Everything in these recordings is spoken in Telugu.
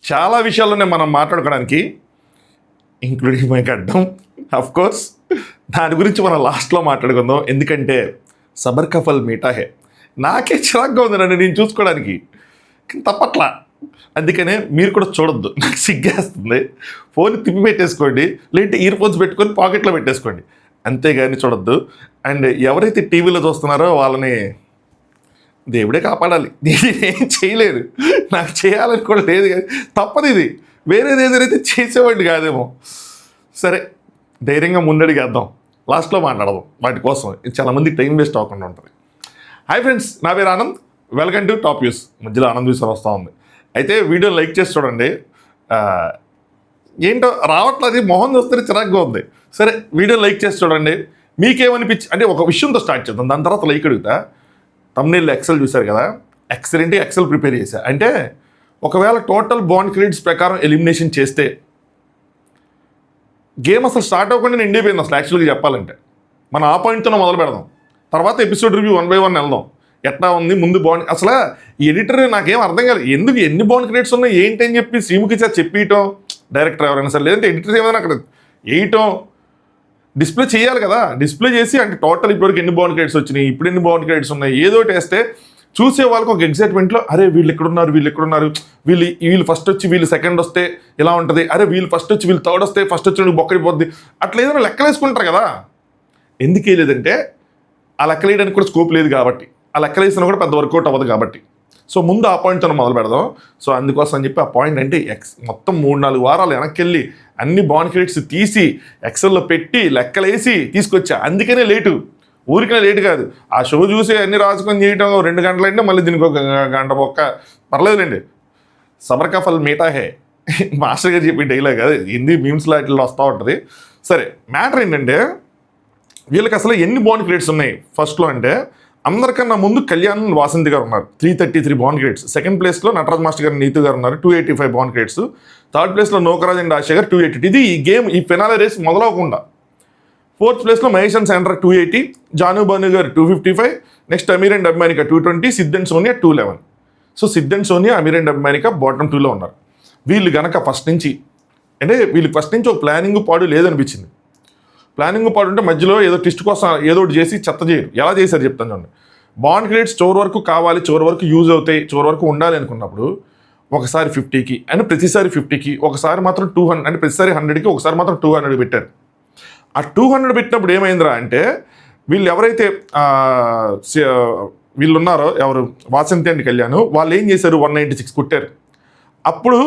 చాలా విషయాల్లోనే మనం మాట్లాడుకోవడానికి ఇంక్లూడింగ్ మై గడ్డం అఫ్ కోర్స్ దాని గురించి మనం లాస్ట్లో మాట్లాడుకుందాం. ఎందుకంటే సబర్ కా ఫల్ మీఠా హే. నాకే చిరాగ్గా ఉంది నన్ను నేను చూసుకోవడానికి, కానీ తప్పట్లా. అందుకనే మీరు కూడా చూడొద్దు, నాకు సిగ్గేస్తుంది. ఫోన్ తిప్పి పెట్టేసుకోండి, లేదంటే ఇయర్ ఫోన్స్ పెట్టుకొని పాకెట్లో పెట్టేసుకోండి, అంతేగాని చూడొద్దు. అండ్ ఎవరైతే టీవీలో చూస్తున్నారో వాళ్ళని దేవుడే కాపాడాలి. నేనేం చేయలేదు, నాకు చేయాలని కూడా లేదు, కానీ తప్పదు. ఇది వేరేది ఏదైతే చేసేవాడిని కాదేమో. సరే, ధైర్యంగా ముందడిగేద్దాం, లాస్ట్లో మాట్లాడదాం వాటి కోసం. చాలామంది టైం వేస్ట్ అవ్వకుండా ఉంటుంది. హాయ్ ఫ్రెండ్స్, నా పేరు Anand, welcome to top news. మధ్యలో ఆనంద్ న్యూస్ వస్తూ ఉంది. అయితే వీడియో లైక్ చేసి చూడండి. ఏంటో రావట్లేదు, మొహం చూస్తే చిరాగ్గా ఉంది. సరే, వీడియో లైక్ చేసి చూడండి. మీకేమనిపించి అంటే ఒక విషయంతో స్టార్ట్ చేద్దాం, దాని తర్వాత లైక్ అడుగుతా. తమ్నేల్లో ఎక్సెల్ చూశారు కదా, ఎక్సెల్ ప్రిపేర్ చేశా. అంటే ఒకవేళ టోటల్ బాండ్ క్రెడిట్స్ ప్రకారం ఎలిమినేషన్ చేస్తే గేమ్ అసలు స్టార్ట్ అవ్వకుండా ఎండ్ అయిపోయింది. అసలు యాక్చువల్గా చెప్పాలంటే మనం ఆ పాయింట్తో మొదలు పెడదాం, తర్వాత ఎపిసోడ్ రివ్యూ 1 by 1 వెళ్దాం. ఎట్లా ఉంది ముందు బాండ్. అసలు ఈ ఎడిటర్ నాకేం అర్థం కాలేదు, ఎందుకు ఎన్ని బాండ్ క్రెడిట్స్ ఉన్నాయి ఏంటి అని చెప్పి శ్రీముఖి సార్ చెప్పియటం, డైరెక్టర్ ఎవరైనా సరే, లేదంటే ఎడిటర్స్ ఏమైనా అక్కడ వేయటం, డిస్ప్లే చేయాలి కదా. డిస్ప్లే చేసి అంటే టోటల్ ఇప్పటివరకు ఎన్ని బాండ్ క్రెడిట్స్ వచ్చినాయి, ఇప్పుడు ఎన్ని బాండ్ క్రెడిట్స్ ఉన్నాయి, ఏదో ఒకటి వేస్తే చూసే వాళ్ళకి ఒక ఎగ్జైట్మెంట్లో, అరే వీళ్ళు ఎక్కడున్నారు, వీళ్ళు ఫస్ట్ వచ్చి వీళ్ళు సెకండ్ వస్తే ఇలా ఉంటుంది, అరే వీళ్ళు ఫస్ట్ వచ్చి వీళ్ళు థర్డ్ వస్తే ఫస్ట్ వచ్చి బొక్కడిపోద్ది, అట్లా ఏదైనా లెక్కలు వేసుకుంటారు కదా. ఎందుకే లేదంటే ఆ లెక్కలు వేయడానికి కూడా స్కోప్ లేదు కాబట్టి, ఆ లెక్కలు వేసినా కూడా పెద్ద వర్కౌట్ అవ్వదు కాబట్టి. సో ముందు ఆ పాయింట్తో మొదలు పెడదాం. సో అందుకోసం అని చెప్పి ఆ పాయింట్ అంటే మొత్తం 3-4 వారాలు వెనక్కి వెళ్ళి అన్ని బాండ్ క్రెడిట్స్ తీసి ఎక్సెల్లో పెట్టి లెక్కలేసి తీసుకొచ్చా. అందుకనే లేటు, ఊరికనే లేటు కాదు. ఆ షో చూసి అన్ని రాసుకొని చేయటం 2 గంటలంటే మళ్ళీ దీనికి ఒక గంట ఒక్క పర్లేదులేండి. సబర్ కా ఫల్ మీఠా హే మాస్టర్ గారు చెప్పి డైలాగ్ అది హిందీ మీమ్స్లో ఇట్లా వస్తూ ఉంటుంది. సరే, మ్యాటర్ ఏంటంటే వీళ్ళకి అసలు ఎన్ని బాండ్ క్రెడిట్స్ ఉన్నాయి ఫస్ట్లో అంటే, అందరికన్నా ముందు కళ్యాణ్ వాసంతి గారు ఉన్నారు 333 బాండ్ క్రెడిట్స్. సెకండ్ ప్లేస్లో నటరాజ్ మాస్టర్ గారు నీతు గారు ఉన్నారు 285 బాండ్ క్రెడిట్స్. థర్డ్ ప్లేస్లో నోకరాజ్ అండ్ ఆశా గారు 280. ఇది ఈ గేమ్ ఈ ఫినాలే రేస్ మొదలవకుండా. ఫోర్త్ ప్లేస్లో మహేష్ అండ్ శాండ్రా 280, జాను బాను గారు 255, next Amir and Abhimanika 220, Siddh and Sonia 211. So Siddh and Sonia, Amir and Abhimanika bottom 2లో ఉన్నారు. వీళ్ళు గనక ఫస్ట్ నుంచి అంటే వీళ్ళకి ఫస్ట్ నుంచి ఒక ప్లానింగ్ పాడు లేదనిపించింది. ప్లానింగ్ పాడు ఉంటే మధ్యలో ఏదో టెస్ట్ కోసం ఏదో ఒకటి చేసి చెత్త చేయరు. ఎలా చేశారు చెప్తాను చూడండి. బాండ్ క్రెడిట్స్ చివరి వరకు కావాలి, చివరి వరకు యూజ్ అవుతాయి, చివరి వరకు ఉండాలి అనుకున్నప్పుడు ఒకసారి 50కి అంటే ప్రతిసారి 50కి, ఒకసారి మాత్రం 200 అంటే ప్రతిసారి 100కి, ఒకసారి మాత్రం 200 పెట్టారు. ఆ 200 పెట్టినప్పుడు ఏమైందిరా అంటే వీళ్ళు ఎవరైతే వీళ్ళు ఉన్నారో ఎవరు వాసంతి అండ్ కళ్యాణ్, వాళ్ళు ఏం చేశారు 196 కొట్టారు. అప్పుడు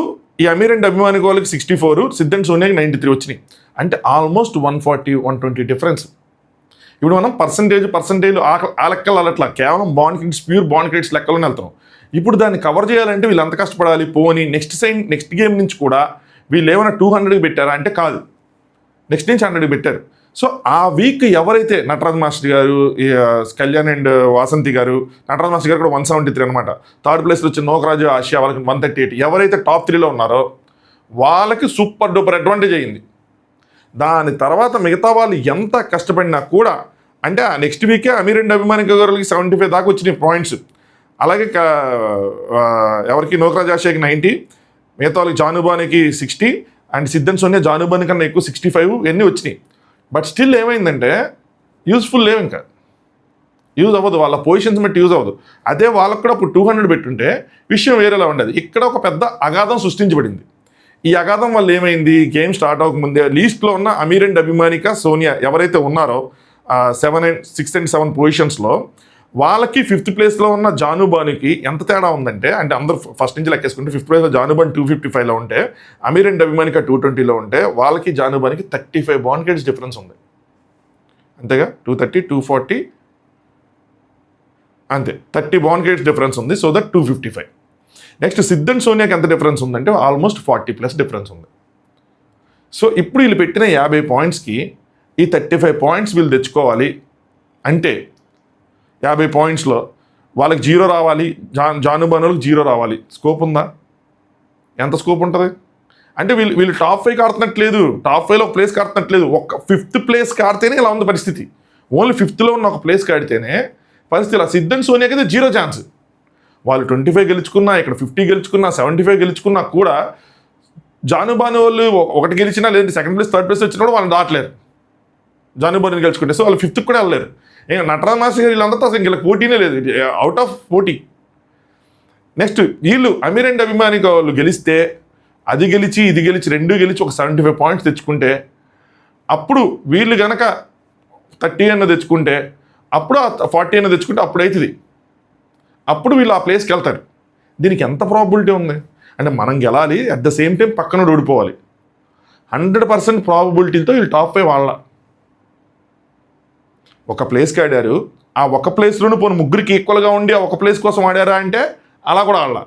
ఈ అమీర్ అండ్ అభిమాని వాళ్ళకి 64, సిద్ధ్ అండ్ సోనియాకి 93 వచ్చినాయి. అంటే ఆల్మోస్ట్ 140-120 డిఫరెన్స్. ఇప్పుడు మనం పర్సంటేజ్ ఆ లెక్కలు అట్లా కేవలం bond credits, pure bond credits లెక్కలోనే వెళ్తాం. ఇప్పుడు దాన్ని కవర్ చేయాలంటే వీళ్ళు ఎంత కష్టపడాలి. పోనీ నెక్స్ట్ గేమ్ నుంచి కూడా వీళ్ళు ఏమైనా 200కి పెట్టారా అంటే కాదు, నెక్స్ట్ నుంచి 100కి పెట్టారు. సో ఆ వీక్ ఎవరైతే నటరాజ్ మాస్టర్ గారు, కళ్యాణ్ అండ్ వాసంతి గారు, నటరాజ్ మాస్టర్ గారు కూడా 173 అనమాట. థర్డ్ ప్లేస్లో వచ్చిన నోకరాజు ఆసియా వాళ్ళకి 138. ఎవరైతే టాప్ 3లో ఉన్నారో వాళ్ళకి సూపర్ డూపర్ అడ్వాంటేజ్ అయ్యింది. దాని తర్వాత మిగతా వాళ్ళు ఎంత కష్టపడినా కూడా అంటే ఆ నెక్స్ట్ వీకే అమీర్ అండ్ అభిమానిక గారికి 75 దాకా వచ్చినాయి పాయింట్స్. అలాగే ఎవరికి నోకరాజ్ ఆసియాకి 90, మిగతా వాళ్ళకి జానుబానికి 60 అండ్ సిద్ధ్ అండ్ సోనియా జానుబాని కన్నా ఎక్కువ 65 ఎన్ని వచ్చినాయి. బట్ స్టిల్ ఏమైందంటే యూజ్ఫుల్ లేవు, ఇంకా యూజ్ అవ్వదు, వాళ్ళ పొజిషన్స్ బట్టి యూజ్ అవ్వదు. అదే వాళ్ళకు కూడా ఇప్పుడు 200 పెట్టుంటే విషయం వేరేలా ఉండేది. ఇక్కడ ఒక పెద్ద అగాధం సృష్టించబడింది. ఈ అగాధం వల్ల ఏమైంది, గేమ్ స్టార్ట్ అవ్వకముందే లీస్ట్లో ఉన్న అమీర్ అండ్ అభిమానిక, సోనియా ఎవరైతే ఉన్నారో 6 and 7 పొజిషన్స్లో, వాళ్ళకి 5th ప్లేస్లో ఉన్న జానుబానికి ఎంత తేడా ఉందంటే, అంటే అందరూ ఫస్ట్ నుంచి లెక్కేసుకుంటే 5th ప్లేస్లో జానుబాని 255లో ఉంటే, అమీర్ అండ్ అభిమానిక 220లో ఉంటే, వాళ్ళకి జానుబానికి 35 బాండ్ క్రెడిట్స్ డిఫరెన్స్ ఉంది. అంతేగా, 230, 240 అంతే 30 బాండ్ క్రెడిట్స్ డిఫరెన్స్ ఉంది. So that 255. Next Sidh and సోనియాకి ఎంత డిఫరెన్స్ ఉందంటే ఆల్మోస్ట్ 40+ డిఫరెన్స్ ఉంది. సో ఇప్పుడు వీళ్ళు పెట్టిన 50 పాయింట్స్కి ఈ 35 పాయింట్స్ వీళ్ళు తెచ్చుకోవాలి అంటే 50 పాయింట్స్లో వాళ్ళకి 0 రావాలి, జానుబానులకు 0 రావాలి. స్కోప్ ఉందా? ఎంత స్కోప్ ఉంటుంది అంటే వీళ్ళు టాప్ 5 ఆడుతున్నట్లేదు, టాప్ 5లో ఒక ప్లేస్కి ఆడుతున్నట్లేదు, ఒక 5th ప్లేస్కి ఆడితేనే ఇలా ఉంది పరిస్థితి. ఓన్లీ 5thలో ఉన్న ఒక ప్లేస్కి ఆడితేనే పరిస్థితి ఇలా. సిద్ధ్ అండ్ సోనియాకి అయితే 0 ఛాన్స్. వాళ్ళు 25 గెలుచుకున్నా, ఇక్కడ 50 గెలుచుకున్నా, 75 గెలుచుకున్నా కూడా జానుబాను వాళ్ళు ఒకటి గెలిచినా, లేదంటే సెకండ్ ప్లేస్ థర్డ్ ప్లేస్ వచ్చినా కూడా వాళ్ళు దాటలేరు. జానుబాను గెలుచుకుంటే సో వాళ్ళు 5th కూడా వెళ్ళలేరు. ఇంకా నటరాజ్ మాస్టర్ గారు వీళ్ళంతా అసలు ఇంక పోటీనే లేదు, అవుట్ ఆఫ్ పోటీ. నెక్స్ట్ వీళ్ళు అమీర్ అండ్ అభిమాని వాళ్ళు గెలిస్తే, అది గెలిచి ఇది గెలిచి 2 గెలిచి ఒక 75 పాయింట్స్ తెచ్చుకుంటే, అప్పుడు వీళ్ళు కనుక 30 అన్న తెచ్చుకుంటే, అప్పుడు 40 అన్న తెచ్చుకుంటే అప్పుడు అవుతుంది. అప్పుడు వీళ్ళు ఆ ప్లేస్కి వెళ్తారు. దీనికి ఎంత ప్రాబిలిటీ ఉంది అంటే మనం గెలాలి, అట్ ద సేమ్ టైం పక్కన ఓడిపోవాలి. 100% ప్రాబిలిటీతో వీళ్ళు టాప్ 5 వాళ్ళ. ఒక ప్లేస్కి ఆడారు, ఆ ఒక ప్లేస్లోనూ పోనీ ముగ్గురికి ఈక్వల్గా ఉండి ఆ ఒక ప్లేస్ కోసం ఆడారా అంటే అలా కూడా ఆడాల.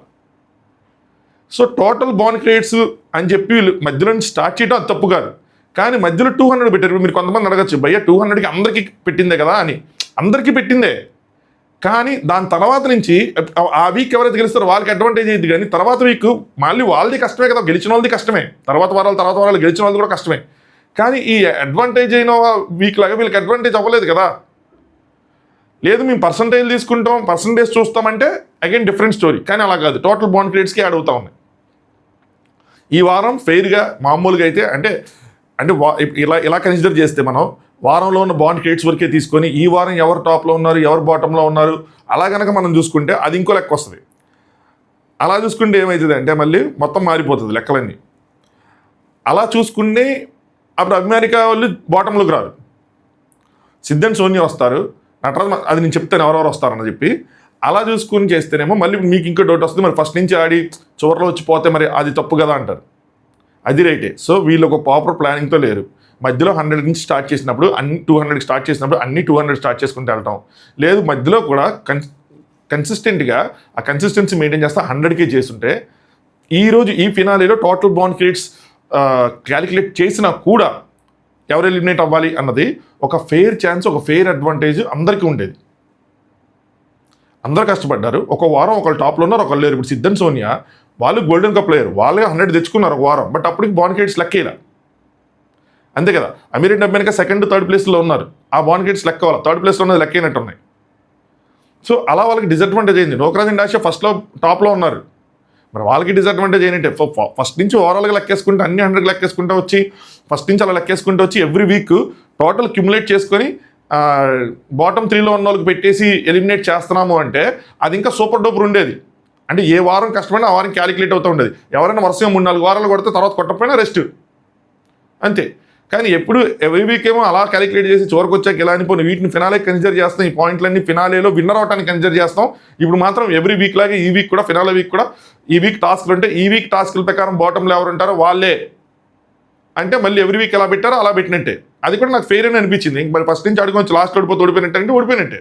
సో టోటల్ బాన్ క్రియేట్స్ అని చెప్పి వీళ్ళు మధ్యలో నుంచి స్టార్ట్ చేయడం అది తప్పు కాదు, కానీ మధ్యలో 200 పెట్టారు. మీరు కొంతమంది అడగచ్చు, భయ్య 200కి అందరికీ పెట్టిందే కదా అని. అందరికీ పెట్టిందే, కానీ దాని తర్వాత నుంచి ఆ వీక్ ఎవరైతే గెలుస్తారో వాళ్ళకి అడ్వాంటేజ్ అయ్యింది. కానీ తర్వాత వీక్ మళ్ళీ వాళ్ళది కష్టమే కదా, గెలిచిన వాళ్ళది కష్టమే, తర్వాత వారాలు గెలిచిన వాళ్ళది కూడా కష్టమే. కానీ ఈ అడ్వాంటేజ్ అయిన వీక్ లాగా వీళ్ళకి అడ్వాంటేజ్ అవ్వలేదు కదా. లేదు మేము పర్సంటేజ్ తీసుకుంటాం, పర్సంటేజ్ చూస్తామంటే అగైన్ డిఫరెంట్ స్టోరీ. కానీ అలా కాదు, టోటల్ బాన్ క్రియేట్స్కి యాడ్ అవుతా ఉన్నాయి. ఈ వారం ఫెయిర్గా మామూలుగా అయితే అంటే ఇలా కన్సిడర్ చేస్తే మనం వారంలో ఉన్న బాండ్ క్రియేట్స్ వరకే తీసుకొని ఈ వారం ఎవరు టాప్లో ఉన్నారు, ఎవరు బాటంలో ఉన్నారు అలా కనుక మనం చూసుకుంటే అది ఇంకో లెక్క వస్తుంది. అలా చూసుకుంటే ఏమవుతుంది అంటే మళ్ళీ మొత్తం మారిపోతుంది లెక్కలన్నీ. అలా చూసుకుంటే అప్పుడు అమెరికా వాళ్ళు బాటంలోకి రారు, సిద్ధన్ సోనియా వస్తారు, నటరాజ్ అది నేను చెప్తాను ఎవరెవరు వస్తారని చెప్పి. అలా చూసుకుని చేస్తేనేమో మళ్ళీ మీకు ఇంకో డౌట్ వస్తుంది, మరి ఫస్ట్ నుంచి ఆడి చివరిలో వచ్చి పోతే మరి అది తప్పు కదా అంటారు. అది రైటే. సో వీళ్ళు ఒక ప్రాపర్ ప్లానింగ్తో లేరు. మధ్యలో 100 నుంచి స్టార్ట్ చేసినప్పుడు అన్ని 200కి స్టార్ట్ చేసినప్పుడు అన్ని 200 స్టార్ట్ చేసుకుంటూ వెళ్ళటం లేదు. మధ్యలో కూడా కన్సిస్టెంట్గా ఆ కన్సిస్టెన్సీ మెయింటైన్ చేస్తే 100కే చేస్తుంటే ఈరోజు ఈ ఫినాలీలో టోటల్ బాండ్ క్రియేట్స్ క్యాలిక్యులేట్ చేసినా కూడా ఎవరు ఎలిమినేట్ అవ్వాలి అన్నది ఒక ఫెయిర్ ఛాన్స్, ఒక ఫెయిర్ అడ్వాంటేజ్ అందరికీ ఉండేది. అందరు కష్టపడ్డారు. ఒక వారం ఒకళ్ళు టాప్లో ఉన్నారు, ఒకళ్ళు లేరు. ఇప్పుడు సిద్ధన్ సోనియా వాళ్ళు గోల్డెన్ కప్ ప్లేయర్, వాళ్ళే 100 తెచ్చుకున్నారు ఒక వారం, బట్ అప్పటికి బాండ్ క్రియేట్స్ లెక్కేలా. అంతే కదా, Amir and Abhimanika second third ప్లేస్లో ఉన్నారు, ఆ బాండ్ క్రియేట్స్ లెక్క వాళ్ళ థర్డ్ ప్లేస్లో ఉన్నది లెక్కైనట్టు ఉన్నాయి. సో అలా వాళ్ళకి డిసడ్వాంటేజ్ అయింది. నోకరాజ్ అండ్ ఆసియా ఫస్ట్లో టాప్లో ఉన్నారు, మరి వాళ్ళకి డిసడ్వాంటేజ్ అయినట్టే. ఫస్ట్ నుంచి ఓవరాల్గా లెక్కేసుకుంటే అన్ని 100 లెక్కేసుకుంటూ వచ్చి ఫస్ట్ నుంచి అలా లెక్కేసుకుంటూ వచ్చి ఎవ్రీ వీక్ టోటల్ క్యుములేట్ చేసుకొని బాటమ్ 3లో ఉన్న వాళ్ళకి పెట్టేసి ఎలిమినేట్ చేస్తున్నాము అంటే అది ఇంకా సూపర్ డూపర్ ఉండేది. అంటే ఏ వారం కష్టమైనా ఆ వారం క్యాలిక్యులేట్ అవుతూ ఉండేది. ఎవరైనా వరుసగా 3-4 వారాలు కొడితే తర్వాత కొట్టకపోయినా రెస్ట్ అంతే. కానీ ఎప్పుడు ఎవ్రీ వీక్ ఏమో అలా క్యాలిక్యులేట్ చేసి చివరికి వచ్చాక ఇలా అనిపోయి వీటిని ఫినాలే కన్సిడర్ చేస్తాం, ఈ పాయింట్లన్నీ ఫినాలేలో విన్నర్ అవడానికి కన్సిడర్ చేస్తాం. ఇప్పుడు మాత్రం ఎవ్రీ వీక్ లాగే ఈ వీక్ కూడా ఫినాలే వీక్ కూడా ఈ వీక్ టాస్క్లు ఉంటే ఈ వీక్ టాస్క్ల ప్రకారం బాటంలో ఎవరు ఉంటారో వాళ్ళే అంటే మళ్ళీ ఎవ్రీ వీక్ ఎలా పెట్టారో అలా పెట్టినట్టే. అది కూడా నాకు ఫెయిర్ అని అనిపించింది. ఇంక మరి ఫస్ట్ నుంచి అడుగురించి లాస్ట్ ఓడిపోయినట్టే అంటే ఓడిపోయినట్టే.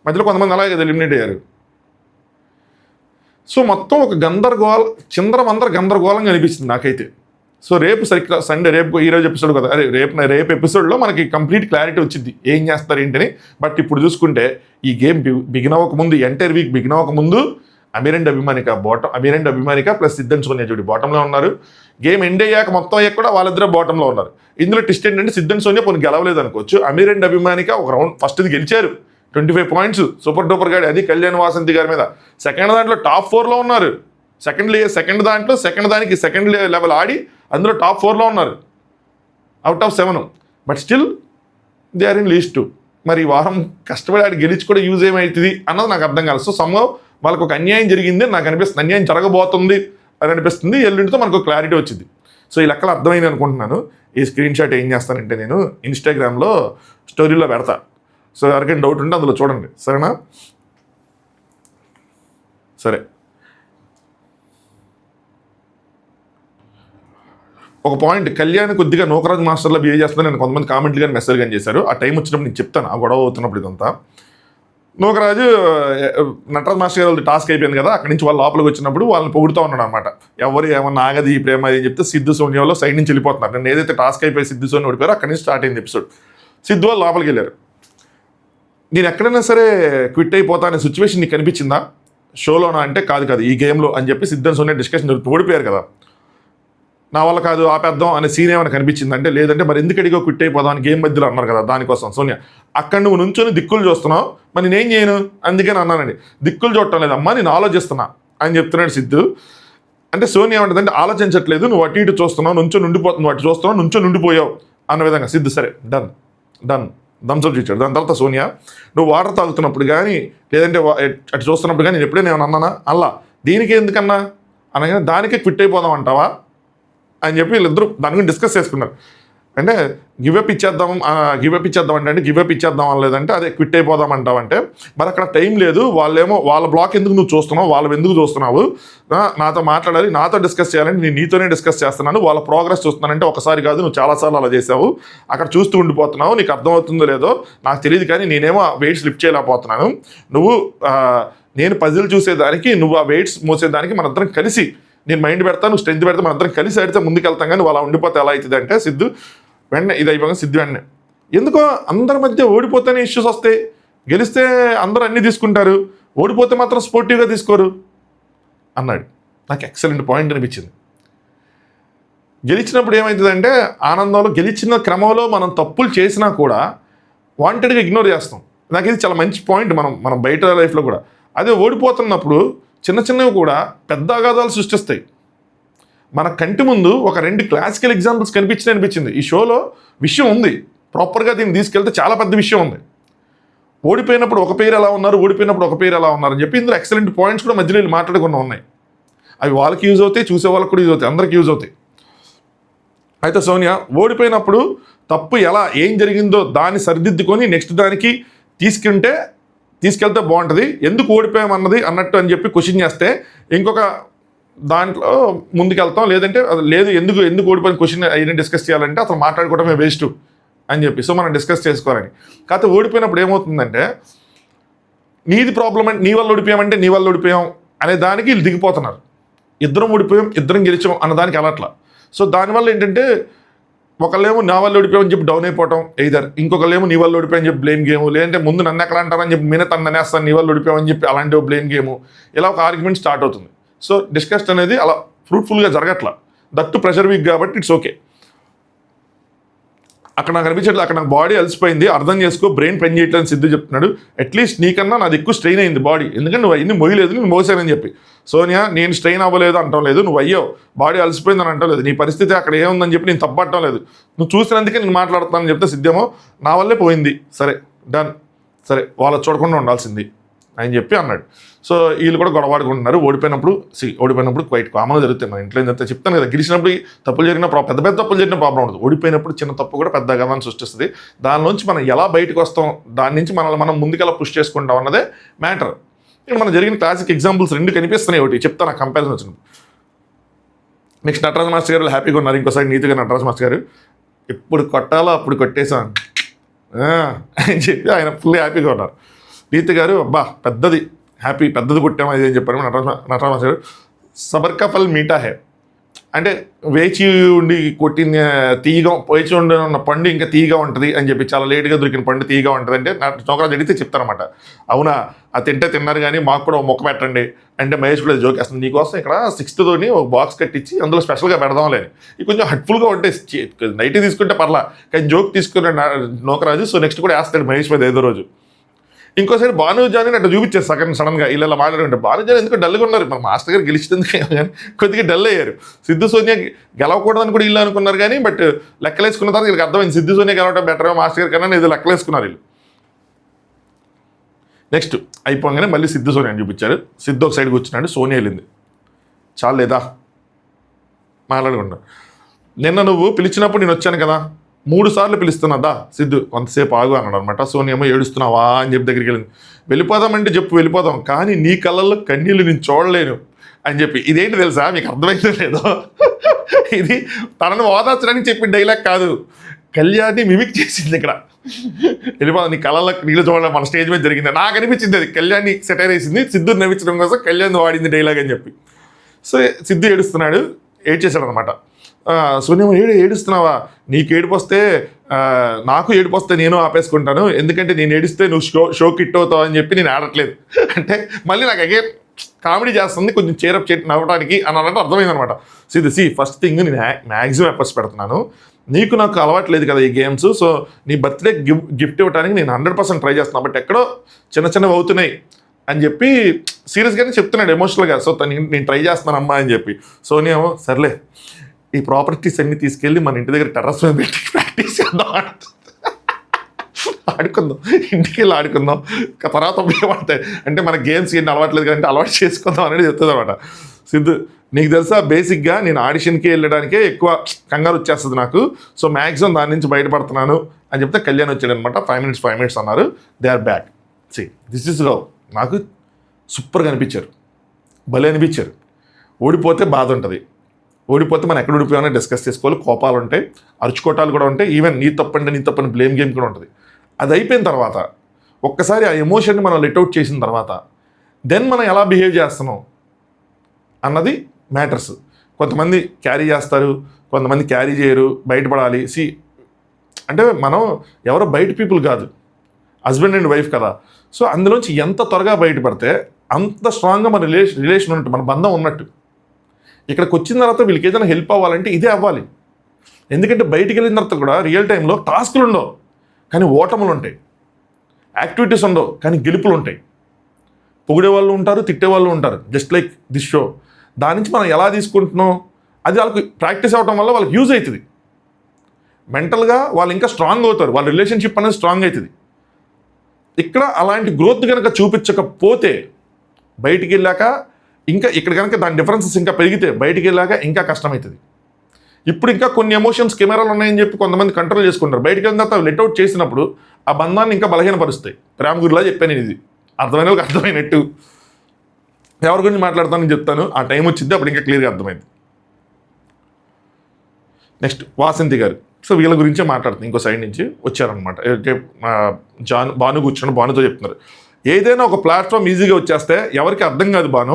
మధ్యలో కొంతమంది అలాగే ఎలిమినేట్ అయ్యారు. సో మొత్తం ఒక గందరగోళంగా అనిపిస్తుంది నాకైతే. సో రేపు సండే, రేపు ఈరోజు ఎపిసోడ్ కదా, అదే రేపు ఎపిసోడ్లో మనకి కంప్లీట్ క్లారిటీ వచ్చింది ఏం చేస్తారు ఏంటని. బట్ ఇప్పుడు చూసుకుంటే ఈ గేమ్ బిగిన్ అవ్వకముందు, ఎంటైర్ వీక్ బిగిన్ అవ్వకముందు అమీర్ అండ్ అభిమానిక ప్లస్ సిద్ధన్ సోనియా జోడి బాటంలో ఉన్నారు. గేమ్ ఎండ్ అయ్యాక మొత్తం అయ్యాక కూడా వాళ్ళిద్దరే బాటంలో ఉన్నారు. ఇందులో ట్విస్ట్ ఏంటంటే సిద్ధన్ సోనియా పోనీ గెలవలేదు అనుకోవచ్చు, అమీర్ అండ్ అభిమానిక ఒక రౌండ్ ఫస్ట్ది గెలిచారు, 25 పాయింట్స్ సూపర్ డూపర్ గాడి, అది కళ్యాణ్ వాసంతి గారి మీద. సెకండ్ దాంట్లో టాప్ 4లో ఉన్నారు, సెకండ్ లెవెల్ ఆడి అందులో టాప్ 4లో ఉన్నారు out of 7. But still they are in least 2. మరి ఈ వారం కష్టపడి ఆడి గెలిచి కూడా యూజ్ ఏమవుతుంది అన్నది నాకు అర్థం కాదు. సో సమ్హౌ వాళ్ళకి ఒక అన్యాయం జరిగింది నాకు అనిపిస్తుంది, అన్యాయం జరగబోతుంది అని అనిపిస్తుంది. ఎల్లుండితో మనకు క్లారిటీ వచ్చింది. సో ఈ లెక్కలు అర్థమైంది అనుకుంటున్నాను. ఈ స్క్రీన్ షాట్ ఏం చేస్తానంటే నేను ఇన్స్టాగ్రామ్లో స్టోరీలో పెడతా. సో ఎవరికైనా డౌట్ ఉంటే అందులో చూడండి, సరేనా? సరే, ఒక పాయింట్, కళ్యాణ్ కొద్దిగా నోకరాజ్ మాస్టర్లో బిహేవ్ చేస్తుందని నేను కొంతమంది కామెంట్లు కానీ మెసేజ్ కానీ చేశారు. ఆ టైం వచ్చినప్పుడు నేను చెప్తాను, ఆ గొడవ అవుతున్నప్పుడు ఇదంతా. నోకరాజు నటరాజ్ మాస్టర్ గారు టాస్క్ అయిపోయింది కదా, అక్కడి నుంచి వాళ్ళ లోపలికి వచ్చినప్పుడు వాళ్ళని పొగుడుతూ ఉన్నాడు అనమాట. ఎవరు ఏమన్నా ఆగది ఈ ప్రేమ అని చెప్తే సిద్ధు సోనియాలో సైడ్ నుంచి వెళ్ళిపోతున్నారు. నేను ఏదైతే టాస్క్ అయిపోయి సిద్ధు సోని ఓడిపోయారో అక్కడి నుంచి స్టార్ట్ అయింది ఎపిసోడ్. సిద్ధు వాళ్ళు లోపలికి వెళ్ళారు. నేను ఎక్కడైనా సరే క్విట్ అయిపోతా అనే సిచ్యువేషన్ నీకు కనిపించిందా షోలోనా అంటే కాదు ఈ గేమ్లో అని చెప్పి సిద్ధన్ సోనియా డిస్కషన్ ఓడిపోయారు కదా. నా వల్ల కాదు ఆపేద్దాం అనే సీన్ ఏమైనా కనిపించింది అంటే, లేదంటే మరి ఎందుకు అడిగో క్విట్ అయిపోదాం అని గేమ్ మధ్యలో అన్నారు కదా దానికోసం సోనియా. అక్కడ నువ్వు నుంచొని దిక్కులు చూస్తున్నావు, మరి నేనేం చేయను అందుకని అన్నానండి. దిక్కులు చూడటం లేదమ్మా నేను ఆలోచిస్తున్నా అని చెప్తున్నాడు సిద్ధు. అంటే సోనియా ఏమంటుందంటే ఆలోచించట్లేదు, నువ్వు అటు ఇటు చూస్తున్నావు, నుంచొని ఉండిపోతున్నావు, అటు చూస్తున్నావు, నుంచొని ఉండిపోయావు అన్న విధంగా. సిద్ధు సరే డన్ డన్ థమ్స్అప్ ఇచ్చాడు. దాని తర్వాత సోనియా నువ్వు వాటర్ తాగుతున్నప్పుడు కానీ లేదంటే అటు చూస్తున్నప్పుడు కానీ నేను ఎప్పుడైనా ఏమైనా అన్నానా అల్లా దీనికి ఎందుకన్నా అనగానే దానికే క్విట్ అయిపోదాం అంటావా అని చెప్పి వీళ్ళిద్దరూ దాని గురించి డిస్కస్ చేసుకున్నారు. అంటే గివప్ ఇచ్చేద్దాం అంటే గివప్ ఇచ్చేద్దాం లేదంటే అదే క్విట్ అయిపోదాం అంటావంటే మరి అక్కడ టైం లేదు, వాళ్ళేమో వాళ్ళ బ్లాక్ ఎందుకు నువ్వు చూస్తున్నావు, వాళ్ళు ఎందుకు చూస్తున్నావు, నాతో మాట్లాడాలి, నాతో డిస్కస్ చేయాలంటే నేను నీతోనే డిస్కస్ చేస్తున్నాను, వాళ్ళ ప్రోగ్రెస్ చూస్తున్నానంటే ఒకసారి కాదు నువ్వు చాలాసార్లు అలా చేసావు, అక్కడ చూస్తూ ఉండిపోతున్నావు, నీకు అర్థమవుతుందో లేదో నాకు తెలియదు కానీ నేనేమో వెయిట్స్ లిఫ్ట్ చేయలేకపోతున్నాను, నువ్వు నేను పజిల్ చూసేదానికి నువ్వు ఆ వెయిట్స్ మోసేదానికి మనందరం కలిసి నేను మైండ్ పెడతాను నువ్వు స్ట్రెంత్ పెడతా మనందరం కలిసి ఆడితే ముందుకు వెళ్తాం కానీ నువ్వు అలా ఉండిపోతే ఎలా అవుతుంది అంటే సిద్ధు వెంటనే ఇది అయిపోగా సిద్ధు వెంటనే ఎందుకో అందరి మధ్య ఓడిపోతేనే ఇష్యూస్ వస్తాయి, గెలిస్తే అందరూ అన్నీ తీసుకుంటారు, ఓడిపోతే మాత్రం స్పోర్టివ్గా తీసుకోరు అన్నాడు. నాకు ఎక్సలెంట్ పాయింట్ అనిపించింది. గెలిచినప్పుడు ఏమవుతుందంటే ఆనందంలో గెలిచిన క్రమంలో మనం తప్పులు చేసినా కూడా వాంటెడ్గా ఇగ్నోర్ చేస్తాం. నాకు ఇది చాలా మంచి పాయింట్ మనం బయట లైఫ్లో కూడా. అదే ఓడిపోతున్నప్పుడు చిన్న చిన్నవి కూడా పెద్ద అగాధాలు సృష్టిస్తాయి. మన కంటి ముందు ఒక 2 క్లాసికల్ ఎగ్జాంపుల్స్ అనిపించింది. ఈ షోలో విషయం ఉంది, ప్రాపర్గా దీన్ని తీసుకెళ్తే చాలా పెద్ద విషయం ఉంది. ఓడిపోయినప్పుడు ఒక పేరు ఎలా ఉన్నారు, ఓడిపోయినప్పుడు ఒక పేరు ఎలా ఉన్నారు అని చెప్పి ఇందులో ఎక్సలెంట్ పాయింట్స్ కూడా మధ్యలో మాట్లాడుకున్న ఉన్నాయి. అవి వాళ్ళకి యూజ్ అవుతాయి, చూసే వాళ్ళకి కూడా యూజ్ అవుతాయి, అందరికి యూజ్ అవుతాయి. అయితే సోనియా ఓడిపోయినప్పుడు తప్పు ఏం జరిగిందో దాన్ని సరిదిద్దుకొని నెక్స్ట్ దానికి తీసుకెళ్తే బాగుంటుంది, ఎందుకు ఓడిపోయామన్నది అన్నట్టు అని చెప్పి క్వశ్చన్ చేస్తే ఇంకొక దాంట్లో ముందుకెళ్తాం, లేదంటే లేదు ఎందుకు ఓడిపోయిన క్వశ్చన్ అయినా డిస్కస్ చేయాలంటే అసలు మాట్లాడుకోవడమే వేస్ట్ అని చెప్పి సో మనం డిస్కస్ చేసుకోవాలని. కాకపోతే ఓడిపోయినప్పుడు ఏమవుతుందంటే నీది ప్రాబ్లం అంటే నీ వల్ల ఓడిపోయామంటే నీ వల్ల ఓడిపోయాం అనే దానికి వీళ్ళు దిగిపోతున్నారు. ఇద్దరం ఓడిపోయాం ఇద్దరం గెలిచాం అన్న దానికి అలట్లా. సో దానివల్ల ఏంటంటే ఒకళ్ళేమో నా వల్ల ఓడిపోయామని చెప్పి డౌన్ అయిపోవటం ఎయిదర్, ఇంకొకళ్ళేమో నీ వల్ల ఓడిపోయామని చెప్పి బ్లేమ్ గేమ్, లేదంటే ముందు నన్ను ఎక్కడ అంటారని చెప్పి నేనే తను అనేస్తాను నీ వల్ల ఓడిపోయామని చెప్పి అలాంటి బ్లేమ్ గేమ్, ఇలా ఒక ఆర్గ్యుమెంట్ స్టార్ట్ అవుతుంది. సో డిస్కషన్ అనేది అలా ఫ్రూట్ఫుల్గా జరగట్లా. దట్టు ప్రెషర్ వీక్ కాబట్టి ఇట్స్ ఓకే. అక్కడ నాకు అనిపించట్లేదు, అక్కడ నాకు బాడీ అలసిపోయింది, అర్థం చేసుకో బ్రెయిన్ పని చేయట్లేదు సిద్ధు చెప్తున్నాడు. అట్లీస్ట్ నీకన్నా నాది ఎక్కువ స్ట్రెయిన్ అయింది బాడీ, ఎందుకంటే నువ్వు అన్ని మోయలేదు నేను మోసానని చెప్పి. సోనియా నేను స్ట్రెయిన్ అవ్వలేదు అంటాం లేదు, నువ్వు అయ్యో బాడీ అలసిపోయిందని అంటాం లేదు, నీ పరిస్థితి అక్కడ ఏముందని చెప్పి నేను తప్పట్టడం లేదు, నువ్వు చూసినందుకే నేను మాట్లాడుతున్నానని చెప్తే సిద్ధేమో నా వల్లే పోయింది, సరే డన్, సరే వాళ్ళ చూడకుండా ఉండాల్సింది అని చెప్పి అన్నాడు. సో వీళ్ళు కూడా గొడవాడుకుంటున్నారు. ఓడిపోయినప్పుడు క్వైట్ కామన్గా జరుగుతుంది మన ఇంట్లో. ఏంటంటే చెప్తాను కదా, గెలిచినప్పుడు తప్పులు జరిగిన పెద్ద తప్పులు జరిగిన ప్రాబ్లం ఉండదు, ఓడిపోయినప్పుడు చిన్న తప్పు కూడా పెద్ద గమనం సృష్టిస్తుంది. దానిలోంచి మనం ఎలా బయటకు వస్తాం, దాని నుంచి మనం ముందుకెలా పుష్ చేసుకుంటాం అన్నదే మ్యాటర్. ఇక్కడ మనం జరిగిన క్లాసిక్ ఎగ్జాంపుల్స్ 2 కనిపిస్తున్నాయి. ఒకటి చెప్తాను, ఆ కంపారిజన్ వచ్చినప్పుడు. నెక్స్ట్ నటరాజ్ మాస్టర్ గారు హ్యాపీగా ఉన్నారు. ఇంకోసారి నీతిగా నటరాజ్ మాస్టర్ గారు ఎప్పుడు కొట్టాలో అప్పుడు కొట్టేశాను అని చెప్పి ఆయన ఫుల్ హ్యాపీగా ఉన్నారు. నీతి గారు అబ్బా పెద్దది హ్యాపీ, పెద్దది కొట్టాము అది అని చెప్పారు. నటరాజ్ మాస్టర్ గారు సబర్కా ఫల్ మీఠా హే అంటే వేచి ఉండి కొట్టిన వేచి ఉండి ఉన్న పండు ఇంకా తీయగా ఉంటుంది అని చెప్పి, చాలా లేట్గా దొరికిన పండు తీయగా ఉంటుంది అంటే నోకరాజు అడిగితే చెప్తారనమాట. అవునా అది తిన్నారు కానీ మాకు కూడా ఒక మొక్క పెట్టండి అంటే మహేష్ కూడా జోకేస్తుంది, నీకోసం ఇక్కడ 6th ఒక బాక్స్ కట్టించి అందులో స్పెషల్గా పెడదాంలే. ఇది కొంచెం హర్ట్ఫుల్గా ఉంటే నైట్ తీసుకుంటే పర్లా, కానీ జోక్ తీసుకున్న నోకరాజు. సో నెక్స్ట్ కూడా వేస్తాడు మహేష్ మీద ఏదో రోజు. ఇంకోసారి భానుజాని అట్లా చూపించారు సడన్గా ఇలా మాట్లాడుకుంటే, భానుజాని ఎందుకు డల్గా ఉన్నారు, మన మాస్టర్ గారు గెలిచినందుకు కానీ కొద్దిగా డల్ అయ్యారు. సిద్ధు సోనియా గెలవకూడదని కూడా వీళ్ళు అనుకున్నారు కానీ బట్ లెక్కలేసుకున్న తర్వాత వీళ్ళకి అర్థమైంది సిద్ధు సోనియా గెలవడం బెటర్గా మాస్టర్ గారి కన్నా ఇది లెక్కలేసుకున్నారు వీళ్ళు. నెక్స్ట్ అయిపోగానే మళ్ళీ సిద్ధు సోనియాని చూపించారు. సిద్ధు ఒక సైడ్ కూర్చున్నాడు, సోనియా వెళ్ళింది. చాలు లేదా మాట్లాడుకుంటా, నిన్న నువ్వు పిలిచినప్పుడు నేను వచ్చాను కదా 3 సార్లు పిలుస్తున్నదా సిద్ధు, కొంతసేపు ఆగు అన్నాడు అనమాట. సోనియా ఏడుస్తున్నావా అని చెప్పి దగ్గరికి వెళ్ళింది. వెళ్ళిపోదామంటే చెప్పు వెళ్ళిపోదాం, కానీ నీ కళ్ళల్లో కన్నీళ్ళు నేను చూడలేను అని చెప్పి. ఇదేంటి తెలుసా మీకు అర్థమైతే లేదో, ఇది తనను ఓదార్చడానికి చెప్పిన డైలాగ్ కాదు, కళ్యాణ్ని మిమిక్ చేసింది ఇక్కడ. వెళ్ళిపోదాం నీ కళ్ళల్లో నీళ్ళు చూడలేం మన స్టేజ్ మీద జరిగింది నాకు అనిపించింది. అది కళ్యాణ్ని సెటైర్ వేసింది, సిద్ధుని నవ్వించడం కోసం కళ్యాణ్ వాడింది డైలాగ్ అని చెప్పి. సో సిద్ధు ఏడుస్తున్నాడు, ఏడ్చేశాడు అనమాట. సోనియా ఏడుస్తున్నావా, నీకు ఏడుపు వస్తే నాకు ఏడుపు వస్తే నేను ఆపేసుకుంటాను, ఎందుకంటే నేను ఏడిస్తే నువ్వు షో కిట్ అవుతావు అని చెప్పి నేను ఆడట్లేదు అంటే మళ్ళీ నాకు అగైన్ కామెడీ చేస్తుంది కొంచెం చేరప్ చేసి నవ్వడానికి అని అన్నట్టు అర్థమైంది అనమాట. ఫస్ట్ థింగ్ నేను మ్యాక్సిమం ఎఫర్ట్స్ పెడుతున్నాను, నీకు నాకు అలవాటు లేదు కదా ఈ గేమ్స్, సో నీ బర్త్డే గిఫ్ట్ ఇవ్వడానికి నేను 100% ట్రై చేస్తున్నాను, బట్ ఎక్కడో చిన్నవి అవుతున్నాయి అని చెప్పి సీరియస్గానే చెప్తున్నాడు ఎమోషనల్గా. సో నేను ట్రై చేస్తున్నానమ్మా అని చెప్పి. సోనియా ఏమో సర్లే ఈ ప్రాపర్టీస్ అన్ని తీసుకెళ్ళి మన ఇంటి దగ్గర టెర్రస్ మీద పెట్టి ప్రాక్టీస్ చేద్దాం, ఆడుకుందాం, ఇంటికి వెళ్ళి ఆడుకుందాం, తర్వాత ఉపయోగపడతాయి అంటే మన గేమ్స్ ఎన్ని అలవాట్లేదు కానీ అలవాటు చేసుకుందాం అనేది చెప్తుంది అనమాట. సిద్ధు నీకు తెలుసా బేసిక్గా నేను ఆడిషన్కి వెళ్ళడానికే ఎక్కువ కంగారు వచ్చేస్తుంది నాకు, సో మ్యాక్సిమం దాని నుంచి బయటపడుతున్నాను అని చెప్తే కళ్యాణ్ వచ్చాడు అనమాట. 5 minutes అన్నారు, they are back. This is గౌ. నాకు సూపర్గా అనిపించారు, భలే అనిపించారు. ఓడిపోతే బాధ ఉంటుంది, ఓడిపోతే మనం ఎక్కడ ఓడిపోయామని డిస్కస్ చేసుకోవాలి, కోపాలు ఉంటాయి, అరుచుకోటాలు కూడా ఉంటాయి, ఈవెన్ నీ తప్పని బ్లేమ్ గేమ్ కూడా ఉంటుంది. అది అయిపోయిన తర్వాత ఒక్కసారి ఆ ఎమోషన్ని మనం లెట్అవుట్ చేసిన తర్వాత దెన్ మనం ఎలా బిహేవ్ చేస్తున్నాం అన్నది మ్యాటర్స్. కొంతమంది క్యారీ చేస్తారు, కొంతమంది క్యారీ చేయరు, బయటపడాలి. అంటే మనం ఎవరో బయట పీపుల్ కాదు, హస్బెండ్ అండ్ వైఫ్ కదా. సో అందులోంచి ఎంత త్వరగా బయటపడితే అంత స్ట్రాంగ్గా మన రిలేషన్ ఉన్నట్టు, మన బంధం ఉన్నట్టు. ఇక్కడికి వచ్చిన తర్వాత వీళ్ళకి ఏదైనా హెల్ప్ అవ్వాలంటే ఇదే అవ్వాలి. ఎందుకంటే బయటికి వెళ్ళిన తర్వాత కూడా రియల్ టైంలో టాస్కులు ఉండవు కానీ ఓటములు ఉంటాయి, యాక్టివిటీస్ ఉండవు కానీ గెలుపులు ఉంటాయి, పొగిడే వాళ్ళు ఉంటారు, తిట్టే వాళ్ళు ఉంటారు, జస్ట్ లైక్ దిస్ షో. దాని నుంచి మనం ఎలా తీసుకుంటున్నాం అది వాళ్ళకి ప్రాక్టీస్ అవ్వడం వల్ల వాళ్ళకి యూజ్ అవుతుంది. మెంటల్గా వాళ్ళు ఇంకా స్ట్రాంగ్ అవుతారు, వాళ్ళ రిలేషన్షిప్ అనేది స్ట్రాంగ్ అవుతుంది. ఇక్కడ అలాంటి గ్రోత్ కనుక చూపించకపోతే బయటికి వెళ్ళాక ఇంకా ఇక్కడ కనుక దాని డిఫరెన్సెస్ ఇంకా పెరిగితే బయటికి వెళ్ళాక ఇంకా కష్టమవుతుంది. ఇప్పుడు ఇంకా కొన్ని ఎమోషన్స్ కెమెరాలు ఉన్నాయని చెప్పి కొంతమంది కంట్రోల్ చేసుకుంటారు, బయటికి వెళ్ళిన తర్వాత లెట్అవుట్ చేసినప్పుడు ఆ బంధాన్ని ఇంకా బలహీనపరుస్తాయి. ప్రేమ గురిలా చెప్పాను ఇది, అర్థమైన వాళ్ళకి అర్థమైనట్టు. ఎవరి గురించి మాట్లాడతానని చెప్తాను, ఆ టైం వచ్చింది అప్పుడు ఇంకా క్లియర్గా అర్థమైంది. నెక్స్ట్ వాసంతి గారు. సో వీళ్ళ గురించే మాట్లాడుతుంది, ఇంకో సైడ్ నుంచి వచ్చారనమాట. భాను కూర్చొని భానుతో చెప్తున్నారు, ఏదైనా ఒక ప్లాట్ఫామ్ ఈజీగా వచ్చేస్తే ఎవరికి అర్థం కాదు భాను,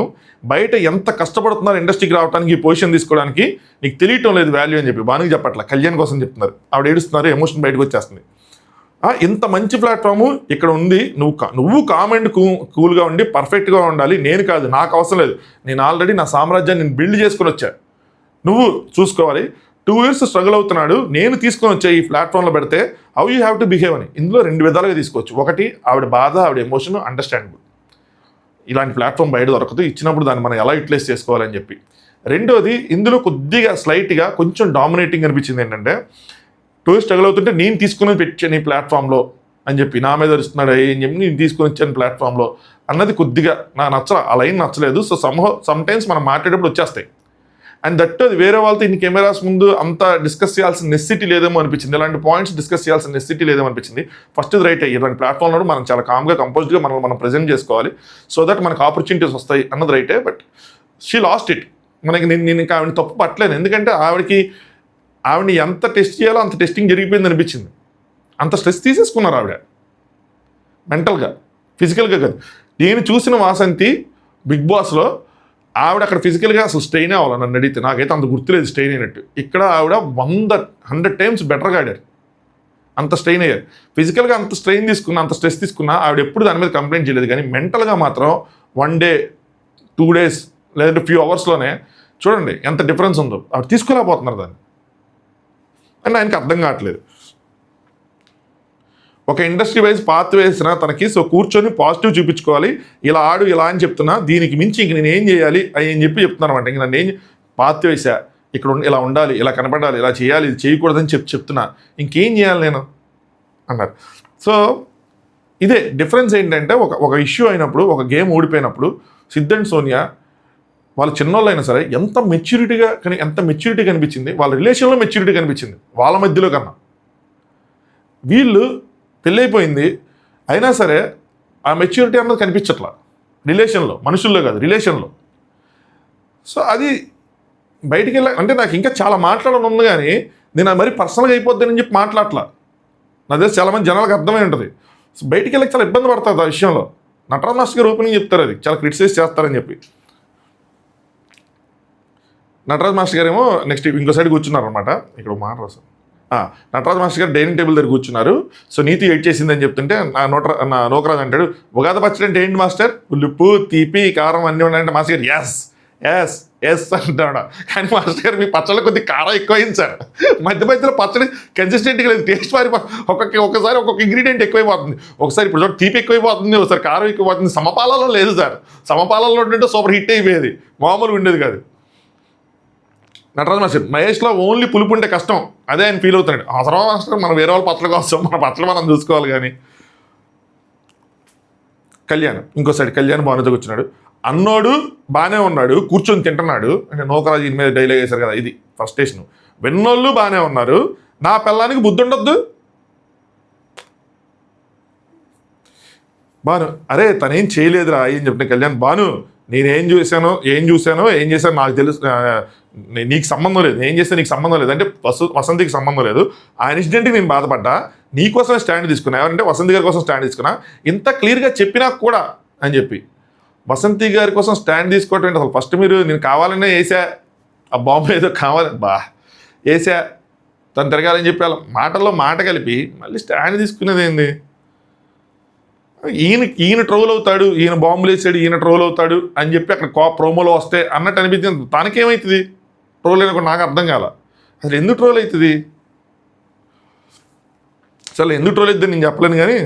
బయట ఎంత కష్టపడుతున్నారు ఇండస్ట్రీకి రావడానికి, ఈ పొజిషన్ తీసుకోవడానికి, నీకు తెలియటం లేదు వాల్యూ అని చెప్పి భానుకి చెప్పట్ల, కళ్యాణ్ కోసం చెప్తున్నారు. ఆవిడ ఏడుస్తున్నారు, ఎమోషన్ బయటకు వచ్చేస్తుంది. ఇంత మంచి ప్లాట్ఫాము ఇక్కడ ఉంది, నువ్వు కామ్ అండ్ కూల్గా ఉండి పర్ఫెక్ట్గా ఉండాలి, నేను కాదు, నాకు అవసరం లేదు, నేను ఆల్రెడీ నా సామ్రాజ్యాన్ని నేను బిల్డ్ చేసుకొని వచ్చా, నువ్వు చూసుకోవాలి. 2 years స్ట్రగుల్ అవుతున్నాడు, నేను తీసుకొని వచ్చా ఈ ప్లాట్ఫామ్లో పెడితే how you have to behave అని. ఇందులో 2 విధాలుగా తీసుకోవచ్చు. ఒకటి ఆవిడ బాధ, ఆవిడ ఎమోషన్ అండర్స్టాండబుల్, ఇలాంటి ప్లాట్ఫామ్ బయట దొరకదు, ఇచ్చినప్పుడు దాన్ని మనం ఎలా యూటిలైజ్ చేసుకోవాలని చెప్పి. రెండోది ఇందులో కొద్దిగా స్లైట్గా కొంచెం డామినేటింగ్ అనిపించింది ఏంటంటే, 2 years స్ట్రగుల్ అవుతుంటే నేను తీసుకుని పెట్టాను ఈ ప్లాట్ఫామ్లో అని చెప్పి, నా మీద వస్తున్నాడు అని చెప్పి నేను తీసుకొని వచ్చాను ప్లాట్ఫామ్లో అన్నది కొద్దిగా ఆ లైన్ నచ్చలేదు. సో సమ్టైమ్స్ మనం మాట్లాడేటప్పుడు వచ్చేస్తాయి. అండ్ దట్ అది వేరే వాళ్ళతో ఇన్ని కెమెరాస్ ముందు అంత డిస్కస్ చేయాల్సిన నెసిటీ లేదేమో అనిపించింది, ఇలాంటి పాయింట్స్ డిస్కస్ చేయాల్సిన నెసిటీ లేదేమో అనిపించింది. ఫస్ట్ ఇది రైట్, ఇలాంటి ప్లాట్ఫామ్లో మనం చాలా కామ్గా కంపోజ్డ్గా మనం ప్రజెంట్ చేసుకోవాలి, సో దట్ మనకు ఆపర్చునిటీస్ వస్తాయి అన్నది రైటే. But she lost it. నేను ఇంకా ఆవిడని తప్పు పట్టలేను, ఎందుకంటే ఆవిడని ఎంత టెస్ట్ చేయాలో అంత టెస్టింగ్ జరిగిపోయింది అనిపించింది. అంత స్ట్రెస్ తీసేసుకున్నారు ఆవిడ, మెంటల్గా, ఫిజికల్గా కాదు. నేను చూసిన వాసంతి బిగ్ బాస్లో ఆవిడ అక్కడ ఫిజికల్గా అసలు స్ట్రెయిన్ అవ్వాలి నన్ను అడిగితే, నాకైతే అంత గుర్తులేదు స్ట్రెయిన్ అయినట్టు. ఇక్కడ ఆవిడ 100 times బెటర్గా ఆడారు, అంత స్ట్రెయిన్ అయ్యారు. ఫిజికల్గా అంత స్ట్రెయిన్ తీసుకున్నా, అంత స్ట్రెస్ తీసుకున్నా ఆవిడ ఎప్పుడు దాని మీద కంప్లైంట్ చేయలేదు. కానీ మెంటల్గా మాత్రం 1 day 2 days లేదంటే ఫ్యూ అవర్స్లోనే చూడండి ఎంత డిఫరెన్స్ ఉందో. ఆవిడ తీసుకోలేకపోతున్నారు దాన్ని, అని ఆయనకి అర్థం కావట్లేదు. ఒక ఇండస్ట్రీ వైజ్ పాత్ వేసిన తనకి, సో కూర్చొని పాజిటివ్ చూపించుకోవాలి, ఇలా ఆడు ఇలా అని చెప్తున్నా, దీనికి మించి ఇంక నేను ఏం చేయాలి అని చెప్పి చెప్తున్నాను అనమాట. ఇంక నన్ను పాత్ వేసా, ఇక్కడ ఇలా ఉండాలి, ఇలా కనపడాలి, ఇలా చేయాలి, ఇది చేయకూడదని చెప్తున్నా, ఇంకేం చేయాలి నేను అన్నారు. సో ఇదే డిఫరెన్స్ ఏంటంటే, ఒక ఇష్యూ అయినప్పుడు, ఒక గేమ్ ఓడిపోయినప్పుడు సిద్ధ్ అండ్ సోనియా వాళ్ళ చిన్నోళ్ళు అయినా సరే ఎంత మెచ్యూరిటీ కనిపించింది, వాళ్ళ రిలేషన్లో మెచ్యూరిటీ కనిపించింది వాళ్ళ మధ్యలో కన్నా. వీళ్ళు పెళ్ళైపోయింది అయినా సరే ఆ మెచ్యూరిటీ అన్నది కనిపించట్లా రిలేషన్లో, మనుషుల్లో కాదు రిలేషన్లో. సో అది బయటికి అంటే నాకు ఇంకా చాలా మాట్లాడడం ఉంది, కానీ నేను అది మరీ పర్సనల్గా అయిపోద్దని చెప్పి మాట్లాడట్లా. నా దగ్గర చాలామంది జనాలకు అర్థమై ఉంటుంది. సో బయటికి వెళ్ళక చాలా ఇబ్బంది పడుతుంది ఆ విషయంలో. నటరాజ్ మాస్టర్ గారు ఓపెనింగ్ చెప్తారు, అది చాలా క్రిటిసైజ్ చేస్తారని చెప్పి. నటరాజ్ మాస్టర్ గారు ఏమో నెక్స్ట్ ఇంకో సైడ్ కూర్చున్నారు అనమాట. ఇక్కడ మాట రాశారు, నటరాజ్ మాస్టర్ గారు డైనింగ్ టేబుల్ దగ్గర కూర్చున్నారు. సో నీతి ఎయిట్ చేసిందని చెప్తుంటే నా నోకరాజ్ అంటాడు, ఉగాది పచ్చడి అంటే ఏంటి మాస్టర్? ఉప్పు తీపి కారం అన్నీ ఉన్నాయంటే మాస్టర్ గారు ఎస్ ఎస్ ఎస్ అంటాడు. కానీ మాస్టర్ గారు మీ పచ్చళ్ళు కొద్దిగా కారం ఎక్కువైంది సార్, మధ్య మధ్యలో పచ్చడి కన్సిస్టెంట్గా లేదు, టేస్ట్ మారిపోతుంది, ఒక్కసారి ఒక్కొక్క ఇంగ్రీడియంట్ ఎక్కువైపోతుంది, ఒకసారి ఇప్పుడు చూడండి తీపి ఎక్కువైపోతుంది, ఒకసారి కారం ఎక్కువైపోతుంది. సమపాలలో లేదు సార్, సమపాలలో ఉంటుంటే సూపర్ హిట్ అయిపోయేది, మామూలుగా ఉండేది కాదు. నటరాజ్ మాస్టర్ మహేష్లో ఓన్లీ పులుపు ఉంటే కష్టం, అదే ఆయన ఫీల్ అవుతాడు. అవసరం మాస్టర్ మనం వేరే వాళ్ళ పచ్చడి కోసం మన పచ్చడి మనం చూసుకోవాలి. కానీ కళ్యాణ్ ఇంకోసారి కళ్యాణ్ బాగానే కూర్చున్నాడు, అన్నోడు బాగానే ఉన్నాడు కూర్చొని తింటున్నాడు అంటే నోకరాజు ఈయన మీద డైలాగ్ వేశారు కదా, ఇది ఫ్రస్ట్రేషన్. విన్నోళ్ళు బాగానే ఉన్నారు, నా పిల్లానికి బుద్ధి ఉండొద్దు. బాను అరే తనేం చేయలేదురా ఏం చెప్పిన కళ్యాణ్, బాను నేనేం చూశానో ఏం చేశానో నాకు తెలుసు, నీకు సంబంధం లేదు, ఏం చేస్తే నీకు సంబంధం లేదు అంటే వసంతికి సంబంధం లేదు. ఆ ఇన్సిడెంట్కి నేను బాధపడ్డా, నీకోసం స్టాండ్ తీసుకున్నా, ఎవరంటే వసంతి గారి కోసం స్టాండ్ తీసుకున్నా, ఇంత క్లియర్గా చెప్పినా కూడా అని చెప్పి వసంతి గారి కోసం స్టాండ్ తీసుకోవటం ఏంటి అసలు? ఫస్ట్ మీరు నేను కావాలనే వేసా, ఆ బాంబు ఏదో కావాలి వేసా తను తిరగాలని చెప్పి అలా మాటల్లో మాట కలిపి మళ్ళీ స్టాండ్ తీసుకునేది ఏంది? ఈయన ట్రోల్ అవుతాడు, ఈయన బాంబులు వేసాడు, ఈయన ట్రోల్ అవుతాడు అని చెప్పి అక్కడ ప్రోమోలో వస్తే అన్నట్టు అనిపించింది. తనకేమవుతుంది ట్రోల్ అయినా కూడా నాకు అర్థం కాల, అసలు ఎందుకు ట్రోల్ అవుతుంది? అసలు ఎందుకు ట్రోల్ అవుతుంది నేను చెప్పలేను. కానీ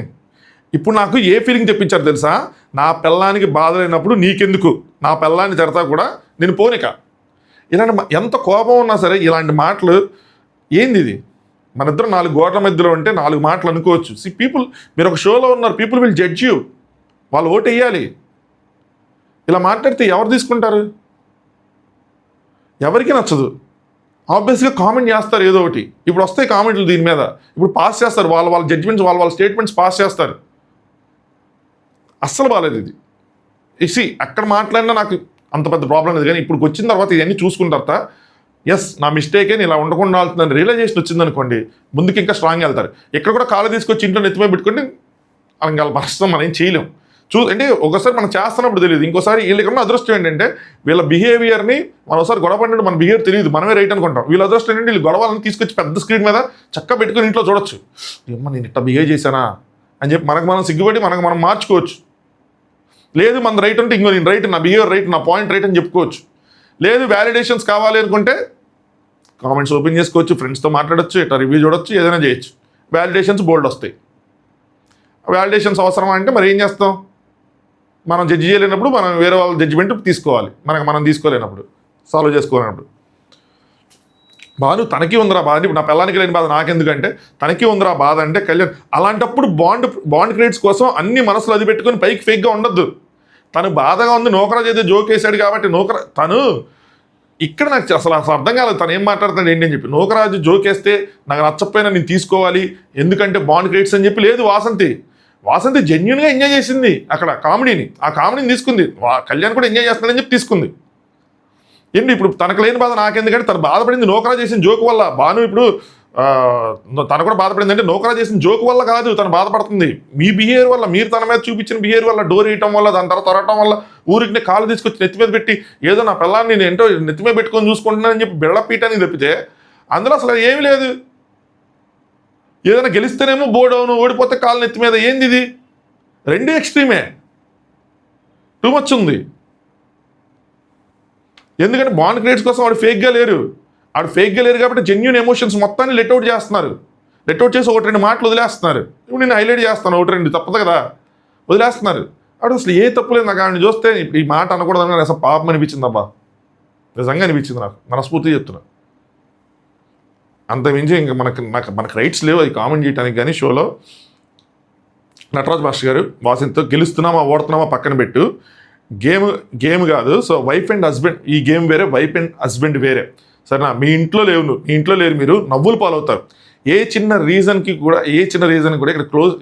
ఇప్పుడు నాకు ఏ ఫీలింగ్ తెప్పించారు తెలుసా? నా పిల్లానికి బాధ లేనప్పుడు నీకెందుకు, నా పిల్లాన్ని తిడతా కూడా నేను పోనిక. ఇలాంటి ఎంత కోపం ఉన్నా సరే ఇలాంటి మాటలు ఏంది ఇది? మన ఇద్దరు 4 గోట్ల మధ్యలో ఉంటే 4 మాటలు అనుకోవచ్చు. పీపుల్ మీరు ఒక షోలో ఉన్నారు, పీపుల్ విల్ జడ్జ్ యూ, వాళ్ళు ఓటు వేయాలి. ఇలా మాట్లాడితే ఎవరు తీసుకుంటారు? ఎవరికి నచ్చదు. ఆబ్వియస్గా కామెంట్ చేస్తారు ఏదో ఒకటి. ఇప్పుడు వస్తాయి కామెంట్లు దీని మీద, ఇప్పుడు పాస్ చేస్తారు, వాళ్ళ జడ్జ్మెంట్స్ వాళ్ళ స్టేట్మెంట్స్ పాస్ చేస్తారు. అస్సలు బాగాలేదు ఇది. ఇసి అక్కడ మాట్లాడినా నాకు అంత పెద్ద ప్రాబ్లం లేదు, కానీ ఇప్పుడు వచ్చిన తర్వాత ఇవన్నీ చూసుకున్న తర్వాత ఎస్ నా మిస్టేకే, నేను ఇలా ఉండకుండా వెళ్తున్నాను రియలైజేషన్ వచ్చిందనుకోండి, ముందుకు ఇంకా స్ట్రాంగ్ వెళ్తారు. ఇక్కడ కూడా కాళ్ళు తీసుకొచ్చి ఇంట్లో నెత్తిమే పెట్టుకుంటే వాళ్ళ పరిస్థితి మనం ఏం చేయలేం. అంటే ఒకసారి మనం చేస్తున్నప్పుడు తెలియదు, ఇంకోసారి వీళ్ళకన్నా అదృష్టం ఏంటంటే వీళ్ళ బిహేవియర్ని మనం ఒకసారి గొడవ పడినట్టు మన బిహేవియర్ తెలియదు, మనమే రైట్ అనుకుంటాం. వీళ్ళ అదృష్టం ఏంటంటే వీళ్ళు గొడవలను తీసుకొచ్చి పెద్ద స్క్రీన్ మీద చక్కగా పెట్టుకుని ఇంట్లో చూడొచ్చు. ఏమన్నా నేను ఇట్లా బిహేవ్ చేశానా అని చెప్పి మనకు మనం సిగ్గుపడి మనం మార్చుకోవచ్చు. లేదు మన రైట్ అంటే ఇంకో నేను రైట్, నా బిహేవియర్ రైట్, నా పాయింట్ రైట్ అని చెప్పుకోవచ్చు. లేదు వ్యాలిడేషన్స్ కావాలి అనుకుంటే కామెంట్స్ ఓపెన్ చేసుకోవచ్చు, ఫ్రెండ్స్తో మాట్లాడచ్చు, ఇట్లా రివ్యూ చూడొచ్చు, ఏదైనా చేయొచ్చు. వ్యాలిడేషన్స్ బోల్డ్ వస్తాయి. వ్యాలిడేషన్స్ అవసరమా అంటే మరి ఏం చేస్తాం? మనం జడ్జి చేయలేనప్పుడు మనం వేరే వాళ్ళ జడ్జిమెంట్ తీసుకోవాలి, మనం తీసుకోలేనప్పుడు, సాల్వ్ చేసుకోలేనప్పుడు. బాను తనకి ఉందిరా బాధ, ఇప్పుడు నా పిల్లానికి లేని బాధ నాకెందుకంటే తనకి ఉందిరా బాధ అంటే కళ్యాణ్. అలాంటప్పుడు బాండ్ క్రియేట్స్ కోసం అన్ని మనసులో అది పెట్టుకొని పైకి ఫేక్గా ఉండొద్దు. తను బాధగా ఉంది, నోకరాజు అయితే జోక్ వేసాడు కాబట్టి తను ఇక్కడ నాకు అసలు అర్థం కాలేదు తను ఏం మాట్లాడుతున్నాడు ఏంటి అని చెప్పి. నోకరాజు జోక్ వేస్తే నాకు నచ్చకపోయినా నేను తీసుకోవాలి ఎందుకంటే బాండ్ క్రియేట్స్ అని చెప్పి. లేదు, వాసంతి జెన్యున్గా ఎంజాయ్ చేసింది అక్కడ కామెడీని, ఆ కామెడీని తీసుకుంది. కళ్యాణ్ కూడా ఎంజాయ్ చేస్తున్నాడని చెప్పి తీసుకుంది. ఏంటి ఇప్పుడు తనకు లేని బాధ నాకెందుకంటే తను బాధపడింది నోకరాజు చేసిన జోక్ వల్ల. బాను ఇప్పుడు తను కూడా బాధపడింది అంటే నోకరాజు చేసిన జోక్ వల్ల కాదు తను బాధపడుతుంది, మీ బిహేవియర్ వల్ల, మీరు తన మీద చూపించిన బిహేవియర్ వల్ల, డోర్ వేయటం వల్ల, దాని తర్వాత తొరగటం వల్ల, ఊరికి కాళ్ళు తీసుకొచ్చి నెత్తి మీద పెట్టి ఏదో నా పిల్లాన్ని నేను ఏంటో నెత్తి మీద పెట్టుకొని చూసుకుంటున్నానని చెప్పి బిల్డప్ పీయటానికి తప్పితే అందులో అసలు ఏమీ లేదు. ఏదైనా గెలిస్తేనేమో బోర్డవును, ఓడిపోతే కాళ్ళు నెత్తి మీద, ఏంది ఇది? రెండే ఎక్స్ట్రీమే, టూ మచ్ ఉంది. ఎందుకంటే బాండ్ క్రియేట్స్ కోసం వాడు ఫేక్గా లేరు కాబట్టి జెన్యూన్ ఎమోషన్స్ మొత్తాన్ని లెట్అవుట్ చేస్తున్నారు. లెట్అవుట్ చేసి 1-2 మాటలు వదిలేస్తున్నారు. ఇప్పుడు నేను హైలైట్ చేస్తాను 1-2 తప్పదు కదా, వదిలేస్తున్నారు. అప్పుడు అసలు ఏ తప్పు లేదు. నాకు ఆవిడని చూస్తే ఈ మాట అనకూడదని అసలు పాపం అనిపించింది అబ్బా, నిజంగా అనిపించింది నాకు, మనస్ఫూర్తిగా చెప్తున్నా. అంతమించి ఇంకా మనకు రైట్స్ లేవు అది కామెంట్ చేయడానికి. కానీ షోలో నటరాజ్ మాస్టర్ గారు వాసంతితో గెలుస్తున్నామా ఓడుతున్నామా పక్కన పెట్టు, గేమ్ కాదు. సో వైఫ్ అండ్ హస్బెండ్, ఈ గేమ్ వేరే, వైఫ్ అండ్ హస్బెండ్ వేరే. సరేనా? మీ ఇంట్లో లేరు, మీరు నవ్వులు పాలవుతారు. ఏ చిన్న రీజన్కి కూడా ఇక్కడ క్లోజ్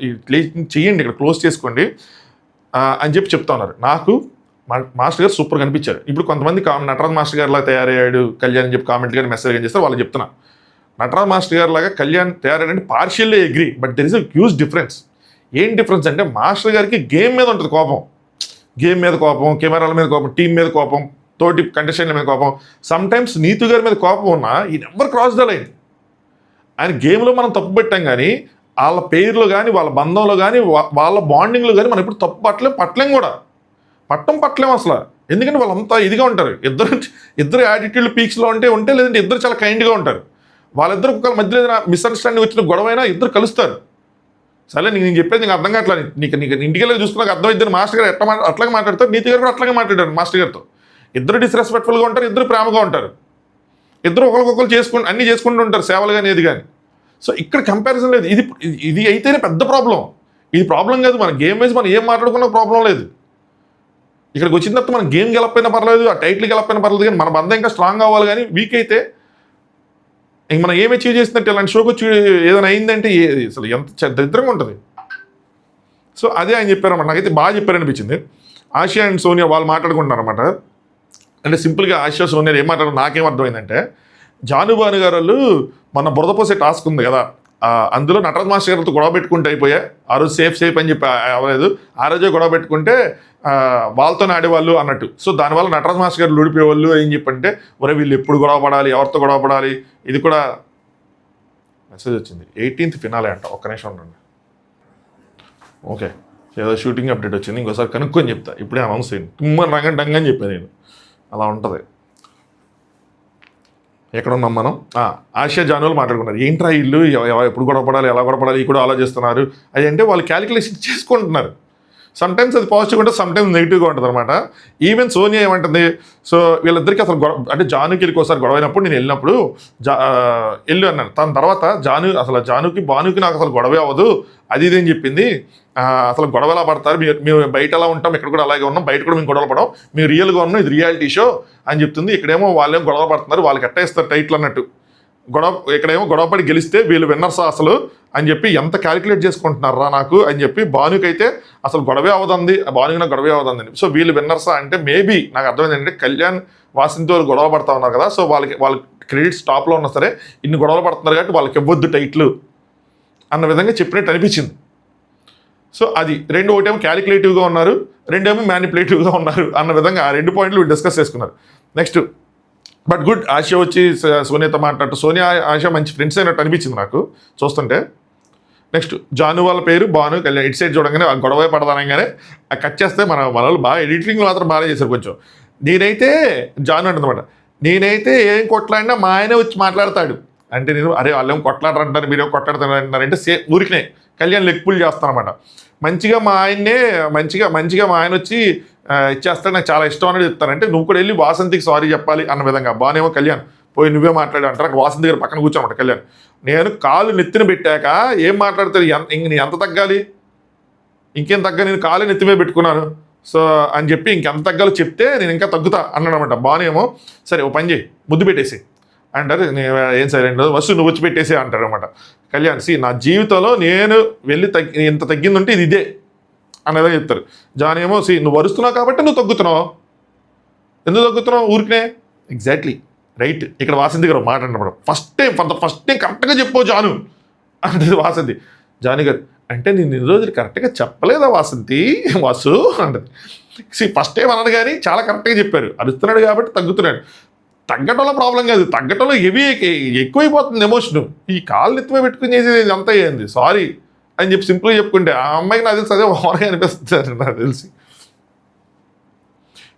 చేయండి, ఇక్కడ క్లోజ్ చేసుకోండి అని చెప్తా ఉన్నారు. నాకు మాస్టర్ గారు సూపర్గా కనిపించారు. ఇప్పుడు కొంతమంది నటరాజ్ మాస్టర్ గారు లాగా తయారయ్యాడు కళ్యాణ్ అని చెప్పి కామెంట్ కానీ మెసేజ్ కానీ చేస్తారు, వాళ్ళు చెప్తున్నా నటరాజ్ మాస్టర్ గారు లాగా కళ్యాణ్ తయారయ్యాడంటే partially agree, but there is a huge difference. ఏం డిఫరెన్స్ అంటే మాస్టర్ గారికి గేమ్ మీద ఉంటుంది కోపం, కెమెరాల మీద కోపం, టీం మీద కోపం, తోటి కంటెస్టెంట్ల మీద కోపం. సమ్ టైమ్స్ నీతు గారి మీద కోపం ఉన్నా ఈ నెంబర్ క్రాస్ ద లైన్. ఆయన గేమ్లో మనం తప్పు పెట్టాం కానీ వాళ్ళ పేర్లో కానీ వాళ్ళ బంధంలో కానీ వాళ్ళ బాండింగ్లో కానీ మనం ఎప్పుడు తప్పు పట్టలేం కూడా పట్టలేం అసలు. ఎందుకంటే వాళ్ళంతా ఇదిగా ఉంటారు, ఇద్దరు యాటిట్యూడ్ పీక్స్లో ఉంటే లేదంటే ఇద్దరు చాలా కైండ్గా ఉంటారు. వాళ్ళిద్దరు ఒకళ్ళ మధ్యలో ఏదైనా మిస్అండర్స్టాండింగ్ వచ్చిన గొడవ అయినా ఇద్దరు కలుస్తారు. సరే నేను చెప్పేది నీకు అర్థం కావట్లేదు, నీకు ఇంటికి వెళ్ళి చూసుకున్నాక అర్థం ఇద్దరు మాస్టర్ గారు అట్లాగే మాట్లాడతారు, నీతి గారు కూడా అట్లాగే మాట్లాడారు మాస్టర్ గారితో. ఇద్దరు డిస్రెస్పెక్ట్ఫుల్గా ఉంటారు, ఇద్దరు ప్రేమగా ఉంటారు, ఇద్దరు ఒకరికొకరు అన్నీ చేసుకుంటూ ఉంటారు, సేవలు కానీ ఏది కానీ. సో ఇక్కడ కంపారిజన్ లేదు. ఇది అయితేనే పెద్ద ప్రాబ్లం. ఇది ప్రాబ్లం కాదు, మన గేమ్ వైజ్ మనం ఏం మాట్లాడుకున్నా ప్రాబ్లం లేదు. ఇక్కడికి వచ్చిన తర్వాత మనం గేమ్ గెలపైనా పర్లేదు, ఆ టైటిల్ గెలపైనా పర్లేదు, కానీ మన బంధం ఇంకా స్ట్రాంగ్ అవ్వాలి. కానీ వీక్ అయితే ఇంక మనం ఏమి అచీవ్ చేసినట్టు ఇలాంటి షోకి వచ్చి ఏదైనా అయిందంటే అసలు ఎంత దరిద్రంగా ఉంటుంది. సో అదే ఆయన చెప్పారన్నమాట. నాకైతే బాగా చెప్పారనిపించింది. ఆసియా అండ్ సోనియా వాళ్ళు మాట్లాడుకుంటున్నారన్నమాట. అంటే సింపుల్గా ఆసియా సోనియా ఏం మాట్లాడారు నాకేం అర్థమైందంటే, జానుబాను గారు వాళ్ళు మన బురద పోసే టాస్క్ ఉంది కదా, అందులో నటరాజ్ మాస్టర్ గారితో గొడవ పెట్టుకుంటే అయిపోయా. ఆ రోజు సేఫ్ అని చెప్పి అవ్వలేదు. ఆ రోజే గొడవ పెట్టుకుంటే వాళ్ళతోనే ఆడేవాళ్ళు అన్నట్టు. సో దానివల్ల నటరాజ్ మాస్టర్ గారు లూడిపోయేవాళ్ళు ఏం చెప్పంటే, ఒరే వీళ్ళు ఎప్పుడు గొడవ పడాలి, ఎవరితో గొడవ పడాలి. ఇది కూడా మెసేజ్ వచ్చింది, 18th ఫినాలే అంట. ఒక్క నిమిషం ఉండండి. ఓకే, ఏదో షూటింగ్ అప్డేట్ వచ్చింది, ఇంకోసారి కనుక్కొని చెప్తా. ఇప్పుడే అనౌన్స్ అయింది, తుమ్మని రంగని చెప్పాను నేను. అలా ఉంటుంది. ఎక్కడ ఉన్నాం మనం? ఆసియా జానులు మాట్లాడుకున్నారు. ఏంట్రా ఇల్లు ఎప్పుడు గొడవపడాలి, ఎలా గొడవపడాలి, ఈ కూడా ఆలోచిస్తున్నారు. అది అంటే వాళ్ళు క్యాలిక్యులేషన్ చేసుకుంటున్నారు. సమ్టైమ్స్ అది పాజిటివ్గా ఉంటుంది, సమ్టైమ్స్ నెగిటివ్గా ఉంటుంది అనమాట. ఈవెన్ సోనియా ఏమంటుంది, సో వీళ్ళిద్దరికి అసలు అంటే జానుకి ఒకసారి గొడవ అయినప్పుడు నేను వెళ్ళినప్పుడు వెళ్ళు అన్నాను. తన తర్వాత జానుకి భానుకి నాకు అసలు గొడవే అవ్వదు అది ఇది అని చెప్పింది. అసలు గొడవ ఎలా పడతారు, మేము బయట ఎలా ఉంటాం, ఇక్కడ కూడా అలాగే ఉన్నాం, బయట కూడా మేము గొడవ పడడం, మేము రియల్గా ఉన్నాం, ఇది రియాలిటీ షో అని చెప్తుంది. ఇక్కడేమో వాళ్ళేమో గొడవ పడుతున్నారు, వాళ్ళకి ఎట్టేస్తారు టైటిల్ అన్నట్టు. ఇక్కడేమో గొడవపడి గెలిస్తే వీళ్ళు విన్నర్సా అసలు అని చెప్పి ఎంత క్యాలిక్యులేట్ చేసుకుంటున్నారా నాకు అని చెప్పి. భానుకైతే అసలు గొడవే అవదంది, భానుకి నాకు గొడవే అవదండి. సో వీళ్ళు విన్నర్సా అంటే మేబీ నాకు అర్థమైంది ఏంటంటే, కళ్యాణ్ వాసంతి గొడవ పడతా ఉన్నారు కదా, సో వాళ్ళ క్రెడిట్స్ టాప్లో ఉన్నా సరే ఇన్ని గొడవలు పడుతున్నారు కాబట్టి వాళ్ళకి ఇవ్వద్దు టైటిల్ అన్న విధంగా చెప్పినట్టు అనిపించింది. సో అది ఒకటేమో క్యాలిక్యులేటివ్గా ఉన్నారు, రెండేమో మ్యానిపులేటివ్గా ఉన్నారు అన్న విధంగా ఆ 2 పాయింట్లు డిస్కస్ చేసుకున్నారు. నెక్స్ట్ బట్ గుడ్, ఆసియా వచ్చి సోనియాతో మాట్లాడుతూ, సోనియా ఆసియా మంచి ఫ్రెండ్స్ అయినట్టు అనిపించింది నాకు చూస్తుంటే. నెక్స్ట్ జాను వాళ్ళ పేరు భాను కళ్యాణ్. ఇటు సైడ్ చూడగానే గొడవ పడదానంగానే కట్ చేస్తే మన వాళ్ళు బాగా ఎడిటింగ్లో మాత్రం బాగా చేశారు కొంచెం. నేనైతే జాను అంటుందన్నమాట, నేనైతే ఏం కొట్లాడినా మా ఆయనే వచ్చి మాట్లాడతాడు అంటే, నేను అరే వాళ్ళేమో కొట్లాడరంటారు మీరేమో కొట్లాడుతారంటారంటే ఊరికినే కళ్యాణ్ లెక్కులు చేస్తానమాట. మంచిగా మా ఆయన్నే మంచిగా మా ఆయన వచ్చి ఇచ్చేస్తాడు, నాకు చాలా ఇష్టం అనేది చెప్తానంటే, నువ్వు కూడా వెళ్ళి వాసంతికి సారీ చెప్పాలి అన్న విధంగా. బానేమో కళ్యాణ్ పోయి నువ్వే మాట్లాడు అంటారు. అక్కడ వాసంతి గారు పక్కన కూర్చోమాట. కళ్యాణ్ నేను కాలు నెత్తిన పెట్టాక ఏం మాట్లాడతారు, ఇంక నీ ఎంత తగ్గాలి, ఇంకేం తగ్గ, నేను కాలు నెత్తిమే పెట్టుకున్నాను సో అని చెప్పి ఇంకెంత తగ్గాలో చెప్తే నేను ఇంకా తగ్గుతా అన్నాడనమాట. బానేమో సరే ఓ పని చేయి, ముద్దు పెట్టేసి అంటారు. నేను ఏం సరే వస్తు నువ్వు వచ్చి పెట్టేసి అంటాడు అనమాట. కళ్యాణ్ నా జీవితంలో నేను వెళ్ళి ఎంత తగ్గిందంటే ఇది ఇదే అనేదా చెప్తారు. జాన్ ఏమో నువ్వు వరుస్తున్నావు కాబట్టి నువ్వు తగ్గుతున్నావు, ఎందుకు తగ్గుతున్నావు ఊరికనే. Exactly right. ఇక్కడ వాసంతి గారు మాట అన్నమాట, ఫస్ట్ టైం కరెక్ట్గా చెప్పు జాను అంటే వాసంతి. జాను గారు అంటే నేను ఇన్ని రోజులు కరెక్ట్గా చెప్పలేదా వాసంతి వాసు అంటది. ఫస్ట్ టైం అన్నది కానీ చాలా కరెక్ట్గా చెప్పారు. అరుస్తున్నాడు కాబట్టి తగ్గుతున్నాడు. తగ్గటంలో ప్రాబ్లం కాదు, తగ్గటంలో ఎక్కువైపోతుంది ఎమోషను. ఈ కాళ్ళు ఎత్తుమే పెట్టుకుని చేసేది అంతా అయ్యింది సారీ అని చెప్పి సింపుల్గా చెప్పుకుంటే ఆ అమ్మాయికి నాకు తెలిసి అదే ఓవర్గా అనిపిస్తుంది నాకు తెలిసి.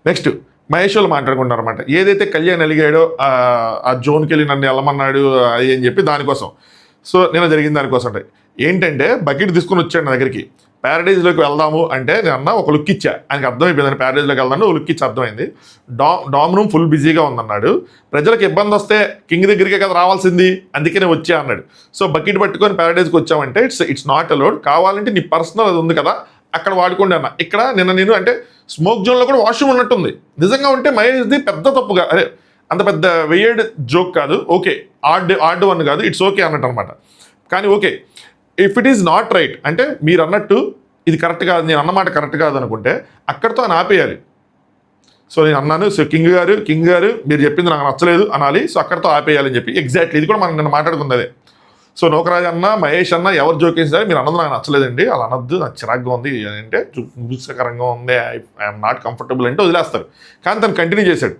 నెక్స్ట్ మహేష్ వాళ్ళు మాట్లాడుకుంటున్నారన్నమాట. ఏదైతే కళ్యాణ్ అలిగాడో ఆ జోన్కి వెళ్ళి నన్ను వెళ్ళమన్నాడు అది అని చెప్పి దానికోసం. సో నేను జరిగిన దానికోసం ఏంటంటే బకెట్ తీసుకుని వచ్చాడు నా దగ్గరికి. ప్యారడైజ్లోకి వెళ్దాము అంటే నేను అన్న ఒక లుక్ ఇచ్చా, ఆయనకి అర్థమైపోయిందని ప్యారడైజ్లోకి వెళ్దాను ఒక లుక్ ఇచ్చి అర్థమైంది. డామ్ రూమ్ ఫుల్ బిజీగా ఉందన్నాడు. ప్రజలకు ఇబ్బంది వస్తే కింగ్ దగ్గరికే కదా రావాల్సింది, అందుకే నేను వచ్చా అన్నాడు. సో బకెట్ పట్టుకొని ప్యారడైజ్కి వచ్చామంటే ఇట్స్ నాట్ అలౌడ్, కావాలంటే నీ పర్సనల్ అది ఉంది కదా అక్కడ వాడుకోండి అన్న. ఇక్కడ నేను అంటే స్మోక్ జోన్లో కూడా వాష్రూమ్ ఉన్నట్టుంది. నిజంగా ఉంటే మహేష్ది పెద్ద తప్పుగా, అదే అంత పెద్ద వెయ్యేడ్ జోక్ కాదు, ఓకే ఆర్డ్ వన్ కాదు, ఇట్స్ ఓకే అన్నట్టు అనమాట. కానీ okay if it is not right అంటే మీరు అన్నట్టు ఇది కరెక్ట్ కాదు, నేను అన్నమాట కరెక్ట్ కాదు అనుకుంటే అక్కడితో అని ఆపేయాలి. సో నేను అన్నాను, సో కింగ్ గారు మీరు చెప్పింది నాకు నచ్చలేదు అనాలి, సో అక్కడితో ఆపేయాలని చెప్పి. ఎగ్జాక్ట్లీ ఇది కూడా మనం నిన్న మాట్లాడుకుంది అదే. సో నోకరాజ్ అన్న మహేష్ అన్న ఎవరు జోకేసారు, మీరు అన్నది నాకు నచ్చలేదండి, అలా అనొద్దు, నాకు చిరాగ్గా ఉంది అంటే, దుస్కరంగా ఉంది, ఐఎమ్ నాట్ కంఫర్టబుల్ అంటే వదిలేస్తారు. కానీ తను కంటిన్యూ చేశాడు.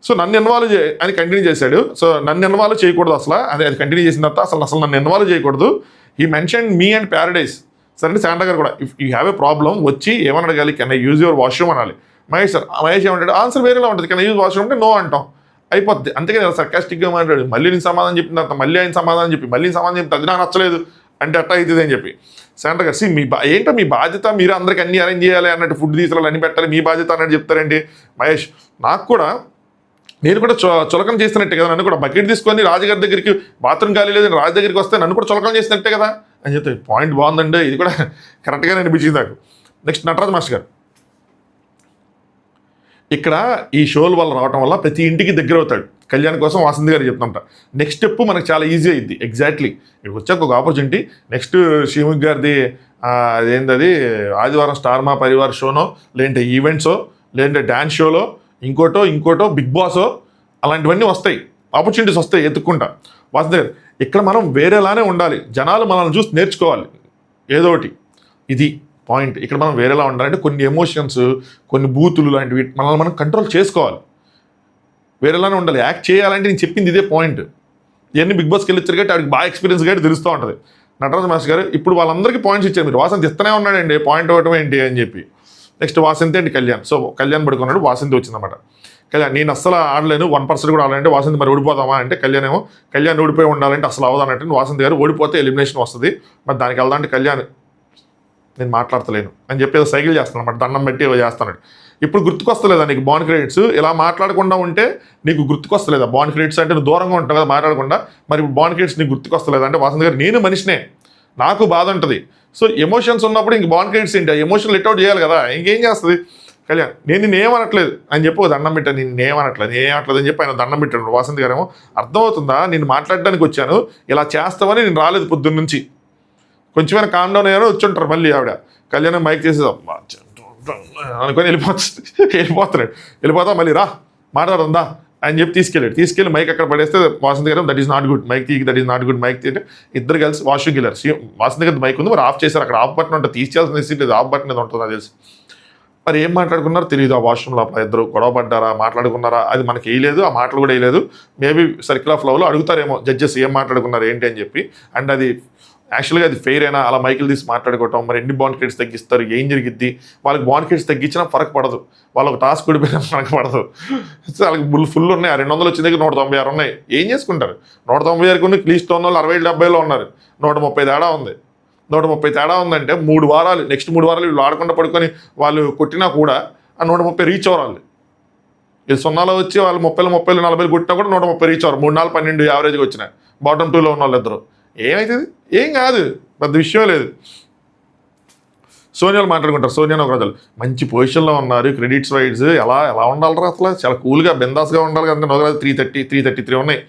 సో నన్ను ఇన్వాల్వ్ అని కంటిన్యూ చేశాడు. సో నన్ను ఇన్వాల్వ్ చేయకూడదు అసలు, అది కంటిన్యూ చేసిన తర్వాత అసలు నన్ను ఇన్వాల్వ్ చేయకూడదు. ఈ మెన్షన్ మీ అండ్ ప్యారడైజ్. సరే శాంటా గారు కూడా if you have a problem వచ్చి ఏమని అడగాలి, can I use your washroom అనాలి. మహేష్ ఏమంటాడు, ఆన్సర్ వేరేలా ఉంటుంది, కెన్ ఐ యూజ్ వాష్రూమ్ అంటే నో అంటాం, అయిపోద్ది. అంతేకాదు సర్కాస్టిక్గా మాట్లాడు, మళ్ళీ నేను సమాధానం చెప్పిన తర్వాత మళ్ళీ ఆయన సమాధానం చెప్పి మళ్ళీ సమాధానం చెప్పి అది నాకు నచ్చలేదు అంటే అట్లా అవుతుంది అని చెప్పి శాంటా గారు ఏంటో మీ బాధ్యత, మీరు అందరికి అన్ని అరేంజ్ చేయాలి అన్నట్టు, ఫుడ్ తీసుకురాలి అన్ని పెట్టాలి మీ బాధ్యత అన్నట్టు చెప్తారండి. మహేష్ నాకు కూడా నేను కూడా చులకన చేస్తున్నట్టే కదా, నన్ను కూడా బకెట్ తీసుకొని రాజుగారి దగ్గరికి బాత్రూమ్ ఖాళీ లేదు రాజు దగ్గరికి వస్తే నన్ను కూడా చులకన చేసినట్టే కదా అని చెప్తే పాయింట్ బాగుందండి, ఇది కూడా కరెక్ట్గానే అనిపించింది నాకు. నెక్స్ట్ నటరాజ్ మాస్టర్ గారు ఇక్కడ ఈ షోల వల్ల రావడం వల్ల ప్రతి ఇంటికి దగ్గర అవుతాడు. కళ్యాణ్ కోసం వాసంతి గారు చెప్తుంటా నెక్స్ట్ స్టెప్ మనకు చాలా ఈజీ అయింది. ఎగ్జాక్ట్లీ ఇక్కడికి వచ్చాక ఒక ఆపర్చునిటీ. నెక్స్ట్ శ్రీముఖ్ గారిది అదేంటది ఆదివారం స్టార్ మా పరివార్ షోనో, లేదంటే ఈవెంట్సో, లేదంటే డ్యాన్స్ షోలో, ఇంకోటో బిగ్ బాసో, అలాంటివన్నీ వస్తాయి, ఆపర్చునిటీస్ వస్తాయి ఎత్తుక్కుంటా. వాసంతి గారు ఇక్కడ మనం వేరేలానే ఉండాలి, జనాలు మనల్ని చూసి నేర్చుకోవాలి ఏదో ఒకటి. ఇది పాయింట్. ఇక్కడ మనం వేరేలా ఉండాలంటే కొన్ని ఎమోషన్స్, కొన్ని బూతులు లాంటివి మనల్ని మనం కంట్రోల్ చేసుకోవాలి, వేరేలానే ఉండాలి, యాక్ట్ చేయాలంటే నేను చెప్పింది ఇదే పాయింట్. ఇవన్నీ బిగ్ బాస్కి వెళ్ళి వచ్చారు కాబట్టి ఆడికి బాగా ఎక్స్పీరియన్స్ కాబట్టి తెలుస్తూ ఉంటుంది. నటరాజ్ మాస్టర్ గారు ఇప్పుడు వాళ్ళందరికీ పాయింట్స్ ఇచ్చారు, మీరు వాసంతి ఇస్తూనే ఉన్నాడండి, పాయింట్ అవ్వటం ఏంటి అని చెప్పి. నెక్స్ట్ వాసంతి అండి కళ్యాణ్. సో కళ్యాణ్ పడుకున్నాడు, వాసంతి వచ్చిందన్నమాట. కళ్యాణ్ నేను అస్సలు ఆడలేను, 1% కూడా ఆడాలంటే వాసంతి మరి ఓడిపోదామా అంటే కళ్యాణ్ ఓడిపోయి ఉండాలంటే అసలు అవదన్నట్టు వాసంతి గారు ఓడిపోతే ఎలిమినేషన్ వస్తుంది, మరి దానికి వెళ్దామంటే కళ్యాణ్ నేను మాట్లాడతలేను అని చెప్పి ఏదో సైకిల్ చేస్తాను అన్నమాట, దండం పెట్టి చేస్తాను. ఇప్పుడు గుర్తుకొస్తలేదా నీకు బాండ్ క్రెడిట్స్? ఇలా మాట్లాడకుండా ఉంటే నీకు గుర్తుకొస్తలేదా బాండ్ క్రెడిట్స్? అంటే నువ్వు దూరంగా ఉంటావు కదా మాట్లాడకుండా, మరి ఇప్పుడు బాండ్ క్రెడిట్స్ నీకు గుర్తుకొస్తలేదా అంటే వాసంతి గారు నేను మనిషినే, నాకు బాధ ఉంటుంది. సో ఎమోషన్స్ ఉన్నప్పుడు ఇంక బాండ్ క్రెడిట్స్ ఏంటి, ఎమోషన్ లెట్ అవుట్ చేయాలి కదా, ఇంకేం చేస్తుంది కళ్యాణ్. నేను ఏమనట్లేదు అని చెప్పి దండం పెట్టాను, నేను ఏమనట్లేదు అని చెప్పి ఆయన దండం పెట్టాడు. వాసంతి గారేమో అర్థమవుతుందా, నేను మాట్లాడడానికి వచ్చాను, ఇలా చేస్తామని నేను రాలేదు పొద్దున్న నుంచి, కొంచెమైనా కామ్ డౌన్ అయ్యారో వచ్చి ఉంటారు. మళ్ళీ ఆవిడ కళ్యాణం మైక్ చేసేది అనుకొని వెళ్ళిపోతా మళ్ళీ రా మాట్లాడుందా అని చెప్పి తీసుకెళ్ళి మైక్ అక్కడ పడేస్తే వాసంతి గారు that is not good mic తీకి, that is not good mic తీయంటే ఇద్దరు కలిసి వాష్రూమ్కి వెళ్ళారు. వాసంతి గారి మైక్ ఉంది, మరి ఆఫ్ చేశారు, అక్కడ ఆఫ్ బటన్ ఉంటుంది, తీసేయాల్సిన స్థితి లేదు, ఆఫ్ బటన్ ఏదో ఉంటుంది నాకు తెలిసి. మరి ఏం మాట్లాడుకున్నారో తెలియదు, ఆ వాష్రూమ్ లోపల ఇద్దరు గొడవ పడ్డారా, మాట్లాడుకున్నారా అది మనకి వేయలేదు, ఆ మాటలు కూడా వేయలేదు. మేబీ సర్కిల్ ఆఫ్ లవ్లో అడుగుతారేమో జడ్జెస్ ఏం మాట్లాడుకున్నారు ఏంటి అని చెప్పి. అండ్ అది యాక్చువల్గా అది ఫెయిర్ అయినా అలా మైకులు తీసి మాట్లాడుకోవటం, మరి ఎన్ని బాండ్ క్రెడిట్స్ తగ్గిస్తారు, ఏం జరిగిద్ది, వాళ్ళకి బాండ్ క్రెడిట్స్ తగ్గించినా ఫరక్ పడదు, వాళ్ళకి టాస్క్ ఓడిపోయినా ఫరక్ పడదు. వాళ్ళకి ఫుల్ ఉన్నాయి, 200 వచ్చిన దగ్గర 196 ఉన్నాయి, ఏం చేసుకుంటారు? 196 కొన్ని క్లీస్ట్ ఉన్న వాళ్ళు 60-70లో ఉన్నారు, 130 తేడా ఉంది. 130 తేడా ఉందంటే 3 వారాలు, నెక్స్ట్ 3 వారాలు వీళ్ళు ఆడకుండా పడుకొని వాళ్ళు కొట్టినా కూడా ఆ 130 రీచ్ అవ్వాలి. ఇది 0లో వచ్చి వాళ్ళు 30, 40 కొట్టినా కూడా 130 రీచ్ అవ్వరు. 3, 4, 12 యావరేజ్గా వచ్చినాయి బాటమ్ 2లో ఉన్న వాళ్ళు ఇద్దరు. ఏమవుతుంది, ఏం కాదు, పెద్ద విషయం లేదు. సోనియాలు మాట్లాడుకుంటారు, సోనియాని ఒక రోజులు మంచి పొజిషన్లో ఉన్నారు, క్రెడిట్స్ వైడ్స్ ఎలా ఉండాలరా అసలు, చాలా కూల్గా బిందాస్గా ఉండాలి కదా. ఒక రోజు 333 ఉన్నాయి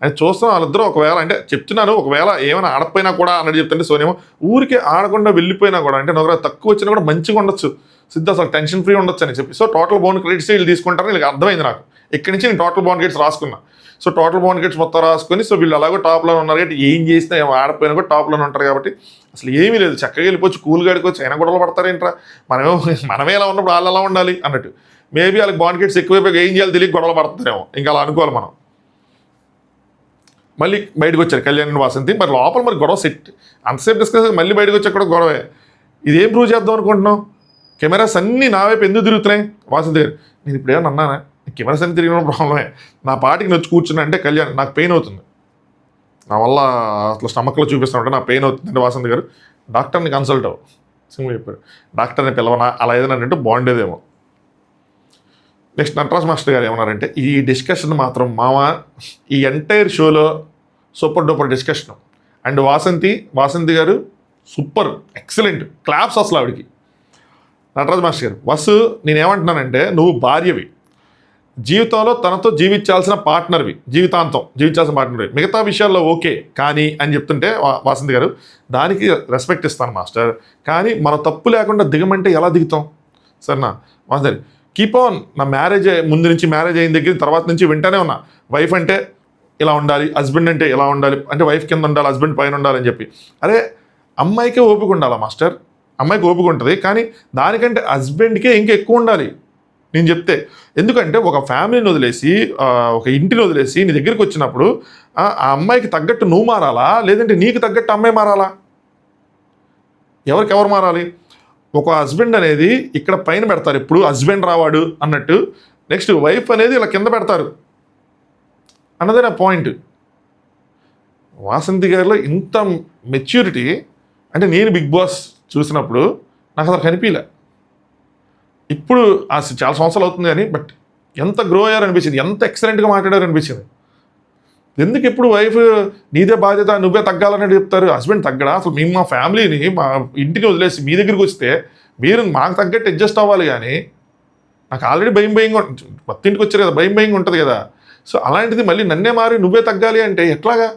అని చూస్తాం. వాళ్ళిద్దరూ ఒకవేళ అంటే చెప్తున్నాను, ఒకవేళ ఏమైనా ఆడకపోయినా కూడా అన్నట్టు చెప్తుంటే సోనియా ఊరికే ఆడకుండా వెళ్ళిపోయినా కూడా అంటే ఒక తక్కువ వచ్చినా కూడా మంచిగా ఉండొచ్చు, సిద్ధ అసలు టెన్షన్ ఫ్రీ ఉండొచ్చు అని చెప్పి. సో టోటల్ బాండ్ క్రెడిట్స్ వీళ్ళు తీసుకుంటారని వీళ్ళకి అర్థమైంది నాకు. ఇక్కడి నుంచి నేను టోటల్ బాండ్ క్రెడిట్స్ రాసుకున్నా. సో టోటల్ బాండ్ క్రెడిట్స్ మొత్తం రాసుకొని, సో వీళ్ళు అలాగో టాప్లో ఉన్నారు కాబట్టి ఏం చేసినా ఆడపోయినా కూడా టాప్లోనే ఉంటారు కాబట్టి అసలు ఏమీ లేదు, చక్కగా వెళ్ళిపోవచ్చు, కూల్గా ఆడుకోవచ్చు, అయినా గొడవలు పడతారేంట్రా, మనమే ఎలా ఉన్నప్పుడు వాళ్ళు అలా ఉండాలి అన్నట్టు. మేబీ వాళ్ళకి బాండ్ క్రెడిట్స్ ఎక్కువైపోయి ఏం చేయాలి తెలియక గొడవలు పడతారేమో, ఇంకా అలా అనుకోవాలి మనం. మళ్ళీ బయటకు వచ్చారు కళ్యాణ్ వాసంతి, మరి లోపల మరి గొడవ సెట్ అంతసేపు డిస్కస్ మళ్ళీ బయటకు వచ్చాక కూడా గొడవే. ఇదేం ప్రూవ్ చేద్దాం అనుకుంటున్నాం, కెమెరాస్ అన్నీ నా వైపు ఎందుకు తిరుగుతున్నాయి? వాసంతి గారు నేను ఇప్పుడు ఏమన్నా అన్నానా, కెమెరాస్ అన్ని తిరిగిన ప్రాబ్లమే, నా పాటికి నొచ్చి కూర్చున్నా అంటే కళ్యాణ్ నాకు పెయిన్ అవుతుంది, నా వల్ల అట్లా స్టమక్లో చూపిస్తానంటే నా పెయిన్ అవుతుంది అంటే వాసంతి గారు డాక్టర్ని కన్సల్ట్ అవ్వు సింగిల్ చెప్పారు, డాక్టర్ని పిలవనా అలా ఏదైనా అంటే బాగుండేదేమో. నెక్స్ట్ నటరాజ్ మాస్టర్ గారు ఏమన్నారంటే ఈ డిస్కషన్ మాత్రం ఈ ఎంటైర్ షోలో super duper discussion. And Vasanthi గారు సూపర్ ఎక్సలెంట్ క్లాప్స్ అసలు ఆవిడికి. నటరాజ్ మాస్టర్ గారు వసు నేనేమంటున్నానంటే నువ్వు భార్యవి, జీవితంలో తనతో జీవించాల్సిన పార్ట్నర్వి, జీవితాంతం జీవించాల్సిన పార్ట్నర్వి, మిగతా విషయాల్లో ఓకే కానీ అని చెప్తుంటే వాసంతి గారు దానికి రెస్పెక్ట్ ఇస్తాను మాస్టర్, కానీ మన తప్పు లేకుండా దిగమంటే ఎలా దిగుతాం సరేనా? వాసంతి కీప్ ఆన్, నా ముందు నుంచి మ్యారేజ్ అయిన దగ్గర తర్వాత నుంచి వింటూనే ఉన్నా, వైఫ్ అంటే ఇలా ఉండాలి, హస్బెండ్ అంటే ఇలా ఉండాలి, అంటే వైఫ్ కింద ఉండాలి, హస్బెండ్ పైన ఉండాలని చెప్పి. అరే అమ్మాయికే ఓపిక ఉండాలా మాస్టర్, అమ్మాయికి ఓపిక ఉంటుంది, కానీ దానికంటే హస్బెండ్కే ఇంకా ఎక్కువ ఉండాలి. నేను చెప్తే. ఎందుకంటే ఒక ఫ్యామిలీని వదిలేసి ఒక ఇంటిని వదిలేసి నీ దగ్గరికి వచ్చినప్పుడు ఆ అమ్మాయికి తగ్గట్టు నువ్వు మారాలా, లేదంటే నీకు తగ్గట్టు అమ్మాయి మారాలా? ఎవరు మారాలి? ఒక హస్బెండ్ అనేది ఇక్కడ పైన పెడతారు, ఇప్పుడు హస్బెండ్ రావాడు అన్నట్టు. నెక్స్ట్ వైఫ్ అనేది ఇలా కింద పెడతారు అన్నదే నా పాయింట్. వాసంతి గారిలో ఇంత మెచ్యూరిటీ అంటే నేను బిగ్ బాస్ చూసినప్పుడు నాకు అసలు కనిపించలే. ఇప్పుడు చాలా సంవత్సరాలు అవుతుంది కానీ బట్ ఎంత గ్రో అయ్యారు అనిపించింది, ఎంత ఎక్సలెంట్గా మాట్లాడారు అనిపించింది. ఎందుకు ఎప్పుడు వైఫ్ నీదే బాధ్యత నువ్వే తగ్గాలని చెప్తారు? హస్బెండ్ తగ్గడా? అసలు మేము మా ఫ్యామిలీని మా ఇంటిని వదిలేసి మీ దగ్గరికి వస్తే మీరు మాకు తగ్గట్టు అడ్జస్ట్ అవ్వాలి. కానీ నాకు ఆల్రెడీ భయంగా పత్తింటికి వచ్చారు కదా, భయంగా ఉంటుంది కదా. సో అలాంటిది మళ్ళీ నన్నే మారి నువ్వే తగ్గాలి అంటే ఎట్లాగా?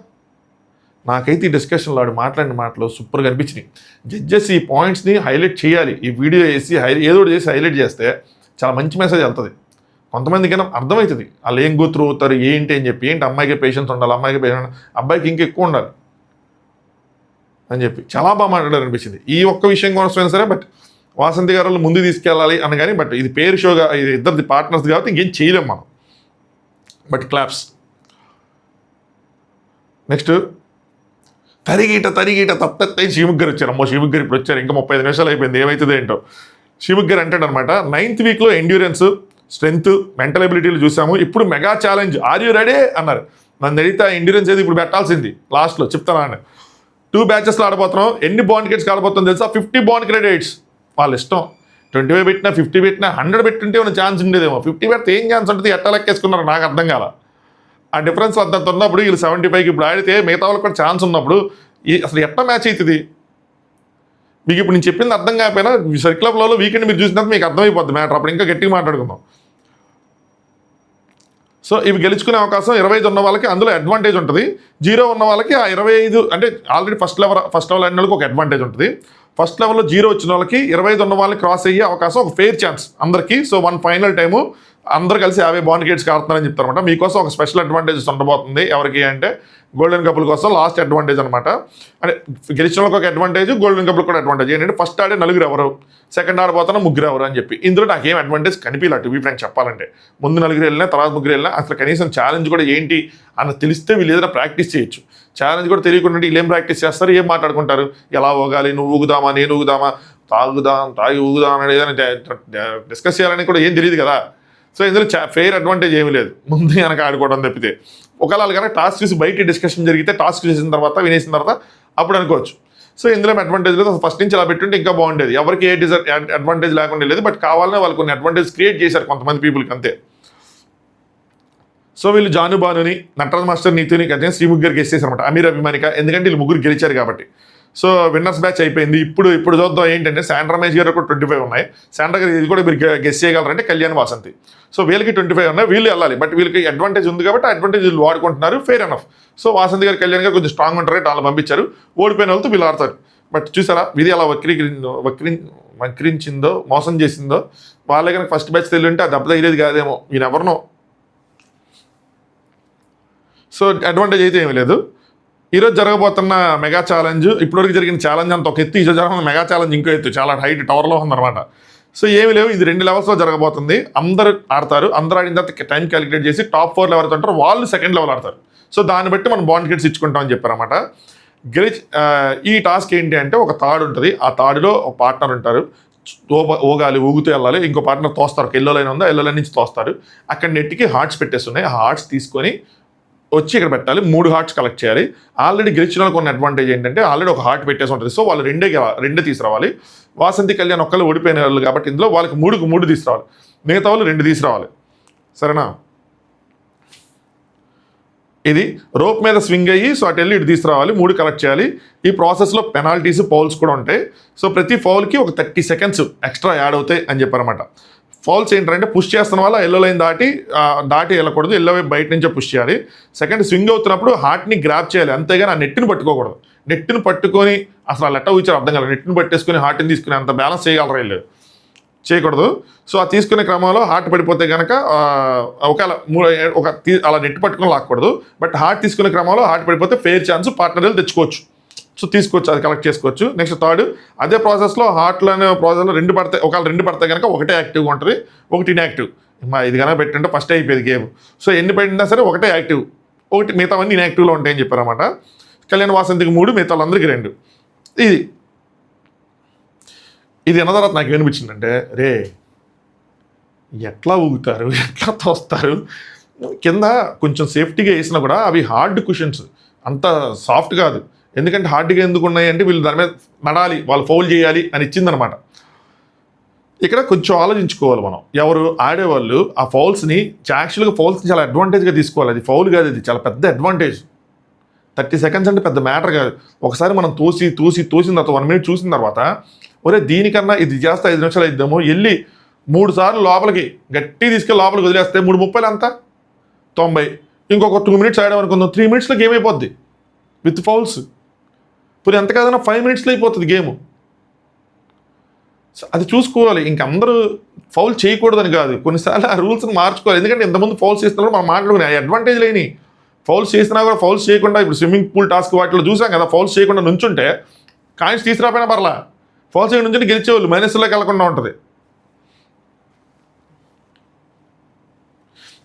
నాకైతే ఈ డిస్కషన్లో ఆడు మాట్లాడిన మాటలు సూపర్గా అనిపించినాయి. జడ్జెస్ ఈ పాయింట్స్ని హైలైట్ చేయాలి, ఈ వీడియో వేసి ఏదో ఒకటి చేసి హైలైట్ చేస్తే చాలా మంచి మెసేజ్ వెళ్తుంది. కొంతమందికైనా అర్థమవుతుంది వాళ్ళు ఏం గోత్రు అవుతారు ఏంటి అని చెప్పి. ఏంటి అమ్మాయికి పేషెన్స్ ఉండాలి, అమ్మాయికి పేషెన్స్, అబ్బాయికి ఇంకెక్కువ ఉండాలి అని చెప్పి చాలా బాగా మాట్లాడారు అనిపించింది. ఈ ఒక్క విషయం కోసమైనా సరే బట్ వాసంతి గారు ముందు తీసుకెళ్ళాలి అని. కానీ బట్ ఇది పేరు షోగా, ఇది ఇద్దరిది పార్ట్నర్స్ కాబట్టి ఇంకేం చేయలేం మనం. But claps. నెక్స్ట్ తరిగీట తత్తై శ్రీముఖ్ గారు వచ్చారు. అమ్మో శ్రీముఖ్ గారు ఇప్పుడు వచ్చారు, ఇంకా 35 నిమిషాలు అయిపోయింది, ఏమవుతుంది ఏంటో. శ్రీముఖ్ గారు అంటాడు అనమాట, 9th వీక్లో ఎండ్యూరెన్స్, స్ట్రెంగ్త్, మెంటల్ ఎబిలిటీలు చూసాము, ఇప్పుడు mega challenge, are you ready అన్నారు. నన్ను అడిగితే ఎండ్యూరెన్స్ ఏది ఇప్పుడు పెట్టాల్సింది లాస్ట్లో చెప్తాను. 2 బ్యాచెస్లో ఆడబోతున్నాం. ఎన్ని బాండ్ క్రెడిట్స్ ఆడబోతుందో తెలుసా? 50 బాండ్ క్రెడిట్స్. వాళ్ళ ఇష్టం, 25 పెట్టినా 50 పెట్టినా 100 పెట్టుంటే ఉన్న ఛాన్స్ ఉండేదేమో. 50 పెడితే ఏం ఛాన్స్ ఉంటుంది? ఎట్లా లెక్కేసుకున్నారు నాకు అర్థం కాల. ఆ డిఫరెన్స్ అంత ఉన్నప్పుడు వీళ్ళు 75కి ఇప్పుడు ఆడితే మిగతా వాళ్ళకి కూడా ఛాన్స్ ఉన్నప్పుడు అసలు ఎట్లా మ్యాచ్ అవుతుంది? మీకు ఇప్పుడు నేను చెప్పింది అర్థం కాకపోయినా సర్కిల్ ఆఫ్ లవ్లో వీకెండ్ మీరు చూసినప్పుడు మీకు అర్థమైపోద్ది మ్యాటర్. అప్పుడు ఇంకా గట్టిగా మాట్లాడుకుందాం. సో ఇవి గెలుచుకునే అవకాశం 25 ఉన్న వాళ్ళకి అందులో అడ్వాంటేజ్ ఉంటుంది. 0 ఉన్న వాళ్ళకి ఆ 25 అంటే ఆల్రెడీ ఫస్ట్ లెవెల్ అయిన వాళ్ళకి ఒక అడ్వాంటేజ్ ఉంటుంది. ఫస్ట్ లెవెల్లో 0 వచ్చిన వాళ్ళకి 25 ఉన్న వాళ్ళకి క్రాస్ అయ్యే అవకాశం ఒక ఫెయిర్ ఛాన్స్ అందరికీ. సో 1 ఫైనల్ టైము అందరు కలిసి 50 బాండ్ గేట్స్కి ఆడుతున్నారని చెప్తారనమాట. మీకోసం ఒక స్పెషల్ అడ్వాంటేజెస్ ఉండబోతుంది. ఎవరికి అంటే గోల్డెన్ కపుల్ కోసం లాస్ట్ అడ్వాంటేజ్ అనమాట. అంటే గెలిచిన వాళ్ళకి ఒక అడ్వాంటేజ్, గోల్డెన్ కపుల్ కూడా అడ్వాంటేజ్. ఏంటంటే ఫస్ట్ ఆడే 4 ఎవరు, సెకండ్ ఆడబోతున్నా 3 ఎవరు అని చెప్పి. ఇందులో నాకేం అడ్వాంటేజ్ కనిపించలే టు బీ ఫ్రాంక్ చెప్పాలంటే. ముందు 4 వెళ్ళినా తర్వాత 3 వెళ్ళినా అసలు కనీసం ఛాలెంజ్ కూడా ఏంటి అన్న తెలిస్తే వీళ్ళు ఏదైనా ప్రాక్టీస్ చేయొచ్చు. ఛాలెంజ్ కూడా తెలియకుండా వీళ్ళు ఏం ప్రాక్టీస్ చేస్తారు, ఏం మాట్లాడుకుంటారు, ఎలా ఊగాలి, నువ్వు ఊగుదామా నేను ఊగుదామా, తాగి ఊగుదాం అనేది ఏదైనా డిస్కస్ చేయాలని కూడా ఏం తెలియదు కదా. సో ఇందులో ఫెయిర్ అడ్వాంటేజ్ ఏమీ లేదు, ముందు వెనక ఆడుకోవడం తప్పితే. ఒకవేళ కనుక టాస్క్ చూసి బయట డిస్కషన్ జరిగితే టాస్క్ చేసిన తర్వాత వినేసిన తర్వాత అప్పుడు అనుకోవచ్చు. సో ఇందులో అడ్వాంటేజ్ లేదు. ఫస్ట్ నుంచి అలా పెట్టుంటే ఇంకా బాగుండేది. ఎవరికి ఏ అడ్వాంటేజ్ లేకుండా లేదు. బట్ కావాలనే వాళ్ళు కొన్ని అడ్వాంటేజ్ క్రియేట్ చేశారు కొంతమంది పీపుల్కి, అంతే. సో వీళ్ళు జానుబానుని, నటరాజ్ మాస్టర్ నీతిని కంటే శ్రీముఖ్ గారికి గెలిచేశారు అనమాట, అమీర్ అభిమానిక. ఎందుకంటే వీళ్ళు 3 గెలిచారు కాబట్టి. సో విన్నర్స్ బ్యాచ్ అయిపోయింది. ఇప్పుడు చూద్దాం ఏంటంటే శాండ్రా రమేష్ గారు కూడా 25 ఉన్నాయి. శాండ్రా గారు ఇది కూడా మీరు గెస్ చేయగలరంటే కళ్యాణ్ వాసంతి. సో వీళ్ళకి 25 ఉన్నాయి, వీళ్ళు వెళ్ళాలి. బట్ వీళ్ళకి అడ్వాంటేజ్ ఉంది కాబట్టి అడ్వాంటేజ్ వీళ్ళు వాడుకుంటున్నారు, ఫెయిర్ ఎనఫ్. సో వాసంతి గారు, కళ్యాణ్ గారు కొంచెం స్ట్రాంగ్ ఉంటారు, వాళ్ళు పంపించారు. ఓడిపోయిన వాళ్ళతో వీళ్ళు ఆడతారు. బట్ చూసారా విధి అలా వక్రించిందో, మోసం చేసిందో. వాళ్ళే కనుక ఫస్ట్ బ్యాచ్ తెలియంటే ఆ దెబ్బ తగిలేది కాదేమో, ఈయన ఎవరినో. సో అడ్వాంటేజ్ అయితే ఏమీ లేదు. ఈరోజు జరగబోతున్న మెగా ఛాలెంజ్, ఇప్పటివరకు జరిగిన ఛాలెంజ్ అంత ఒక ఎత్తు, ఈరోజు జరగబోతున్న మెగా ఛాలెంజ్ ఇంకో ఎత్తు, చాలా హైట్ టవర్లో ఉందన్నమాట. సో ఏమి లేవు, ఇది 2 లెవెల్స్లో జరగబోతుంది. అందరు ఆడతారు, అందరూ ఆడిన తర్వాత టైం క్యాలిక్యులేట్ చేసి టాప్ 4 ఎవరైతే ఉంటారో వాళ్ళు సెకండ్ లెవెల్ ఆడతారు. సో దాన్ని బట్టి మనం బాండ్ కిట్స్ ఇచ్చుకుంటామని చెప్పారన్నమాట. ఈ టాస్క్ ఏంటి అంటే ఒక తాడు ఉంటుంది, ఆ తాడులో ఒక పార్ట్నర్ ఉంటారు, ఊగాలి, ఊగుతూ వెళ్ళాలి. ఇంకో పార్ట్నర్ తోస్తారు, ఒక ఎల్లో లైన్ ఉందా, ఎల్లో లైన్ నుంచి తోస్తారు. అక్కడ నెట్కి హార్ట్స్ పెట్టేస్తున్నాయి, ఆ హార్ట్స్ తీసుకొని వచ్చి ఇక్కడ పెట్టాలి. 3 హార్ట్స్ కలెక్ట్ చేయాలి. ఆల్రెడీ గెలిచిన వాళ్ళకి కొన్ని అడ్వాంటేజ్ ఏంటంటే ఆల్రెడీ ఒక హార్ట్ పెట్టేసి ఉంటుంది. సో వాళ్ళు రెండే తీసుకురావాలి. వాసంతి కళ్యాణ్ ఒక్కళ్ళు ఓడిపోయిన వాళ్ళు కాబట్టి ఇందులో వాళ్ళకి 3 తీసుకురావాలి, మిగతా వాళ్ళు 2 తీసుకురావాలి. సరేనా? ఇది రోప్ మీద స్వింగ్ అయ్యి సో అటు వెళ్ళి ఇటు తీసుకురావాలి, 3 కలెక్ట్ చేయాలి. ఈ ప్రాసెస్లో పెనాల్టీస్, ఫౌల్స్ కూడా ఉంటాయి. సో ప్రతి ఫౌల్కి ఒక 30 సెకండ్స్ ఎక్స్ట్రా యాడ్ అవుతాయి అని చెప్పారన్నమాట. ఫౌల్స్ ఏంటంటే పుష్ చేస్తున్న వల్ల ఎల్లో లైన్ దాటి వెళ్ళకూడదు, ఎల్లో వైపు బయట నుంచే పుష్ చేయాలి. సెకండ్ స్వింగ్ అవుతున్నప్పుడు హార్ట్ని గ్రాప్ చేయాలి, అంతేగాని ఆ నెట్ని పట్టుకోకూడదు. నెట్ని పట్టుకొని అసలు ఆ లెట్ట కూర్చొని అర్థం కాదు, నెట్ని పట్టేసుకుని హార్ట్ని తీసుకుని అంత బ్యాలెన్స్ చేయగలరా వీళ్ళు? చేయకూడదు. సో ఆ తీసుకునే క్రమంలో హార్ట్ పడిపోతే కనుక ఒకవేళ అలా నెట్ పట్టుకొని లాక్కూడదు. బట్ హార్ట్ తీసుకునే క్రమంలో హార్ట్ పడిపోతే ఫెయిర్ ఛాన్స్ పార్ట్నర్ తెచ్చుకోవచ్చు. సో తీసుకోవచ్చు, అది కలెక్ట్ చేసుకోవచ్చు. నెక్స్ట్ థర్డ్, అదే ప్రాసెస్లో హార్ట్లో అనే ప్రాసెస్లో రెండు పడతాయి. ఒకవేళ రెండు పడితే కనుక ఒకటే యాక్టివ్గా ఉంటుంది, ఒకటి ఇన్యాక్టివ్. ఇది కనుక పెట్టింటే ఫస్ట్ అయిపోయేది గేమ్. సో ఎన్ని పెట్టినా సరే ఒకటే యాక్టివ్, ఒకటి మిగతావన్నీ ఇన్యాక్టివ్లో ఉంటాయని చెప్పారన్నమాట. కళ్యాణ్ వాసంతికి 3, మిగతా వాళ్ళందరికీ 2. ఇది అన్న తర్వాత నాకు ఏమనిపించిందంటే, రే ఎట్లా ఊగుతారు, ఎట్లా తోస్తారు, కింద కొంచెం సేఫ్టీగా వేసినా కూడా అవి హార్డ్ కుషన్స్, అంత సాఫ్ట్ కాదు. ఎందుకంటే హార్డ్గా ఎందుకు ఉన్నాయి అంటే వీళ్ళు దాని మీద నడాలి, వాళ్ళు ఫౌల్ చేయాలి అని ఇచ్చిందనమాట. ఇక్కడ కొంచెం ఆలోచించుకోవాలి మనం, ఎవరు ఆడేవాళ్ళు ఆ ఫౌల్స్ని యాక్చువల్గా ఫౌల్స్ని చాలా అడ్వాంటేజ్గా తీసుకోవాలి. అది ఫౌల్ కాదు, అది చాలా పెద్ద అడ్వాంటేజ్. 30 సెకండ్స్ అంటే పెద్ద మ్యాటర్ కాదు. ఒకసారి మనం తోసిన తర్వాత 1 మినిట్ చూసిన తర్వాత ఒరే దీనికన్నా ఇది చేస్తే 5 నిమిషాలు అయిద్దాము, వెళ్ళి 3 సార్లు లోపలికి గట్టి తీసుకెళ్ళి లోపలికి వదిలేస్తే 3:30 అంతా 90, ఇంకొక 2 మినిట్స్ ఆడామనుకుందాం, 3 మినిట్స్లో గేమ్ అయిపోద్ది విత్ ఫౌల్స్. ఇప్పుడు ఎంత కాదన్నా 5 మినిట్స్లో అయిపోతుంది గేము. అది చూసుకోవాలి. ఇంకందరూ ఫౌల్ చేయకూడదని కాదు, కొన్నిసార్లు ఆ రూల్స్ని మార్చుకోవాలి. ఎందుకంటే ఇంతకుముందు ఫౌల్స్ చేస్తున్నప్పుడు మనం మాట్లాడుకునే అడ్వాంటేజ్ లేని ఫౌల్స్ చేసినా కూడా ఫౌల్స్ చేయకుండా, ఇప్పుడు స్విమ్మింగ్ పూల్ టాస్క్ వాటిలో చూసాం కదా, ఫౌల్స్ చేయకుండా నుంచుంటే కాయిన్స్ తీసుకురాపోయినా పర్లా, ఫౌల్స్ చేయకుండా నుంచి గెలిచేవాళ్ళు, మైనస్లోకి వెళ్లకుండా ఉంటుంది.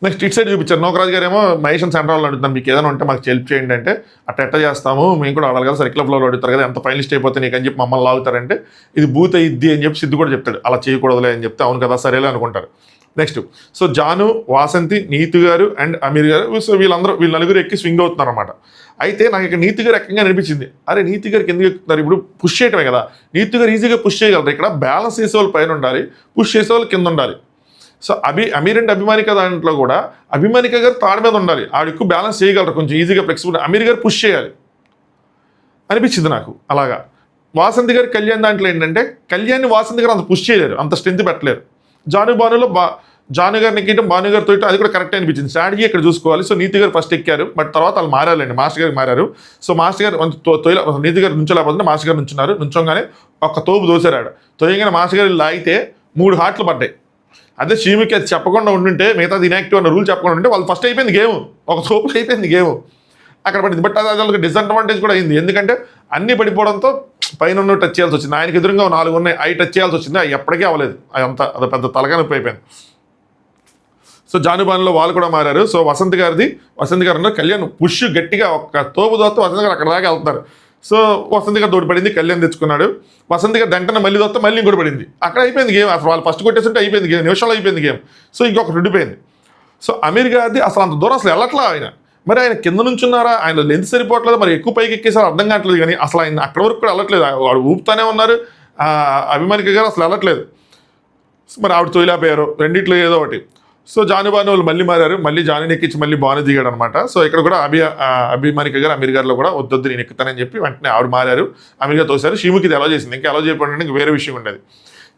నెక్స్ట్ ఇట్ సైడ్ చూపించారు. నోకరాజు గారు ఏమో మహేషన్ సెంటర్ వాళ్ళు అడుగుతాను, మీకు ఏదైనా ఉంటే మాకు హెల్ప్ చేయండి అంటే, అట్ట చేస్తాము, మేము కూడా ఆడాలి కదా, సర్కిల్ ఫ్లో అడుగుతారు కదా, ఎంత ఫైనలిస్ట్ అయిపోతే నీకు అని చెప్పి మమ్మల్ని లాగుతారంటే, ఇది బూత్ అయ్యిద్ది అని చెప్పి సిద్ధు కూడా చెప్తాడు. అలా చేయకూడదులే అని చెప్తే, అవును కదా సరేలే అనుకుంటారు. నెక్స్ట్ సో జాను, వాసంతి, నీతు గారు అండ్ అమీర్ గారు, సో వీళ్ళు నలుగురు ఎక్కి స్వింగ్ అవుతున్నారు అనమాట. అయితే నాకు ఇక్కడ నీతి గారు ఎక్కగా అనిపించింది, అరే నీతి గారికి ఎందుకు ఎక్కుతున్నారు, ఇప్పుడు పుష్ చేయటమే కదా, నీతి గారు ఈజీగా పుష్ చేయగలరు. ఇక్కడ బ్యాలెన్స్ చేసే వాళ్ళు పైన ఉండాలి, పుష్ చేసే వాళ్ళు కింద ఉండాలి. సో అమీర్ అండ్ అభిమానిక దాంట్లో కూడా అభిమానిక గారు తాడు మీద ఉండాలి, ఆవిడ ఎక్కువ బ్యాలెన్స్ చేయగలరు, కొంచెం ఈజీగా ఫ్లెక్సిబుల్. అమీర్ గారు పుష్ చేయాలి అనిపించింది నాకు. అలాగా వాసంతి గారు కళ్యాణ్ దాంట్లో ఏంటంటే, కళ్యాణ్ని వాసంతి గారు అంత పుష్ చేయలేరు, అంత స్ట్రెంత్ పెట్టలేరు. బానులో జాను గారిని ఎక్కడం, భానుగారితో అది కూడా కరెక్ట్ అనిపించింది. స్ట్రాటజీ ఇక్కడ చూసుకోవాలి. సో నీతి గారు ఫస్ట్ ఎక్కారు, బట్ తర్వాత వాళ్ళు మారాలండి, మాస్టర్ గారికి మారారు. సో మాస్టర్ గారు నీతి గారు నుంచోలేకపోతే మాస్టర్ గారు నుంచోగానే ఒక తోపు దోశారు. తోయగానే మాస్టర్ గారు లాగితే 3 హార్ట్లు పడ్డాయి. అదే శ్రీముఖి అది చెప్పకుండా ఉండుంటే, మిగతాది ఇన్యాక్టివ్ అన్న రూల్ చెప్పకుండా ఉంటే వాళ్ళు ఫస్ట్ అయిపోయింది గేమ్, ఒక తోపు అయిపోయింది గేమ్ అక్కడ పడింది. బట్ అది వాళ్ళకి డిసడ్వాంటేజ్ కూడా అయింది, ఎందుకంటే అన్నీ పడిపోవడంతో పైన టచ్ చేయాల్సి వచ్చింది. ఆయనకి ఎదురుగా 4 ఉన్నాయి, అవి టచ్ చేయాల్సి వచ్చింది, అవి ఎప్పటికీ అవ్వలేదు. అది పెద్ద తలగా నొప్పి అయిపోయింది. సో జానుబానులో వాళ్ళు కూడా మారారు. సో వసంత్ గారు అన్నారు కళ్యాణ్ పుష్ గట్టిగా ఒక తోపు దోస్తే వసంత్ గారు అక్కడ దాకా వెళ్తారు. సో వసంత్ గారు తోడు పడింది, కళ్యాణ్ తెచ్చుకున్నాడు. వసంత్ గారు వెంటనే మళ్ళీ దోస్తే మళ్ళీ ఇంకోటి పడింది, అక్కడ అయిపోయింది గేమ్. అసలు వాళ్ళు ఫస్ట్ కొట్టేస్తుంటే అయిపోయింది గేమ్, నిమిషాలు అయిపోయింది గేమ్. సో ఇంకొకటి ఉండిపోయింది. సో అమీర్ గారిది అసలు అంత దూరం అసలు వెళ్ళట్లా ఆయన. మరి ఆయన కింద నుంచి ఉన్నారా, ఆయన లెంత్ సరిపోవట్లేదు, మరి ఎక్కువ పైకి ఎక్కేసారు అర్థం కావట్లేదు. కానీ అసలు ఆయన అక్కడ వరకు కూడా వెళ్ళట్లేదు, వాడు ఊపుతానే ఉన్నారు. అభిమానిక గారు అసలు వెళ్ళట్లేదు. మరి ఆవిడ తొలిపోయారు, రెండిట్లో ఏదో ఒకటి. సో జానుబాను వాళ్ళు మళ్ళీ మారారు, మళ్ళీ జానుని ఎక్కించి మళ్ళీ బాను దిగాడు అనమాట. సో ఇక్కడ కూడా అభిమానిక గారు అమీర్ గారిలో కూడా వద్దొద్దు నేను ఎక్కుతానని చెప్పి వెంటనే ఆవిడ మారారు, అమీర్ గారు తోసారు. శ్రీముఖి ఇది ఎలా చేసింది, ఇంకా ఎలా చేయకుండా ఇంకా వేరే విషయం ఉండేది.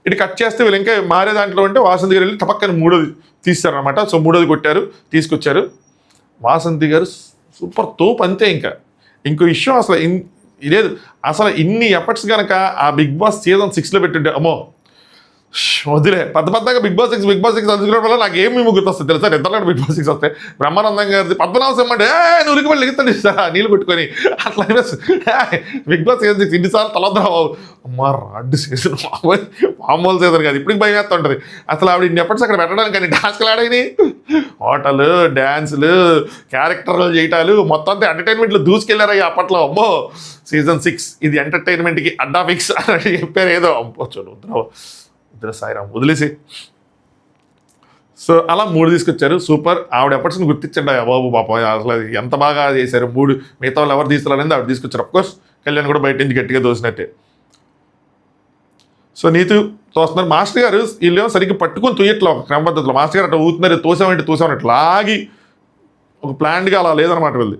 ఇటు కట్ చేస్తే వీళ్ళు ఇంకా మారే దాంట్లో ఉంటే వాసంతి గారు వెళ్ళి టపక్కని 3ది తీస్తారనమాట. సో 3ది కొట్టారు, తీసుకొచ్చారు. వాసంతి గారు సూపర్ తోపు అంతే. ఇంకో విషయం అసలు లేదు, అసలు ఇన్ని ఎఫర్ట్స్ కనుక ఆ బిగ్ బాస్ సీజన్ 6లో పెట్టుంటే అమ్మో వదిలే. పెద్దగా బిగ్ బాస్ 6 అందుకోవడం వల్ల నాకు ఏమి గుర్తొస్తుంది తెలుసా, ఇద్దరు బిగ్ బాస్ 6 వస్తే బ్రహ్మానందం గారిది పద్మనాభం అంటే నువ్వు ఉలికిపడి లెగుతాడు ఇస్తారా నీళ్ళు కొట్టుకొని అట్లా బిగ్ బాస్ 6 ఇన్నిసార్లు తలద్రావు అమ్మ రాడ్డు సీజన్ మామూలు సీజన్ కాదు, ఇప్పటికి భయం వేస్తూ ఉంటుంది. అసలు ఆవిడ ఇన్ని ఎఫర్ట్స్ అక్కడ పెట్టడానికి కానీ టాస్క్లు ఆడని హోటలు డ్యాన్సులు క్యారెక్టర్లు చేయటాలు మొత్తం అంతా ఎంటర్టైన్మెంట్లు దూసుకెళ్ళారు అప్పట్లో. అమ్మో సీజన్ 6 ఇది ఎంటర్టైన్మెంట్కి అడ్డా ఫిక్స్ అని చెప్పారు. ఏదో అమ్మో చూడు సాయిరామ్ వదిలేసి. సో అలా 3 తీసుకొచ్చారు, సూపర్. ఆవిడ ఎఫర్ట్స్ని గుర్తించండి బాబు పాప, అసలు ఎంత బాగా చేశారు. 3 మిగతా వాళ్ళు ఎవరు తీసుకురాలేదు, ఆవిడ తీసుకొచ్చారు. అఫ్కోర్స్ కళ్యాణ్ కూడా బయట నుంచి గట్టిగా దోసినట్టే. సో నీతు తోస్తున్నారు. మాస్టర్ గారు వీళ్ళేమో సరిగ్గా పట్టుకొని తొయ్యట్లో ఒక క్రమ పద్ధతిలో. మాస్టర్ గారు అట్లా ఊతున్నారు, తోసామంటే లాగి ఒక ప్లాన్డ్గా అలా లేదనమాట వీళ్ళది.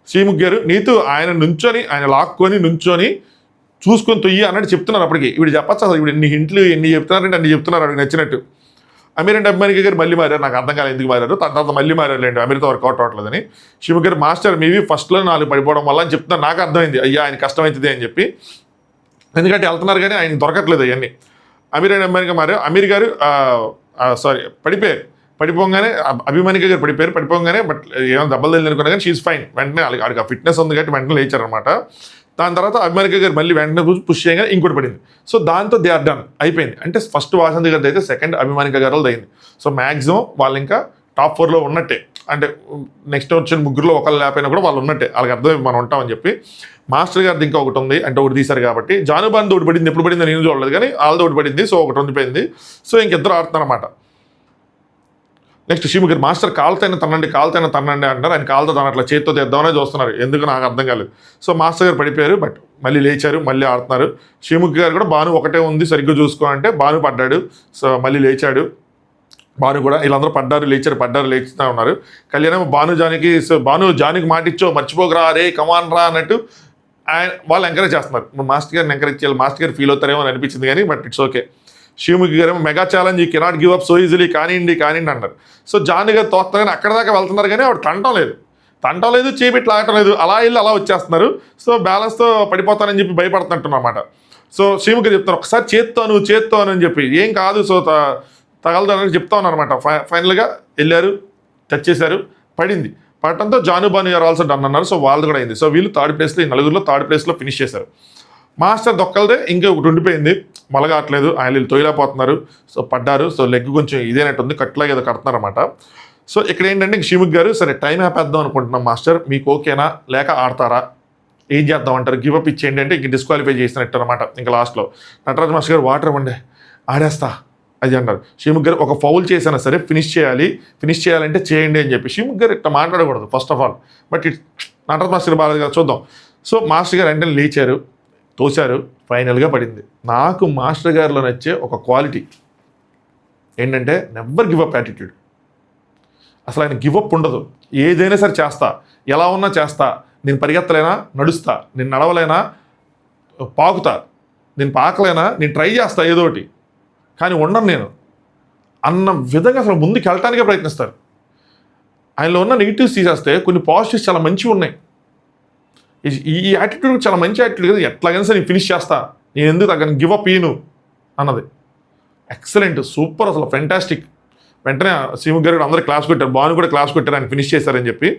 శ్రీముఖి గారు నీతు ఆయన లాక్కొని నుంచొని చూసుకొని తొయ్యి అన్నట్టు చెప్తున్నారు. అప్పటికి వీడు చెప్పచ్చు అసలు ఇప్పుడు ఎన్ని హింట్లు ఎన్ని చెప్తున్నారంటే అన్ని చెప్తున్నారు అక్కడికి నచ్చినట్టు. అమీర్ అండ్ అభిమానిక గారు మళ్ళీ మారారు, నాకు అర్థం కాలేదు ఎందుకు మారారు. తర్వాత మళ్ళీ మారారులేండి, అమీర్తో వర్కౌట్ అవ్వట్లేదని. శివ గారు మాస్టర్ మీవి ఫస్ట్లో 4 పడిపోవడం వల్ల అని చెప్తున్నారు. నాకు అర్థమైంది, అయ్యా ఆయన కష్టమవుతుంది అని చెప్పి, ఎందుకంటే వెళ్తున్నారు కానీ ఆయన దొరకట్లేదు అవన్నీ. అమీర్ అండ్ అభిమానిక మారారు. అమీర్ గారు పడిపోయారు. పడిపోగానే అభిమానిక గారు పడిపోగానే బట్ ఏమైనా దెబ్బలు తెలియనుకున్నా కానీ షీఈ్ ఫైన్. వెంటనే వాళ్ళకి ఆ ఫిట్నెస్ ఉంది కాబట్టి వెంటనే లేచారనమాట. దాని తర్వాత అభిమానిక గారు మళ్ళీ వెంటనే పుష్ చేయగానే ఇంకోటి పడింది. సో దాంతో దే ఆర్ డన్ అయిపోయింది. అంటే ఫస్ట్ వాసంతి గారిది అయితే సెకండ్ అభిమానిక గారు అయింది. సో మ్యాక్సిమం వాళ్ళు ఇంకా టాప్ 4లో ఉన్నట్టే. అంటే నెక్స్ట్ వచ్చిన ముగ్గురులో ఒకళ్ళు లేకపోయినా కూడా వాళ్ళు ఉన్నట్టే, వాళ్ళకి అర్థం మనం ఉంటామని చెప్పి. మాస్టర్ గారిది ఇంకా ఒకటి ఉంది, అంటే ఒకటి తీశారు కాబట్టి. జానుబాన్ ఒకటి పడింది, ఎప్పుడు పడింది నేను చూడలేదు కానీ వాళ్ళది ఒకటి పడింది. సో ఒకటి ఉండిపోయింది. సో ఇంకిద్దరు ఆడుతున్నారన్నమాట. నెక్స్ట్ షీము గారు మాస్టర్ కాలుతైనా తన్నండి అంటారు. ఆయన కాలుతో తనట్లా చేతితో తెద్దామనే చూస్తున్నారు, ఎందుకు నాకు అర్థం కాలేదు. సో మాస్టర్ గారు పడిపోయారు, బట్ మళ్ళీ లేచారు, మళ్ళీ ఆడుతున్నారు. షీముఖి గారు కూడా భాను ఒకటే ఉంది సరిగ్గా చూసుకో అంటే భాను పడ్డాడు, సో మళ్ళీ లేచాడు. భాను కూడా వీళ్ళందరూ పడ్డారు లేచుతూ ఉన్నారు. కళ్యాణం భాను జానికి మాటిచ్చో మర్చిపోకరా రే కమాన్ రా అన్నట్టు వాళ్ళు ఎంకరేజ్ చేస్తున్నారు. మాస్టర్ గారిని ఎంకరేజ్ చేయాలి, మాస్టర్ గారు ఫీల్ అవుతారేమో అని అనిపించింది కానీ బట్ ఇట్స్ ఓకే. షీముఖి గారు mega challenge you cannot give up so easily కానివ్వండి అన్నారు. సో జాన్ గారు తోస్తారు అక్కడ దాకా వెళ్తున్నారు కానీ ఆవిడ తంటం లేదు చేపెట్టి లాగటం లేదు, అలా వెళ్ళి అలా వచ్చేస్తున్నారు. సో బ్యాలెన్స్తో పడిపోతానని చెప్పి భయపడుతున్నట్టున్నమాట. సో షీముఖి గారు చెప్తారు ఒకసారి చేత్తాను అని చెప్పి, ఏం కాదు సో తగలదని చెప్తా ఉన్నారనమాట. ఫైనల్గా వెళ్ళారు, టచ్ చేశారు, పడటంతో జానుబాను గారు ఆల్సో డన్ అన్నారు. సో వాళ్ళు కూడా అయింది. సో వీళ్ళు థర్డ్ ప్లేస్లో, ఈ నలుగురిలో థర్డ్ ప్లేస్లో ఫినిష్ చేశారు. మాస్టర్ దొక్కలదే ఇంకా ఒకటి ఉండిపోయింది, మొలగాట్లేదు, ఆయన వీళ్ళు తొయ్యలేకపోతున్నారు. సో పడ్డారు. సో లెగ్ కొంచెం ఇదేనట్టుంది, కట్లాగా ఏదో కడుతున్నారన్నమాట. సో ఇక్కడ ఏంటంటే షీముఖ్ గారు సరే టైం ఆపేద్దాం అనుకుంటున్నాం మాస్టర్, మీకు ఓకేనా లేక ఆడతారా, ఏం చేద్దాం అంటారు, గివ్ అప్ ఇచ్చేయండి అంటే ఇంక డిస్క్వాలిఫై చేసినట్టు అనమాట. ఇంకా లాస్ట్లో నటరాజ్ మాస్టర్ గారు వాటర్ ఇవ్వండి ఆడేస్తా అది అన్నారు. షీముఖ్ గారు ఒక ఫౌల్ చేసినా సరే ఫినిష్ చేయాలంటే చేయండి అని చెప్పి. షీముఖ్ గారు ఇట్లా మాట్లాడకూడదు first of all, but Nataraj master బాగాలేదు కదా చూద్దాం. సో మాస్టర్ గారు వెంటనే లేచారు, తోశారు, ఫైనల్గా పడింది. నాకు మాస్టర్ గారిలో నచ్చే ఒక క్వాలిటీ ఏంటంటే నెవర్ గివ్ అప్ యాటిట్యూడ్. అసలు ఆయన గివ్ అప్ ఉండదు, ఏదైనా సరే చేస్తా, ఎలా ఉన్నా చేస్తా, నేను పరిగెత్తలేనా నడుస్తా, నేను నడవలేనా పాకుతా, నేను పాకలేనా నేను ట్రై చేస్తా ఏదోటి, కానీ ఉండను నేను అన్న విధంగా అసలు ముందుకు వెళ్ళటానికే ప్రయత్నిస్తారు. ఆయనలో ఉన్న నెగిటివ్స్ తీసేస్తే కొన్ని పాజిటివ్స్ చాలా మంచివి ఉన్నాయి. ఈ యాటిట్యూడ్ చాలా మంచి యాటిట్యూడ్ కదా, ఎట్లాగైనా సరే నేను ఫినిష్ చేస్తా, నేను ఎందుకు తగ్గను, గివ్ అప్ ఈను అన్నది ఎక్సలెంట్, సూపర్, అసలు ఫెంటాస్టిక్. వెంటనే శ్రీముఖ్ గారు అందరూ క్లాస్ కొట్టారు, భాను కూడా క్లాస్ కొట్టారు, ఆయన ఫినిష్ చేశారని చెప్పి.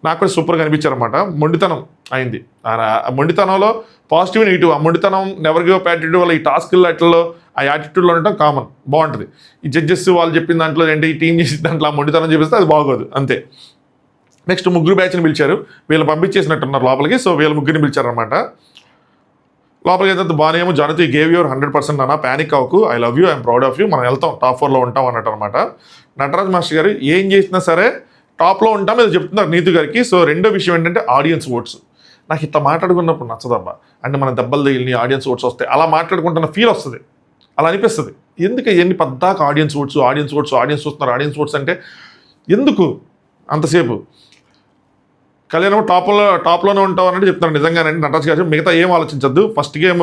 నాకు కూడా సూపర్గా అనిపించారనమాట. మొండితనం అయింది, ఆ మొండితనంలో పాజిటివ్ నెగిటివ్. ఆ మొండితనం నెవర్ గివ్ అప్ యాటిట్యూడ్ వల్ల ఈ టాస్క్లో అట్లలో ఆ యాటిట్యూడ్లో ఉండటం కామన్, బాగుంటుంది. ఈ జడ్జెస్ వాళ్ళు చెప్పిన దాంట్లో ఏంటి, ఈ టీం చేసిన దాంట్లో ఆ మొండితనం చెప్పిస్తే అది బాగోదు అంతే. నెక్స్ట్ ముగ్గురు బ్యాచ్ని పిలిచారు, వీళ్ళు పంపించేసినట్టున్నారు లోపలికి. సో వీళ్ళ ముగ్గురిని పిలిచారనమాట. లోపలికి అయితే బానేమో జానతి గేవ్ యువర్ 100% అన్న, ప్యానిక్ అవ్వకు, I love you, I'm proud of you, మనం వెళ్తాం టాప్ 4లో ఉంటాం అన్నట్టు అనమాట. నటరాజ్ మాస్టర్ గారు ఏం చేసినా సరే టాప్లో ఉంటాం ఇది చెప్తున్నారు నీతు గారికి. సో రెండో విషయం ఏంటంటే ఆడియన్స్ ఓట్స్. నాకు ఇట్లా మాట్లాడుకున్నప్పుడు నచ్చదబ్బా, అంటే మన దెబ్బలు తగిలిని ఆడియన్స్ ఓట్స్ వస్తాయి, అలా మాట్లాడుకుంటున్న ఫీల్ వస్తుంది, అలా అనిపిస్తుంది. ఎందుకు ఎన్ని పద్దాక ఆడియన్స్ చూస్తున్నారు అంటే ఎందుకు అంతసేపు? కళ్యాణం టాప్లోనే ఉంటాం అన్నట్టు చెప్తున్నాను. నిజంగానండి నటరాజ్ గారు మిగతా ఏం ఆలోచించద్దు, first game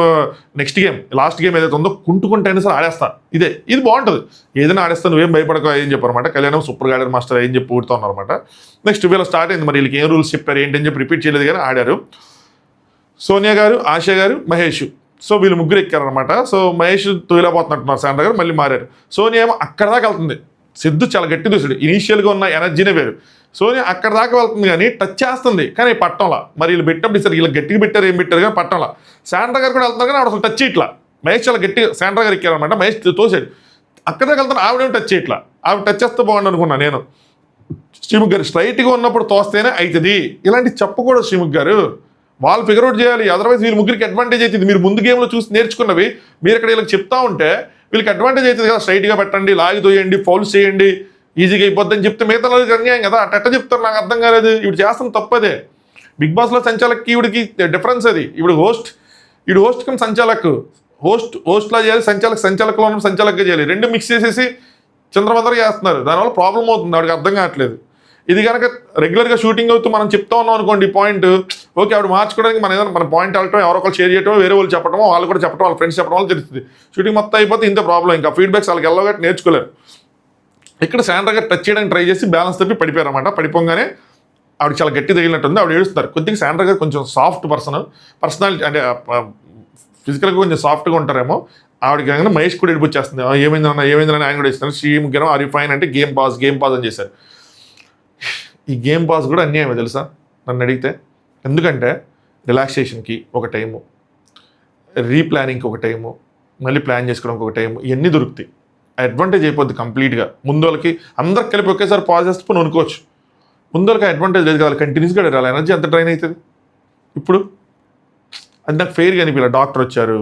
next game last game ఏదైతే ఉందో కుంటుకుంటైనా సరే ఆడేస్తా, ఇది బాగుంటుంది, ఏదైనా ఆడేస్తా, నువ్వేం భయపడక ఏం చెప్పారన్నమాట. కళ్యాణం సూపర్గా ఆడారు మాస్టర్ ఏం చెప్పి ఊడుతూ ఉన్నారన్నమాట. నెక్స్ట్ వీళ్ళు స్టార్ట్ అయింది, మరి వీళ్ళకి ఏం రూల్స్ చెప్పారు ఏంటని చెప్పి రిపీట్ చేయలేదు కానీ ఆడారు. సోనియా గారు, ఆశా గారు, మహేష్, సో వీళ్ళు ముగ్గురు ఎక్కారనమాట. సో మహేష్ తొలిపోతున్నట్టున్నారు, శాండ్రా గారు మళ్ళీ మారారు. సోనియా ఏమో అక్కడ దాకా వెళ్తుంది, సిద్ధు చాలా గట్టి దూసుడు, ఇనీషియల్గా ఉన్న ఎనర్జీనే వేరు. సోనియా అక్కడ దాకా వెళ్తుంది కానీ టచ్ చేస్తుంది కానీ పట్టంలా. మరి వీళ్ళు పెట్టినప్పుడు ఇస్తారు, వీళ్ళు గట్టిగా పెట్టారు ఏం పెట్టారు కానీ పట్టంలా. శాండ్రా గారు కూడా వెళ్తున్నారు కానీ ఆవిడ అసలు టచ్ చేయట్లా. మహేష్ చాలా గట్టిగా శాండ్రా గారు ఎక్కారనమాట, మహేష్ తోసాడు, అక్కడ దాకా వెళ్తాను, ఆవిడేం టచ్ చేయట్లా. ఆవిడ టచ్ చేస్తే బాగుండు అనుకున్నాను నేను. శ్రీముఖ్ గారు స్ట్రైట్గా ఉన్నప్పుడు తోస్తేనే అవుతుంది, ఇలాంటి చెప్పకూడదు శ్రీముఖ్ గారు, వాళ్ళు ఫిగర్ అవుట్ చేయాలి. అదర్వైజ్ వీళ్ళ ముగ్గురికి అడ్వాంటేజ్ అవుతుంది. మీరు ముందు గేమ్లో చూసి నేర్చుకున్నవి మీరు ఇక్కడ వీళ్ళకి చెప్తా ఉంటే వీళ్ళకి అడ్వాంటేజ్ అవుతుంది కదా. స్ట్రైట్గా పెట్టండి, లాగి తోయండి, ఫౌల్స్ చేయండి, ఈజీగా అయిపోద్దని చెప్తే మిగతా వాళ్ళకి అన్యాయం కదా. అట్ట చెప్తారు, నాకు అర్థం కాలేదు. ఇప్పుడు చేస్తాం తప్పదే. బిగ్ బాస్లో సంచాలక్కి ఈవిడికి డిఫరెన్స్ అది. ఇప్పుడు హోస్ట్ కమ్ సంచాలక్, హోస్ట్లా చేయాలి, సంచాలకులో ఉన్న సంచాలక్గా చేయాలి, రెండు మిక్స్ చేసేసి చంద్రవందరగా చేస్తున్నారు. దానివల్ల ప్రాబ్లం అవుతుంది, ఆవిడకి అర్థం కావట్లేదు. ఇది కనుక రెగ్యులర్గా షూటింగ్ అవుతూ మనం చెప్తా ఉన్నాం అనుకోండి, పాయింట్ ఓకే, ఆవిడ మార్చుకోవడానికి మన ఏదైనా మన పాయింట్ వెళ్ళటం, ఎవరో ఒకరు షేర్ చేయడం, వేరే వాళ్ళు చెప్పడం, వాళ్ళు కూడా చెప్పడం, వాళ్ళ ఫ్రెండ్స్ చెప్పడం వల్ల తెలుస్తుంది. షూటింగ్ మొత్తం అయిపోతే ఇంత ప్రాబ్లం, ఇంకా ఫీడ్బ్యాక్స్ వాళ్ళకి వెళ్ళగట్టి నేర్చుకోలేరు. ఇక్కడ శాండ్రా గారు టచ్ చేయడానికి ట్రై చేసి బ్యాలెన్స్ తప్పి పడిపోయారు అనమాట. పడిపోగానే ఆవిడ చాలా గట్టి తగిలినట్టుంది, ఆవిడ ఏడుస్తారు. కొద్దిగా శాండ్రా గారు కొంచెం సాఫ్ట్ పర్సనాలిటీ, అంటే ఫిజికల్గా కొంచెం సాఫ్ట్గా ఉంటారేమో, ఆవిడకి కానీ మహేష్ కూడా ఏడిపోచ్చేస్తుంది, ఏమైందని ఆయన కూడా ఇస్తున్నారు. శ్రీముఖిరం ఆర్ యూ ఫైన్ అంటే గేమ్ పాస్ అని చేశారు. ఈ గేమ్ పాస్ కూడా అన్యాయమే తెలుసా నన్ను అడిగితే. ఎందుకంటే రిలాక్సేషన్కి ఒక టైము, రీప్లానింగ్కి ఒక టైము, మళ్ళీ ప్లాన్ చేసుకోవడానికి ఒక టైము, ఇవన్నీ దొరుకుతాయి. అడ్వాంటేజ్ అయిపోద్ది కంప్లీట్గా. ముందు వాళ్ళకి అందరికి కలిపి ఒకేసారి పాజ్ చేస్తే పోనీ అనుకోవచ్చు. ముందు వాళ్ళకి అడ్వాంటేజ్ లేదు కదా, కంటిన్యూస్గా రాలి ఎనర్జీ ఎంత డ్రైన్ అవుతుంది. ఇప్పుడు అది నాకు ఫెయిర్గా అనిపించలే. డాక్టర్ వచ్చారు,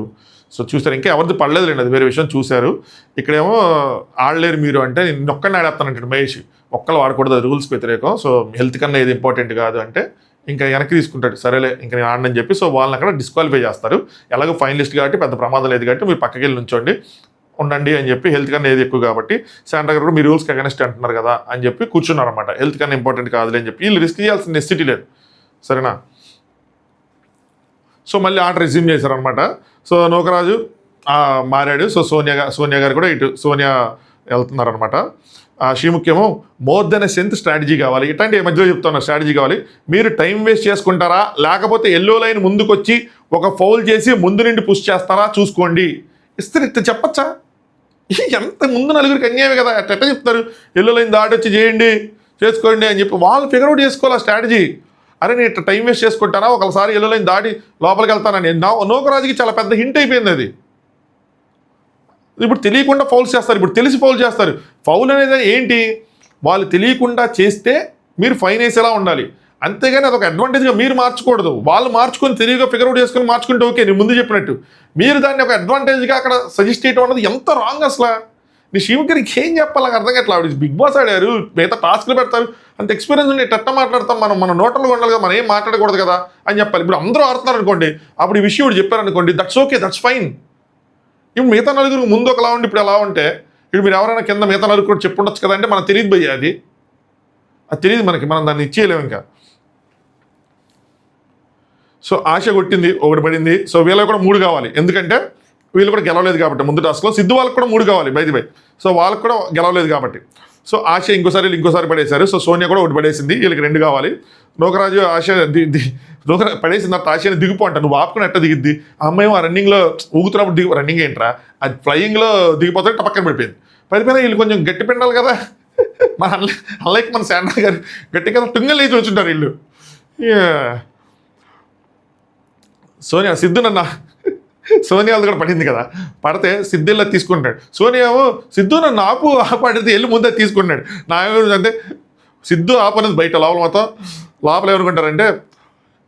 సో చూసారు, ఇంకా ఎవరిది పడలేదు లేండి, అది వేరే విషయం. చూశారు, ఇక్కడేమో ఆడలేరు మీరు అంటే నేను ఒక్కడిని ఆడేస్తానంటాడు మహేష్. ఒక్కళ్ళు వాడకూడదు, అది రూల్స్కి వ్యతిరేకం, సో హెల్త్ కన్నా ఏది ఇంపార్టెంట్ కాదు అంటే ఇంకా వెనక్కి తీసుకుంటాడు. సరేలే ఇంకా నేను ఆడనని చెప్పి సో వాళ్ళని అక్కడ డిస్క్వాలిఫై చేస్తారు. ఎలాగో ఫైనలిస్ట్ కాబట్టి పెద్ద ప్రమాదం లేదు కాబట్టి మీరు పక్కకి వెళ్ళి నుంచోండి ఉండండి అని చెప్పి, హెల్త్ కన్నా ఏది ఎక్కువ కాబట్టి శాండ్రా గారు కూడా మీ రూల్స్కి అగెన్స్ట్ అంటున్నారు కదా అని చెప్పి కూర్చున్నారు అనమాట. హెల్త్ కన్నా ఇంపార్టెంట్ కాదులే అని చెప్పి వీళ్ళు రిస్క్ చేయాల్సిన నెసిటీ లేదు. సరేనా? సో మళ్ళీ ఆట రిజ్యూమ్ చేశారనమాట. సో నూకరాజు మారాడు. సో సోనియా గారు కూడా ఇటు సోనియా వెళ్తున్నారనమాట. శ్రీముఖ్యము మోర్ దెన్ ఎ సెంత్ స్ట్రాటజీ కావాలి. ఇట్లాంటి మధ్యలో చెప్తున్నారు స్ట్రాటజీ కావాలి. మీరు టైం వేస్ట్ చేసుకుంటారా లేకపోతే ఎల్లో లైన్ ముందుకొచ్చి ఒక ఫౌల్ చేసి ముందు నుండి పుష్ చేస్తారా చూసుకోండి. ఇస్తే చెప్పచ్చా? ఎంత ముందు నలుగురికి అన్యాయమే కదా, ఎట్లా చెప్తారు ఎల్లో లైన్ దాటి వచ్చి చేయండి చేసుకోండి అని చెప్పి వాళ్ళు ఫిగర్అవుట్ చేసుకోవాలి ఆ స్ట్రాటజీ. అరే నేను ఇట్లా టైం వేస్ట్ చేసుకుంటారా, ఒకసారి ఎల్లో లైన్ దాటి లోపలికి వెళ్తానని నూకరాజుకి చాలా పెద్ద హింట్ అయిపోయింది అది. ఇప్పుడు తెలియకుండా ఫౌల్స్ చేస్తారు, ఇప్పుడు తెలిసి ఫౌల్ చేస్తారు. ఫౌల్ అనేది ఏంటి, వాళ్ళు తెలియకుండా చేస్తే మీరు ఫైన్ వేసేలా ఉండాలి, అంతేగాని అదొక అడ్వాంటేజ్గా మీరు మార్చకూడదు. వాళ్ళు మార్చుకొని తెలివిగా ఫిగర్అవుట్ చేసుకొని మార్చుకుంటే ఓకే, నేను ముందు చెప్పినట్టు. మీరు దాన్ని ఒక అడ్వాంటేజ్గా అక్కడ సజెస్ట్ చేయడం అన్నది ఎంత రాంగ్ అసలు. నీ శ్రీముఖికి ఏం చెప్పాలి నాకు అర్థం కావట్లా. ఆవిడ బిగ్ బాస్ ఆడారు, మిగతా టాస్క్లు పెడతారు, అంత ఎక్స్పీరియన్స్ ఉండి ఎట్ట మాట్లాడతాం, మన నోటలు ఉండాలి కదా, మనం ఏం మాట్లాడకూడదు కదా అని చెప్పాలి. ఇప్పుడు అందరూ ఆడుతున్నారు అనుకోండి, అప్పుడు ఈ విషయం చెప్పారనుకోండి, దట్స్ ఓకే, దట్స్ ఫైన్. ఇప్పుడు మిగతా నలుగురు ముందు ఒకలా ఉండి ఇప్పుడు ఎలా ఉంటే ఇప్పుడు మీరు ఎవరైనా కింద మిగతా నలుగురు కూడా చెప్పుండొచ్చు కదా అంటే మనకు తెలియదు భయ్య, అది తెలియదు మనకి, మనం దాన్ని ఇచ్చేయలేము ఇంకా. సో ఆశ కొట్టింది, ఒకటి పడింది. సో వీళ్ళకి కూడా 3 కావాలి, ఎందుకంటే వీళ్ళు కూడా గెలవలేదు కాబట్టి ముందు టాస్క్లో. సిద్ధు వాళ్ళకి కూడా 3 కావాలి బై. సో వాళ్ళకి కూడా గెలవలేదు కాబట్టి సో ఆశ ఇంకోసారి పడేశారు. సో సోనియా కూడా ఒకటి పడేసింది, వీళ్ళకి 2 కావాలి. నూకరాజు ఆశ పడేసిన తర్వాత ఆశని దిగిపో అంట, నువ్వు ఆపుకుని ఎట్ట దిగిద్ది. ఆ అమ్మాయి ఆ రన్నింగ్లో ఊగుతున్నప్పుడు రన్నింగ్ ఏంట్రా, అది ఫ్లయింగ్లో దిగిపోతే పక్కన పడిపోయినా వీళ్ళు కొంచెం గట్టి పిండాలి కదా. అల్లైక్ మన శాండ్రా గారు గట్టి కదా టుంగలు లేచి వచ్చుంటారు వీళ్ళు. సోనియా వాళ్ళది కూడా పడింది కదా, పడితే సిద్ధుల్లో తీసుకుంటాడు. సోనియా సిద్ధు నన్ను ఆపడితే వెళ్ళి ముందే తీసుకుంటాడు. నా అంటే సిద్ధు ఆపనేది బయట, లోపల మొత్తం లోపల ఏమనుకుంటారంటే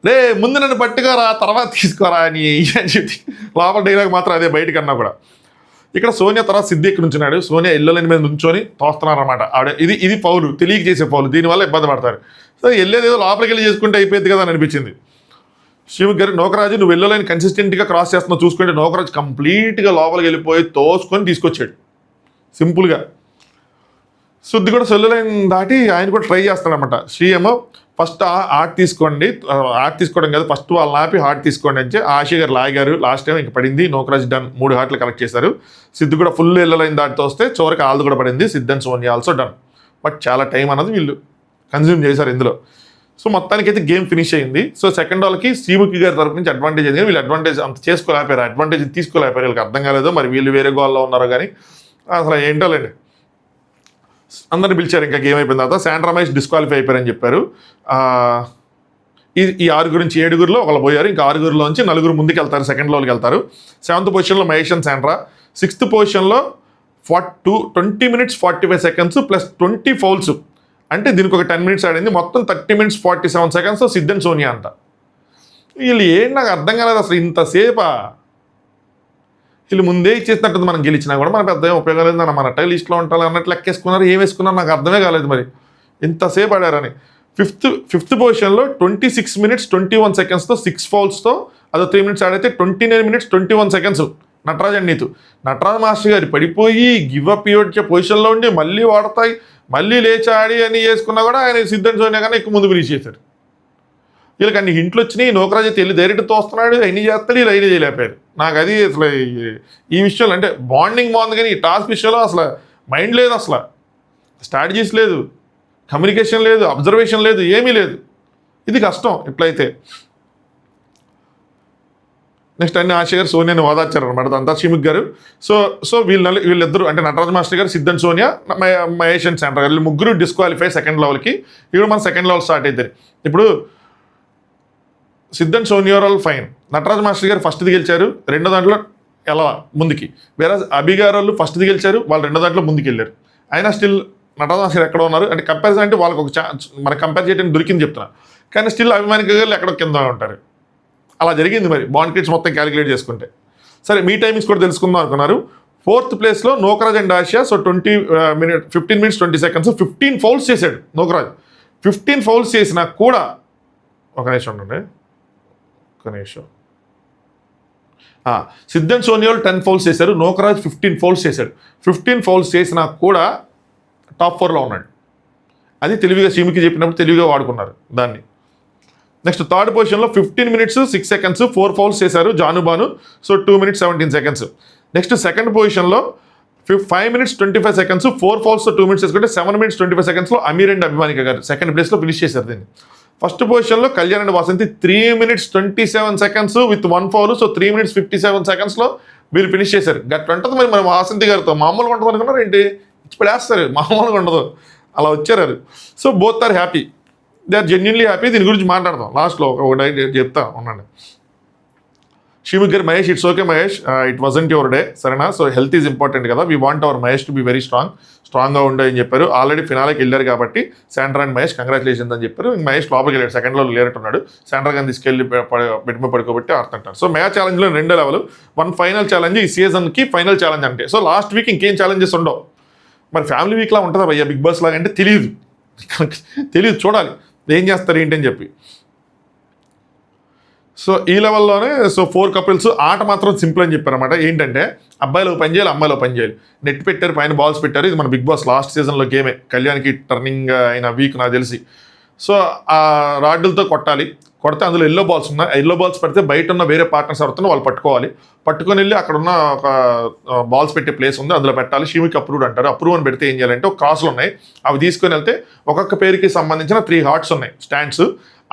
రే ముందు నన్ను పట్టుకోరా తర్వాత తీసుకోరా అని చెప్పి లోపల డైలాగ్ మాత్రం అదే, బయటకన్నా కూడా. ఇక్కడ సోనియా తర్వాత సిద్ధు ఎక్కడ నుంచున్నాడు, సోనియా ఎల్లలేని మీద నుంచొని తోస్తున్నారు అనమాట. ఆవిడ ఇది ఫౌలు, తెలియక చేసే ఫౌలు, దీనివల్ల ఇబ్బంది పడతారు. సో వెళ్ళేదేదో లోపలికి వెళ్ళి చేసుకుంటే అయిపోయింది కదా అని అనిపించింది. శ్రీముఖి గారు నూకరాజు నువ్వు వెళ్ళలేని కన్సిస్టెంట్గా క్రాస్ చేస్తున్నావు చూసుకుంటే నూకరాజు కంప్లీట్గా లోపలికి వెళ్ళిపోయి తోసుకొని తీసుకొచ్చాడు సింపుల్గా. శుద్ధి కూడా సెల్లులైన్ దాటి ఆయన కూడా ట్రై చేస్తాడనమాట. శ్రీ ఏమో ఫస్ట్ ఆర్ట్ తీసుకోండి, ఆర్ట్ తీసుకోవడం కాదు ఫస్ట్ వాళ్ళని ఆపి హార్ట్ తీసుకోండి అని ఆశీ గారు లాగారు. లాస్ట్ టైం ఇంక పడింది, నూకరాజు డన్, 3 హార్ట్లు కలెక్ట్ చేశారు. సిద్ధు కూడా ఫుల్ ఎల్లలైన్ దాటితో వస్తే చివరికి ఆల్ది కూడా పడింది. Siddhu and Sonia also done. But చాలా టైం అన్నది వీళ్ళు కన్జ్యూమ్ చేశారు ఇందులో. సో మొత్తానికి అయితే గేమ్ ఫినిష్ అయింది. సో సెకండ్ వాళ్ళకి శ్రీముఖి గారి తరపు నుంచి అడ్వాంటేజ్ అయింది, వీళ్ళు అడ్వాంటేజ్ అంత చేసుకోలేకపోయారు, అడ్వాంటేజ్ తీసుకోలేకపోయారు. వీళ్ళకి అర్థం కాలేదు, మరి వీళ్ళు వేరే గోల్లో ఉన్నారో కానీ అసలు ఏంటోలేండి. అందరిని పిలిచారు, ఇంకా గేమ్ అయిపోయిన తర్వాత శాండ్రా రమేష్ డిస్క్వాలిఫై అయిపోయారని చెప్పారు. ఈ 6 నుంచి 7 ఒకళ్ళు పోయారు, ఇంకా 6 4 ముందుకు వెళ్తారు, సెకండ్ లోకి వెళ్తారు. 7th పొజిషన్లో మహేష్ అండ్ శాండ్రా. 6th పొజిషన్లో 20 minutes 45 seconds ప్లస్ 20 ఫౌల్స్, అంటే దీనికి ఒక 10 minutes ఆడింది, మొత్తం 30 minutes 47 seconds Siddhu and Sonia అంట. వీళ్ళు ఏంటి నాకు అర్థం కాలేదు అసలు, ఇంతసేపా వీళ్ళు ముందే ఇచ్చేసినట్టుంది. మనం గెలిచినా కూడా మన పెద్ద ఏం ఉపయోగం లేదు, మన టైల్ లిస్ట్లో ఉంటారు అన్నట్లు లెక్కేసుకున్నారు, ఏం వేసుకున్నారు నాకు అర్థమే కాలేదు మరి ఇంతసేపు ఆడారని. ఫిఫ్త్ పొజిషన్లో 26 minutes 21 secondsతో 6 ఫౌల్స్తో అదో 3 minutes ఆడైతే 29 minutes 21 seconds Nataraj and Neetu. Nataraj master గారు పడిపోయి గివ్ అప్ ఇవ్వచ్చే పొజిషన్లో ఉండి మళ్ళీ వాడతాయి, మళ్ళీ లేచి ఆడి అని చేసుకున్నా కూడా ఆయన సిద్ధు అండ్ సోనియా కన్నా ఎక్కువ ముందు ఫినిష్ చేశారు. వీళ్ళకి అన్ని హింట్లు వచ్చినాయి, నూకరాజు అయితే వెళ్ళి డైరెక్ట్ తోస్తున్నాడు, అన్ని చేస్తాడు, వీళ్ళు అయినా చేయలేపారు. నాకు అది అసలు ఈ విషయంలో అంటే బాండింగ్ బాగుంది కానీ ఈ టాస్క్ విషయంలో అసలు మైండ్ లేదు, అసలు స్ట్రాటజీస్ లేదు, కమ్యూనికేషన్ లేదు, అబ్జర్వేషన్ లేదు, ఏమీ లేదు. ఇది కష్టం ఇట్లయితే. నెక్స్ట్ అన్ని ఆశ గారు సోనియాని ఓదార్చారు అనమాట అంతా శ్రీముఖ్ గారు. సో సో వీళ్ళిద్దరు అంటే నటరాజ్ మాస్టర్ గారు, సిద్ధన్ సోనియా, మహేష్ అండ్ శాండ్రా గారు, వీళ్ళు ముగ్గురు డిస్క్వాలిఫై సెకండ్ లెవెల్కి. ఇప్పుడు మన సెకండ్ లెవెల్ స్టార్ట్ అవుతుంది. ఇప్పుడు సిద్ధన్ సోనియా వాళ్ళు ఫైన్, నటరాజ్ మాస్టర్ గారు ఫస్ట్ది గెలిచారు, రెండో దాంట్లో ఎలా ముందుకి. వేరే అభి గారు వాళ్ళు ఫస్ట్ది గెలిచారు, వాళ్ళు రెండో దాంట్లో ముందుకు వెళ్ళారు. అయినా స్టిల్ నటరాజ్ మాస్టర్ గారు ఎక్కడ ఉన్నారు అంటే కంపారిజన్ అంటే వాళ్ళకి ఒక ఛాన్స్ మనకు కంపేర్ చేయడానికి దొరికింది చెప్తున్నా. కానీ స్టిల్ అభిమానిక గారు ఎక్కడో కింద ఉంటారు. అలా జరిగింది మరి బాండ్ క్రియేట్స్ మొత్తం క్యాలిక్యులేట్ చేసుకుంటే. సరే మీ టైమింగ్స్ కూడా తెలుసుకుందాం అనుకున్నారు. 4th ప్లేస్లో Nokaraj and Asia. So 15 minutes 20 seconds 15 fouls చేశాడు నోకరాజ్. 15 ఫౌల్స్ చేసినా కూడా ఒక నిమిషం ఉండండి, ఒక నిమిషం. సిద్ధన్ సోనియాలు 10 ఫౌల్స్ చేశారు, నోకరాజ్ 15 ఫౌల్స్ చేశాడు. 15 ఫౌల్స్ చేసినా కూడా టాప్ 4లో ఉన్నాడు. అది తెలివిగా శ్రీముఖి చెప్పినప్పుడు తెలివిగా వాడుకున్నారు దాన్ని. నెక్స్ట్ థర్డ్ పొజిషన్లో 15 minutes 6 seconds 4 ఫౌల్స్ చేశారు Janubanu. So 2 minutes 17 seconds. Next second పొజిషన్లో 5 minutes 25 seconds 4 ఫౌల్స్ 2 minutes చేసుకుంటే 7 minutes 25 secondsలో అమీర్ అండ్ అభిమానిక గారు సెకండ్ ప్లేస్లో ఫినిష్ చేశారు దీన్ని. ఫస్ట్ పొజిషన్లో Kalyan and Vasanthi 3 minutes 27 seconds with 1 foul. So 3 minutes 57 secondsలో వీళ్ళు ఫినిష్ చేశారు. గట్ ఉంటుంది మరి మన వాసంతి గారితో మామూలుగా ఉంటుంది అనుకున్నారు ఏంటి, ఇప్పుడు వేస్తారు మామూలుగా ఉండదు, అలా వచ్చారు. So both are happy, they are genuinely happy. దీని గురించి మాట్లాడదాం లాస్ట్లో ఒకటి చెప్తా ఉండండి. శ్రీముఖ్ గారు, Mahesh it's okay Mahesh, it wasn't your day, సరేనా. సో హెల్త్ ఈజ్ ఇంపార్టెంట్ కదా, we want our Mahesh to be very స్ట్రాంగ్గా ఉండే అని చెప్పారు. ఆల్రెడీ ఫినాలేకి వెళ్ళారు కాబట్టి శాండ్రా అండ్ మహేష్ కంగ్రాచులేషన్స్ అని చెప్పారు. మహేష్ లోపలికి వెళ్ళాడు, సెకండ్లో లేనట్టున్నాడు. శాండ్రా గారిని తీసుకెళ్ళి బెడ్మ పడుకోబెట్టి ఆడుతుంటారు. సో మెగా ఛాలెంజ్లో 2 లెవెల్, 1 ఫైనల్ ఛాలెంజ్, ఈ సీజన్కి ఫైనల్ ఛాలెంజ్ అంటే. సో లాస్ట్ వీక్ ఇంకేం ఛాలెంజెస్ ఉండవు. మరి ఫ్యామిలీ వీక్లా ఉంటుందా భయ్యా బిగ్ బాస్ లాగా అంటే తెలియదు, చూడాలి ఏం చేస్తారు ఏంటి అని చెప్పి. సో ఈ లెవెల్లోనే 4 couples ఆట మాత్రం సింపుల్ అని చెప్పారన్నమాట. ఏంటంటే అబ్బాయిలో పని చేయాలి, అమ్మాయిలో పని చేయాలి. నెట్ పెట్టారు, పైన బాల్స్ పెట్టారు. ఇది మన బిగ్ బాస్ లాస్ట్ సీజన్లో గేమే, కళ్యాణ్కి టర్నింగ్ అయిన వీక్ నాకు తెలిసి. సో ఆ రాడ్లతో కొడితే అందులో ఎల్లో బాల్స్ ఉన్నాయి. ఎల్లో బాల్స్ పెడితే బయట ఉన్న వేరే పార్ట్నర్స్ ఎవరుతున్నా వాళ్ళు పట్టుకొని వెళ్ళి అక్కడ ఉన్న ఒక బాల్స్ పెట్టే ప్లేస్ ఉంది, అందులో పెట్టాలి. శ్రీముఖి అప్రూవ్డ్ అంటారు. అప్రూవ్ అని పెడితే ఏం చేయాలంటే ఒక క్రాస్లు ఉన్నాయి, అవి తీసుకొని వెళ్తే ఒక్కొక్క పేరుకి సంబంధించిన 3 hearts ఉన్నాయి స్టాండ్స్.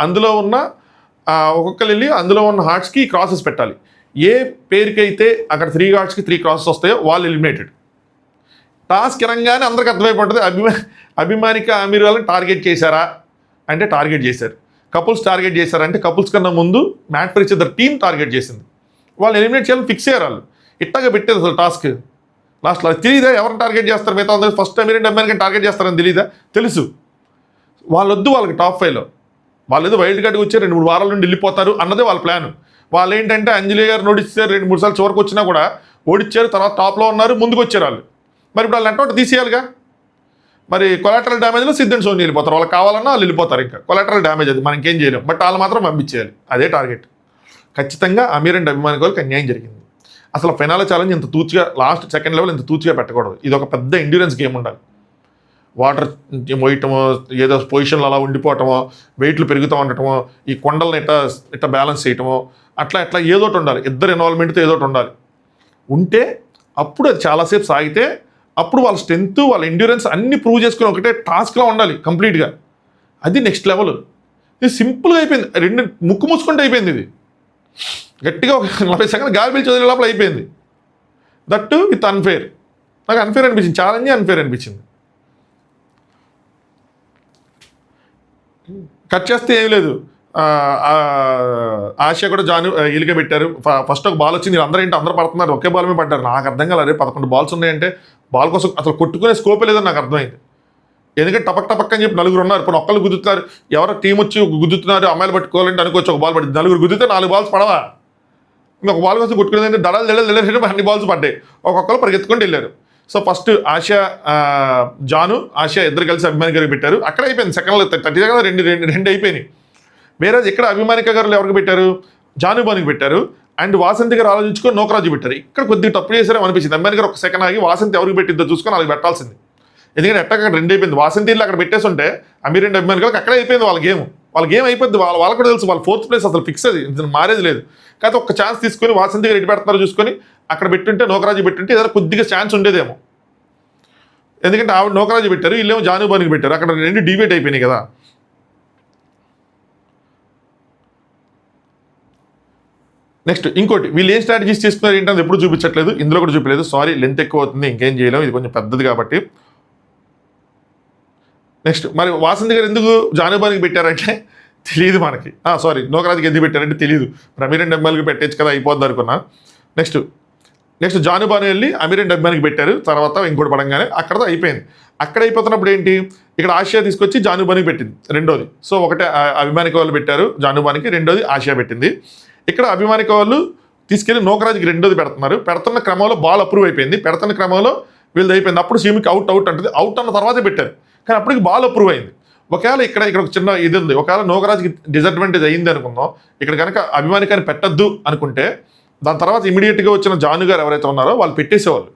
అందులో ఉన్న ఒక్కొక్కరు వెళ్ళి అందులో ఉన్న హార్ట్స్కి క్రాసెస్ పెట్టాలి. ఏ పేరుకైతే అక్కడ 3 heartsకి 3 crosses వస్తాయో వాళ్ళు ఎలిమినేటెడ్. టాస్క్ ఇరంగానే అందరికి అర్థమైపోతుంది అభిమానిక అమీర్ వాళ్ళని టార్గెట్ చేశారా అంటే టార్గెట్ చేశారు. కపుల్స్ టార్గెట్ చేశారంటే కపుల్స్ కన్నా ముందు made for each other team target చేసింది. వాళ్ళు ఎలిమినేట్ చేయాలని ఫిక్స్ అయ్యారు. వాళ్ళు ఇట్టగా పెట్టేది అసలు టాస్క్. లాస్ట్లో అది తెలియదా ఎవరిని టార్గెట్ చేస్తారు, మిగతా అందరూ first Amir and American target చేస్తారని తెలియదా, తెలుసు. వాళ్ళొద్దు వాళ్ళకి టాప్ 5లో, వాళ్ళు ఏదో వైల్డ్ కార్డ్కి వచ్చి 2-3 వారాల నుండి వెళ్ళిపోతారు అన్నదే వాళ్ళ ప్లాన్. వాళ్ళు ఏంటంటే అంజలి గారు ఓడిచ్చారు, 2-3 సార్లు చివరికి వచ్చినా కూడా ఓడిచ్చారు, తర్వాత టాప్లో ఉన్నారు, ముందుకు వచ్చారు వాళ్ళు. మరి ఇప్పుడు వాళ్ళు నెట్వర్క్ తీసేయాలిగా. మరి కొలాటరల్ డ్యామేజ్లో సిద్ధన్ సోని వెళ్ళిపోతారు, వాళ్ళకి కావాలన్నా వాళ్ళు వెళ్ళిపోతారు. ఇంకా కొలాటరల్ డ్యామేజ్ అది మనం ఇంకేం చేయలేం, బట్ వాళ్ళు మాత్రం పంపించేయాలి, అదే టార్గెట్. ఖచ్చితంగా అమీర్ అండ్ అభిమానికి వాళ్ళకి అన్యాయం జరిగింది. అసలు ఫైనల్ ఛాలెంజ్ ఇంత తూచిగా, లాస్ట్ సెకండ్ లెవెల్ ఇంత తూచిగా పెట్టకూడదు. ఇది ఒక పెద్ద ఎండ్యూరెన్స్ గేమ్ ఉండాలి. వాటర్ మోయటమో, ఏదో పొజిషన్లో అలా ఉండిపోవటమో, వెయిట్లు పెరుగుతూ ఉండటమో, ఈ కొండలను ఇట్లా బ్యాలెన్స్ చేయటమో, అట్లా ఏదో ఒకటి ఉండాలి. ఇద్దరు ఇన్వాల్వ్మెంట్తో ఏదో ఒకటి ఉండాలి. ఉంటే అప్పుడు అది చాలాసేపు సాగితే అప్పుడు వాళ్ళ స్ట్రెంత్, వాళ్ళ ఎండ్యూరెన్స్ అన్ని ప్రూవ్ చేసుకుని ఒకటే టాస్క్లో ఉండాలి కంప్లీట్గా. అది నెక్స్ట్ లెవెల్. ఇది సింపుల్గా అయిపోయింది, ముక్కు మూసుకుంటే అయిపోయింది. ఇది గట్టిగా ఒక 40 సెకండ్లు గాలి పీల్చి చదివే లోపల అయిపోయింది. That with unfair. నాకు అన్ఫేర్ అనిపించింది, ఛాలెంజ్ అన్ఫేర్ అనిపించింది. కట్ చేస్తే ఏం లేదు, ఆసియా కూడా ఇలిక పెట్టారు. ఫస్ట్ ఒక బాల్ వచ్చింది, అందరూ అందరూ పడుతున్నారు, ఒకే బాల్ మీద పడ్డారు. నాకు అర్థం కాలేదు, 11 balls ఉన్నాయంటే బాల్ కోసం అసలు కొట్టుకునే స్కోపే లేదని నాకు అర్థమైంది. ఎందుకంటే టపక్ అని చెప్పి 4 ఉన్నారు. ఇప్పుడు ఒక్కళ్ళు గుద్దుతున్నారు, ఎవరో టీం వచ్చి గుద్దుతున్నారు, అమ్మాయిలు పట్టుకోవాలంటే అనుకోవచ్చు. ఒక బాల్ పడింది, 4 గుద్దితే 4 balls పడవా. ఇంకొక బాల్ కోసం కొట్టుకునేదంటే దళాలు అన్ని balls పడ్డాయి, ఒక్కొక్కరు పరిగెత్తుకుంటూ వెళ్ళారు. సో ఫస్ట్ ఆసియా ఇద్దరు కలిసి అభిమానిక గారికి పెట్టారు. అక్కడ అయిపోయింది, సెకండ్లో 30 seconds రెండు అయిపోయినాయి. వేరే ఇక్కడ అభిమానిక గారు ఎవరికి పెట్టారు, జానుబానికి పెట్టారు. అండ్ వాసంతి గారు ఆలోచించుకొని నోకరాజు పెట్టారు. ఇక్కడ కొద్దిగా తప్పు చేశారో అనిపించింది. అభిమానిక గారు ఒక సెకండ్ ఆగి వాసంతి ఎవరికి పెట్టిద్దో చూసుకొని వాళ్ళకి పెట్టాల్సింది. ఎందుకంటే అక్కడ 2 అయిపోయింది. వాసంతిలో అక్కడ పెట్టేసి ఉంటే అమీర్ అండ్ అభిమానిక గారికి అక్కడే అయిపోయింది వాళ్ళ గేమ్ అయిపోద్ది. వాళ్ళకి కూడా తెలుసు వాళ్ళ 4th place అసలు ఫిక్స్, అది మారేది లేదు. కాకపోతే ఒక ఛాన్స్ తీసుకొని వాసంతి గారు ఎటు పెడతారో చూసుకొని అక్కడ పెట్టుంటే, నోకరాజు పెట్టుంటే ఏదైనా కొద్దిగా ఛాన్స్ ఉండేదేమో. ఎందుకంటే ఆవిడ నోకరాజు పెట్టారు, వీళ్ళేమో జానుబానికి పెట్టారు. అక్కడ 2 డివేట్ అయిపోయినాయి కదా. నెక్స్ట్ ఇంకోటి వీళ్ళు ఏం స్ట్రాటజీస్ తీసుకున్నారు ఏంటంటే ఎప్పుడు చూపించట్లేదు, ఇందులో కూడా చూపించలేదు. సారీ లెంత్ ఎక్కువ అవుతుంది, ఇంకేం చేయలేము, ఇది కొంచెం పెద్దది కాబట్టి. నెక్స్ట్ మరి వాసంతి గారు ఎందుకు జానుబానికి పెట్టారంటే తెలియదు మనకి. సారీ నోకరాజుకి ఎందుకు పెట్టారంటే తెలియదు. మరి అమీర్ అండ్ అబ్బాయికి పెట్టచ్చు కదా, అయిపోద్ది అనుకున్నా. నెక్స్ట్ జానుబాను వెళ్ళి అమీర్ అండ్ అబ్బాయికి పెట్టారు. తర్వాత ఇంకోటి పడంగానే అక్కడతో అయిపోయింది. అక్కడ అయిపోతున్నప్పుడు ఏంటి, ఇక్కడ ఆసియా తీసుకొచ్చి జానుబానికి పెట్టింది రెండోది. సో ఒకటే అభిమానిక వాళ్ళు పెట్టారు జానుబానికి, రెండోది ఆసియా పెట్టింది. ఇక్కడ అభిమానిక వాళ్ళు తీసుకెళ్లి నోకరాజుకి రెండోది పెడుతున్నారు. పెడుతున్న క్రమంలో బాల్ అప్రూవ్ అయిపోయింది, పెడుతున్న క్రమంలో వీళ్ళది అయిపోయింది. అప్పుడు సీమికి అవుట్ అంటుంది, అవుట్ అన్న తర్వాతే పెట్టారు. కానీ అప్పటికి బాల్ అప్రూవ్ అయింది. ఒకవేళ ఇక్కడ ఒక చిన్న ఇది ఉంది, ఒకవేళ నోకరాజుకి డిసడ్వాంటేజ్ అయింది అనుకుందాం, ఇక్కడ కనుక అభిమానికాన్ని పెట్టద్దు అనుకుంటే దాని తర్వాత ఇమీడియట్గా వచ్చిన జాను గారు ఎవరైతే ఉన్నారో వాళ్ళు పెట్టేసేవాళ్ళు.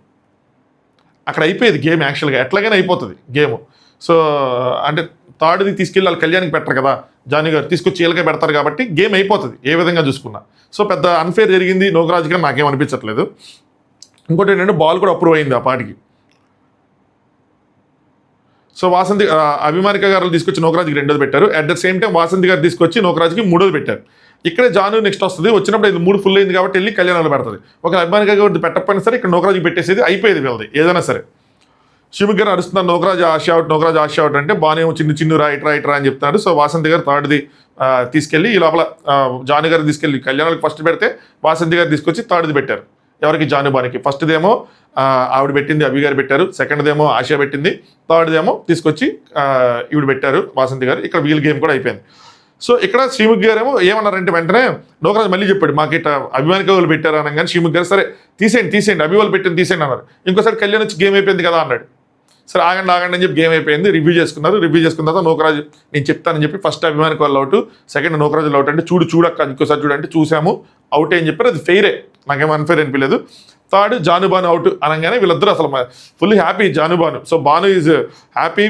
అక్కడ అయిపోయేది గేమ్. యాక్చువల్గా ఎట్లాగైనా అయిపోతుంది గేమ్. సో అంటే థర్డ్ది తీసుకెళ్ళి వాళ్ళు కళ్యాణ్కి పెట్టరు కదా, జాను గారు తీసుకొచ్చి వీళ్ళకే పెడతారు కాబట్టి గేమ్ అయిపోతుంది ఏ విధంగా చూసుకున్నా. సో పెద్ద అన్ఫేర్ జరిగింది నోకరాజు కానీ నాకేం అనిపించట్లేదు. ఇంకోటి ఏంటంటే బాల్ కూడా అప్రూవ్ అయింది ఆ పాటికి. సో వాసంతి అభిమానిక గారు తీసుకొచ్చి నోకరాజుకి రెండోది పెట్టారు. At the same time Vasanthi గారు తీసుకొచ్చి నోకరాజుకి మూడోది పెట్టారు. ఇక్కడే జాను నెక్స్ట్ వస్తుంది, వచ్చినప్పుడు ఇది 3 ఫుల్ అయింది కాబట్టి వెళ్ళి కళ్యాణాలు పెడుతుంది. ఒక అభిమానిక గారు పెట్టకపోయినా సరే ఇక్కడ నోకరాజుకి పెట్టేసేది, అయిపోయేది వీళ్ళది ఏదైనా సరే. శివుకి గారు అరుస్తున్నారు నోకరాజు ఆశ అవుట్ అంటే బాగానే చిన్ను రా ఇట్రా అని చెప్తున్నారు. సో వాసంతి గారు థర్డ్ది తీసుకెళ్ళి ఈ లోపల జాను గారు తీసుకెళ్ళి కళ్యాణాలకు ఫస్ట్ పెడితే వాసంతి గారు తీసుకొచ్చి థర్డ్ది పెట్టారు. ఎవరికి, జానుబానికి. ఫస్ట్దేమో ఆవిడ పెట్టింది, అభి గారు పెట్టారు. సెకండ్దేమో ఆశ పెట్టింది. థర్డ్దేమో తీసుకొచ్చి ఈవిడ పెట్టారు వాసంతి గారు. ఇక్కడ వీల్ గేమ్ కూడా అయిపోయింది. సో ఇక్కడ శ్రీముఖ్ గారు ఏమో ఏమన్నారంటే వెంటనే నోకరాజు మళ్ళీ చెప్పాడు మాకు ఇట్లా అభిమానిక వాళ్ళు పెట్టారు అనగానే శ్రీముఖ్ గారు సరే తీసేయండి అభి వాళ్ళు పెట్టింది తీసేయండి అన్నారు. ఇంకోసారి కళ్యాణ్ వచ్చి గేమ్ అయిపోయింది కదా అన్నాడు. సరే ఆగండి అని చెప్పి గేమ్ అయిపోయింది. రివ్యూ చేసుకున్న తర్వాత నోకరాజు నేను చెప్తానని చెప్పి ఫస్ట్ అభిమానిక వాళ్ళు అవుట్, సెకండ్ నోకరాజు అవుట్ అంటే చూడక్క ఇంకోసారి చూడంటే చూసాము అవుట్ అని చెప్పారు. అది ఫెయిరే, నాకేం అన్ఫెయిర్ అనిపించలేదు. థర్డ్ జానుబాను అవుట్ అనగానే వీళ్ళిద్దరూ అసలు full happy Janubanu. So Banu is happy,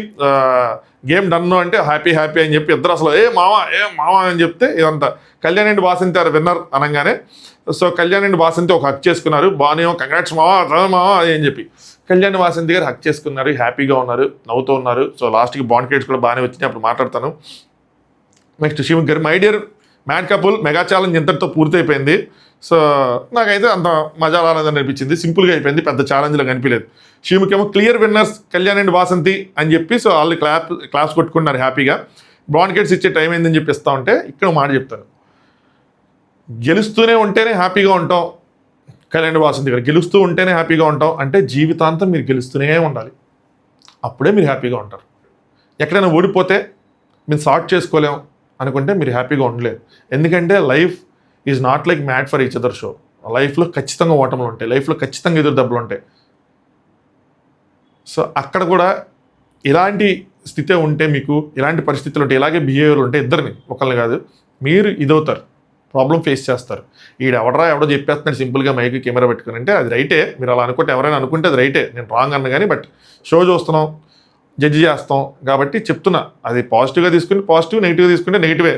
game done అంటే హ్యాపీ అని చెప్పి ఇద్దరు అసలు ఏ మావా అని చెప్తే ఇదంతా Kalyan and Vasanthi are winner అనగానే సో కళ్యాణ్ అండ్ వాసంతి ఒక హక్ చేసుకున్నారు. బాను ఏమో కంగ్రాట్స్ మావా అని చెప్పి కళ్యాణ్ వాసంతి గారు హక్ చేసుకున్నారు, హ్యాపీగా ఉన్నారు, నవ్వుతూ ఉన్నారు. సో లాస్ట్కి బాండ్ క్రియేట్స్ కూడా బాగానే వచ్చినాయి, అప్పుడు మాట్లాడతాను. నెక్స్ట్ శివుకి గారు my dear mad couple mega challenge ఇంతటితో పూర్తయిపోయింది. సో నాకైతే అంత మజా రాలేదని అనిపించింది, సింపుల్గా అయిపోయింది, పెద్ద ఛాలెంజ్లో కనిపించలేదు. శివుకేమో clear winners Kalyan and Vasanthi అని చెప్పి సో వాళ్ళు క్లాప్స్ కొట్టుకున్నారు హ్యాపీగా. బాండ్కేట్స్ ఇచ్చే టైం ఏందని చెప్పి ఇస్తా ఉంటే ఇక్కడ మాట చెప్తాను, గెలుస్తూనే ఉంటేనే హ్యాపీగా ఉంటాం. కళ్యాణ్ వాసంతి గారు గెలుస్తూ ఉంటేనే హ్యాపీగా ఉంటాం అంటే జీవితాంతం మీరు గెలుస్తూనే ఉండాలి, అప్పుడే మీరు హ్యాపీగా ఉంటారు. ఎక్కడైనా ఓడిపోతే మేము సార్ట్ చేసుకోలేం అనుకుంటే మీరు హ్యాపీగా ఉండలేరు. ఎందుకంటే life is not like mad for each other show. లైఫ్లో ఖచ్చితంగా ఓటములు ఉంటాయి, లైఫ్లో ఖచ్చితంగా ఎదురు దెబ్బలు ఉంటాయి. సో అక్కడ కూడా ఇలాంటి స్థితి ఉంటే, మీకు ఇలాంటి పరిస్థితులు ఉంటే, ఇలాగే బిహేవియర్ ఉంటే ఇద్దరిని ఒకళ్ళని కాదు మీరు ఇదవుతారు, ప్రాబ్లం ఫేస్ చేస్తారు. ఎవడో చెప్పేస్తున్నాడు సింపుల్గా మైక్ కెమెరా పెట్టుకుని అంటే అది రైటే, మీరు అలా అనుకుంటే ఎవరైనా అనుకుంటే అది రైటే, నేను రాంగ్ అన్న కానీ బట్ షో చూస్తున్నాం జడ్జి చేస్తాం కాబట్టి చెప్తున్నా. అది పాజిటివ్గా తీసుకుని పాజిటివ్, నెగిటివ్గా తీసుకుంటే నెగిటివే,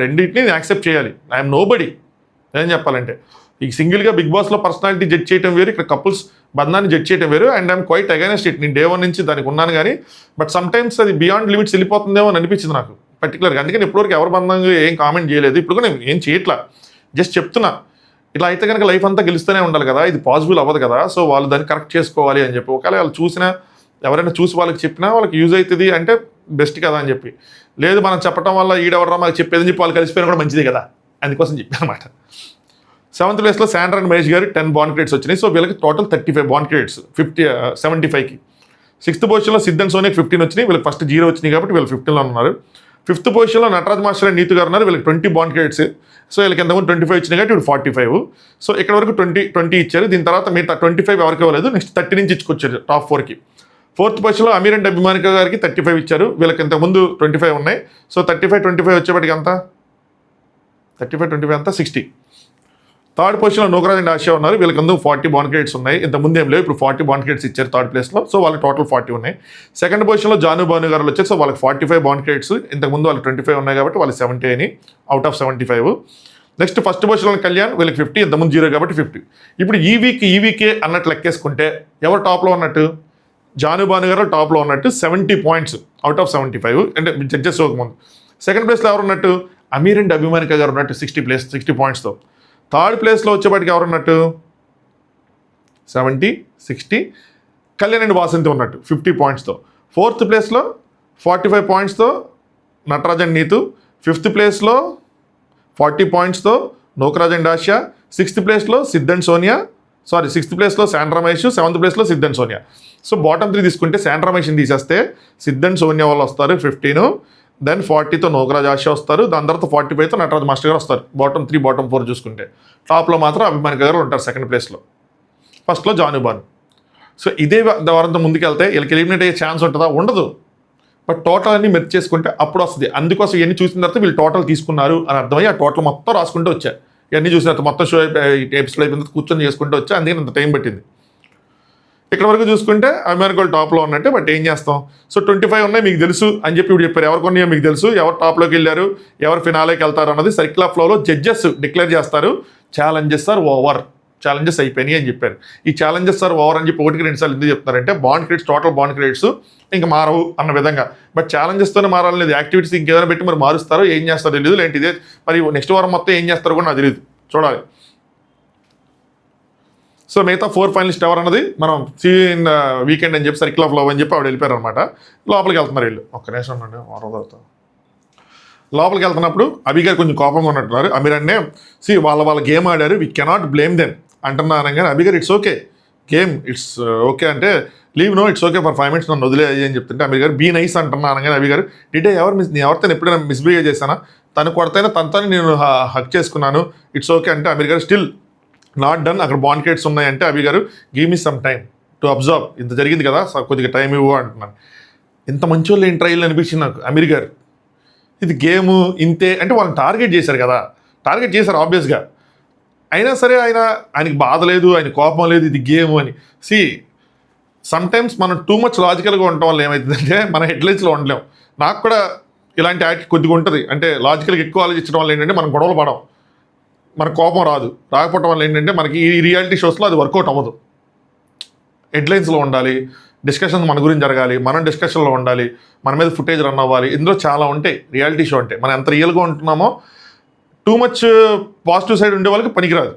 రెండింటిని నేను యాక్సెప్ట్ చేయాలి. ఐఎమ్ నో బడీ ఏం చెప్పాలంటే. ఈ సింగిల్గా బిగ్ బాస్లో పర్సనాలిటీ జడ్జ్ చేయడం వేరు, ఇక్కడ కపుల్స్ బంధాన్ని జడ్జ్ చేయడం వేరు. And I'm quite against it. నేను డే 1 నుంచి దానికి ఉన్నాను కానీ బట్ సమ్టైమ్స్ అది బియాండ్ లిమిట్స్ వెళ్ళిపోతుందేమో అని అనిపించింది నాకు పర్టికులర్గా. అందుకని ఇప్పటివరకు ఎవరి బంధంగా ఏం కామెంట్ చేయలేదు, ఇప్పుడు కూడా నేను ఏం చేయట్లా, జస్ట్ చెప్తున్నా. ఇట్లా అయితే కనుక లైఫ్ అంతా గెలుస్తూనే ఉండాలి కదా, ఇది పాసిబుల్ అవ్వదు కదా. సో వాళ్ళు దాన్ని కరెక్ట్ చేసుకోవాలి అని చెప్పి, ఒకవేళ వాళ్ళు చూసినా ఎవరైనా చూసి వాళ్ళకి చెప్పినా వాళ్ళకి యూజ్ అవుతుంది అంటే బెస్ట్ కదా అని చెప్పి. లేదు మనం చెప్పడం వల్ల ఈడెవడరా మాకు చెప్పేదని చెప్పి వాళ్ళు కలిసిపోయినా కూడా మంచిదే కదా, అందుకోసం చెప్పాను అనమాట. 7th ప్లేస్లో శాండ్రా అండ్ మహేష్ గారు 10 బాండ్ క్రియేట్స్ వచ్చినాయి. సో వీళ్ళకి టోటల్ 35 బాండ్ క్రియేట్స్ 75కి. 6th పొజిషన్లో సిద్ధ్ అండ్ సోనియాకి 15 వచ్చినాయి, వీళ్ళకి ఫస్ట్ 0 వచ్చినాయి కాబట్టి వీళ్ళు 15లో ఉన్నారు. 5th పొజిషన్లో నటరాజ్ మాస్టర్ అండ్ నీతు గారు ఉన్నారు, వీళ్ళకి 20 బాండ్ క్రియేట్స్. సో వీళ్ళకి ఎంతమంది 25 వచ్చినాయి కాబట్టి వీళ్ళు 45. సో ఇక్కడ వరకు 20 ఇచ్చారు. దీని తర్వాత మిగతా 25 ఎవరికి ఇవ్వలేదు, నెక్స్ట్ 30 నుంచి ఇచ్చుకొచ్చారు టాప్ 4కి. 4th పొజిషన్లో అమీర్ అండ్ అభిమానిక గారికి 35 ఇచ్చారు, వీళ్ళకి ఇంతకుముందు 25 ఉన్నాయి. సో 35 వచ్చేప్పటికి అంతా 35 అంతా 60. 3rd పొజిషన్లో నోకరాజ్ అండ్ ఆశా ఉన్నారు, వీళ్ళకి అందరూ 40 బాండ్ క్రియేట్స్ ఉన్నాయి. ఇంతకుముందు ఏం లేవు, ఇప్పుడు 40 బాండ్ క్రియేట్స్ ఇచ్చారు 3rd ప్లేస్లో. సో వాళ్ళకి టోటల్ 40 ఉన్నాయి. 2nd పొజిషన్లో జాను భాను గారు వచ్చారు, సో వాళ్ళకి 45 బాండ్ క్రియేట్స్. ఇంతకుముందు వాళ్ళకి 25 ఉన్నాయి కాబట్టి వాళ్ళు 70 అని అవుట్ ఆఫ్ 75. నెక్స్ట్ 1st పొజిషన్లో కళ్యాణ్, వీళ్ళకి 50, ఇంతకుముందు 0 కాబట్టి 50. ఇప్పుడు ఈవీకే అన్నట్టు లెక్కేసుకుంటే ఎవరు టాప్లో ఉన్నట్టు, జాను భాను గారు టాప్లో ఉన్నట్టు 70 పాయింట్స్ అవుట్ ఆఫ్ 75 అంటే జడ్జెస్ ముందు. 2nd ప్లేస్లో ఎవరు ఉన్నట్టు, అమీర్ అండ్ అభిమానిక గారు ఉన్నట్టు 60 పాయింట్స్తో. థర్డ్ ప్లేస్లో వచ్చేపాటికి ఎవరున్నట్టు 70, 60 కళ్యాణ్ అండ్ వాసంతి ఉన్నట్టు 50 పాయింట్స్తో. ఫోర్త్ ప్లేస్లో 45 పాయింట్స్తో నటరాజ్ అండ్ నీతు. ఫిఫ్త్ ప్లేస్లో 40 పాయింట్స్తో నోకరాజ్ అండ్ ఆశా. సిక్స్త్ ప్లేస్లో సిక్స్త్ ప్లేస్లో శాండ్ రమేష్. సెవెంత్ ప్లేస్లో Sid and Sonia. So bottom 3 తీసుకుంటే శాండ్ రమేష్ని తీసేస్తే సిద్ధ్ అండ్ సోనియా వాళ్ళు వస్తారు 15, దెన్ 40తో నోకరాజ్ ఆశా వస్తారు, దాని తర్వాత 45తో నటరాజ్ మాస్టర్ గారు వస్తారు. బాటమ్ 3 బాటమ్ 4 చూసుకుంటే టాప్లో మాత్రం అభిమానిక గారు ఉంటారు సెకండ్ ప్లేస్లో. ఫస్ట్లో జానుబాను. సో ఇదే వారంతో ముందుకెళ్తే వీళ్ళకి ఎలిమినేట్ అయ్యే ఛాన్స్ ఉంటుందా? ఉండదు. బట్ టోటల్ అన్ని మెర్చ్ చేసుకుంటే అప్పుడు వస్తుంది. అందుకోసం ఇవన్నీ చూసిన తర్వాత వీళ్ళు టోటల్ తీసుకున్నారు అని అర్థమయ్యి ఆ టోటల్ మొత్తం రాసుకుంటూ వచ్చాయి. ఇవన్నీ చూసిన తర్వాత మొత్తం షో ఎపిసోడ్ అయిపోయిన కూర్చొని చేసుకుంటూ వచ్చా, అందుకని అంత టైం పట్టింది. ఇక్కడ వరకు చూసుకుంటే అమెరికా టాప్లో ఉన్నట్టే. బట్ ఏం చేస్తాం? సో 25 ఉన్నాయి మీకు తెలుసు అని చెప్పి ఇప్పుడు చెప్పారు. ఎవరు కొన్నాయో మీకు తెలుసు, ఎవరు టాప్లోకి వెళ్ళారు, ఎవరు ఫినాలేకి వెళ్తారు అన్నది సర్కిల్ ఆఫ్ ఫ్లోలో జడ్జెస్ డిక్లేర్ చేస్తారు. ఛాలెంజెస్ ఆర్ ఓవర్, ఛాలెంజెస్ అయిపోయినాయి అని చెప్పారు. ఈ ఛాలెంజెస్ ఆర్ ఓవర్ అని చెప్పి 1-2 సార్లు ఎందుకు చెప్తారంటే bond credits, total bond credits ఇంకా మారవు అన్న విధంగా. బట్ ఛాలెంజెస్తోనే మారాలనేది, యాక్టివిటీస్ ఇంకేదైనా పెట్టి మరి మారుస్తారో ఏం చేస్తారో తెలియదు. లేంటి ఇదే మరి నెక్స్ట్ వారం మొత్తం ఏం చేస్తారో కూడా నాకు తెలియదు, చూడాలి. సో మిగతా 4 ఫైనలిస్ట్ ఎవరు అన్నది మనం సీ ఇన్ వీకెండ్ అని చెప్పి సర్కిల్ ఆఫ్ లవ్ అని చెప్పి ఆవిడ వెళ్ళిపోయారు అనమాట. లోపలికి వెళ్తున్నారు వీళ్ళు. ఒక్క నిమిషం ఉండండి, లోపలికి వెళ్తున్నప్పుడు అభి గారు కొంచెం కోపంగా ఉన్నట్టున్నారు. అమీర్ అంటే వాళ్ళ గేమ్ ఆడారు, వీ కెనాట్ బ్లేమ్ దెమ్ అంటున్నాను. కానీ అభి గారు it's okay game, it's okay అంటే leave no, it's okay for 5 minutes నన్ను వదిలే అని చెప్తుంటే అమీర్ గారు బీ నైస్ అంటున్నాను. కానీ అభి గారు నేను ఎవరితో ఎప్పుడైనా మిస్బిహేవ్ చేశానా? తను కొడితేనే తనతో నేను హక్ చేసుకున్నాను, ఇట్స్ ఓకే అంటే అమీర్ గారు స్టిల్ నాట్ డన్. అక్కడ బాండ్ క్రెడిట్స్ ఉన్నాయంటే అభి గారు give me some time to observe, ఇంత జరిగింది కదా కొద్దిగా టైం ఇవ్వు అంటున్నాను. ఇంత మంచి వాళ్ళు ఏం ట్రైల్ అనిపించింది నాకు. అమీర్ గారు ఇది గేము ఇంతే అంటే వాళ్ళని టార్గెట్ చేశారు కదా, టార్గెట్ చేశారు ఆబ్వియస్గా. అయినా సరే ఆయనకి బాధ లేదు, ఆయన కోపం లేదు, ఇది గేమ్ అని. సమ్టైమ్స్ మనం టూ మచ్ లాజికల్గా ఉండటం వల్ల ఏమవుతుందంటే మన హెడ్లైన్స్లో ఉండలేం. నాకు కూడా ఇలాంటి యాక్ట్ కొద్దిగా ఉంటుంది. అంటే లాజికల్గా ఎక్కువ ఆలోచించడం వల్ల ఏంటంటే మనం గొడవలు పడం, మన కోపం రాకపోవటం వల్ల ఏంటంటే మనకి ఈ రియాలిటీ షోస్లో అది వర్కౌట్ అవ్వదు. హెడ్లైన్స్లో ఉండాలి, డిస్కషన్ మన గురించి జరగాలి, మనం డిస్కషన్లో ఉండాలి, మన మీద ఫుటేజ్ రన్ అవ్వాలి. ఇందులో చాలా ఉంటాయి రియాలిటీ షో అంటే. మనం ఎంత రియల్గా ఉంటున్నామో టూ మచ్ పాజిటివ్ సైడ్ ఉండే వాళ్ళకి పనికిరాదు.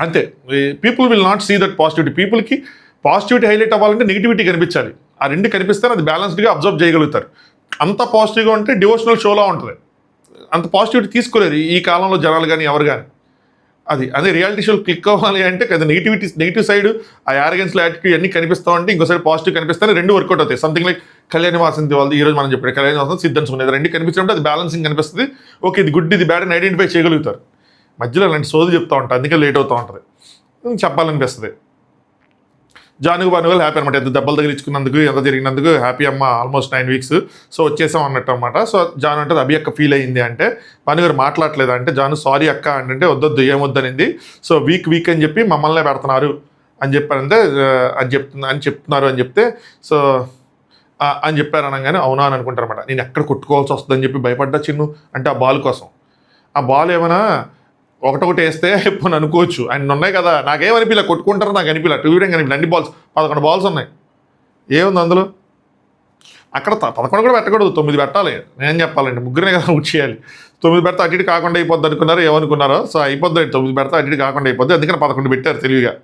అంతే, people will not see that positivity. పీపుల్కి పాజిటివిటీ హైలైట్ అవ్వాలంటే నెగిటివిటీ కనిపించాలి. ఆ రెండు కనిపిస్తే అది బ్యాలెన్స్డ్గా అబ్జర్వ్ చేయగలుగుతారు. అంత పాజిటివ్గా ఉంటే డివోషనల్ షోలా ఉంటుంది. అంత పాజిటివిటీ తీసుకోలేరు ఈ కాలంలో జనాలు కానీ ఎవరు కానీ. అదే రియాలిటీ షోలు క్లిక్ అవ్వాలి అంటే అది నెగిటివ్ సైడ్, ఆ యారగెన్స్లో యాటిట్యూడ్ అన్నీ కనిపిస్తూ ఉంటే ఇంకో సైడ్ పాజిటివ్ కనిపిస్తేనే రెండు వర్కౌట్ అవుతాయి. సంథింగ్ లైక్ కళ్యాణ్ వాసంతి వాళ్ళది ఈరోజు మనం చెప్పాడు, కళ్యాణ్ వాసంతి సిద్ధం సునేది రెండు కనిపించినప్పుడు అది బ్యాలెన్సింగ్ కనిపిస్తుంది. ఓకే ఇది గుడ్ ఇది బ్యాడ్ అని ఐడెంటిఫై చేయగలుగుతారు. మధ్యలో అలాంటి సోది చెప్తూ ఉంటారు, అందుకే లేట్ అవుతూ ఉంటుంది, చెప్పాలనిపిస్తుంది. జానుగు బానుగాలు హ్యాపీ అనమాట. ఎంత దెబ్బలు తగిలించుకున్నందుకు, ఎంత జరిగినందుకు హ్యాపీ అమ్మ, ఆల్మోస్ట్ 9 weeks సో వచ్చేసాం అన్నట్టు అనమాట. సో జాను అంటే అభి అక్క ఫీల్ అయ్యింది అంటే భానుగారు మాట్లాడలేదు అంటే జాను సారీ అక్క అంటే వద్దొద్దు ఏమొద్దనింది. సో వీక్ అని చెప్పి మమ్మల్నే పెడుతున్నారు అని చెప్పారంటే అని చెప్తే సో అని చెప్పారు అనగానే అవునా అని అనుకుంటారు అనమాట. నేను ఎక్కడ కొట్టుకోవాల్సి వస్తుందని చెప్పి భయపడ్డా చిన్ను అంటే ఆ బాల్ కోసం. ఆ బాల్ ఏమైనా ఒకటొకటి వేస్తే ఇప్పుడు అనుకోవచ్చు, ఆయన ఉన్నాయి కదా, నాకేమనిపిలా కొట్టుకుంటారు, నాకు అనిపిలా టూవీడం కనిపిలా. అన్ని బాల్స్ 11 balls ఉన్నాయి, ఏముంది అందులో? అక్కడ 11 కూడా పెట్టకూడదు, 9 పెట్టాలి. నేను చెప్పాలండి, ముగ్గురే కదా అవుట్ చేయాలి. 9 పెడితే అటు ఇటు కాకుండా అయిపోద్ది అనుకున్నారు, ఏమనుకున్నారో. సో అయిపోద్ది, 9 పెడితే అటు ఇటు కాకుండా అయిపోద్ది, అందుకని 11 పెట్టారు తెలివిగా.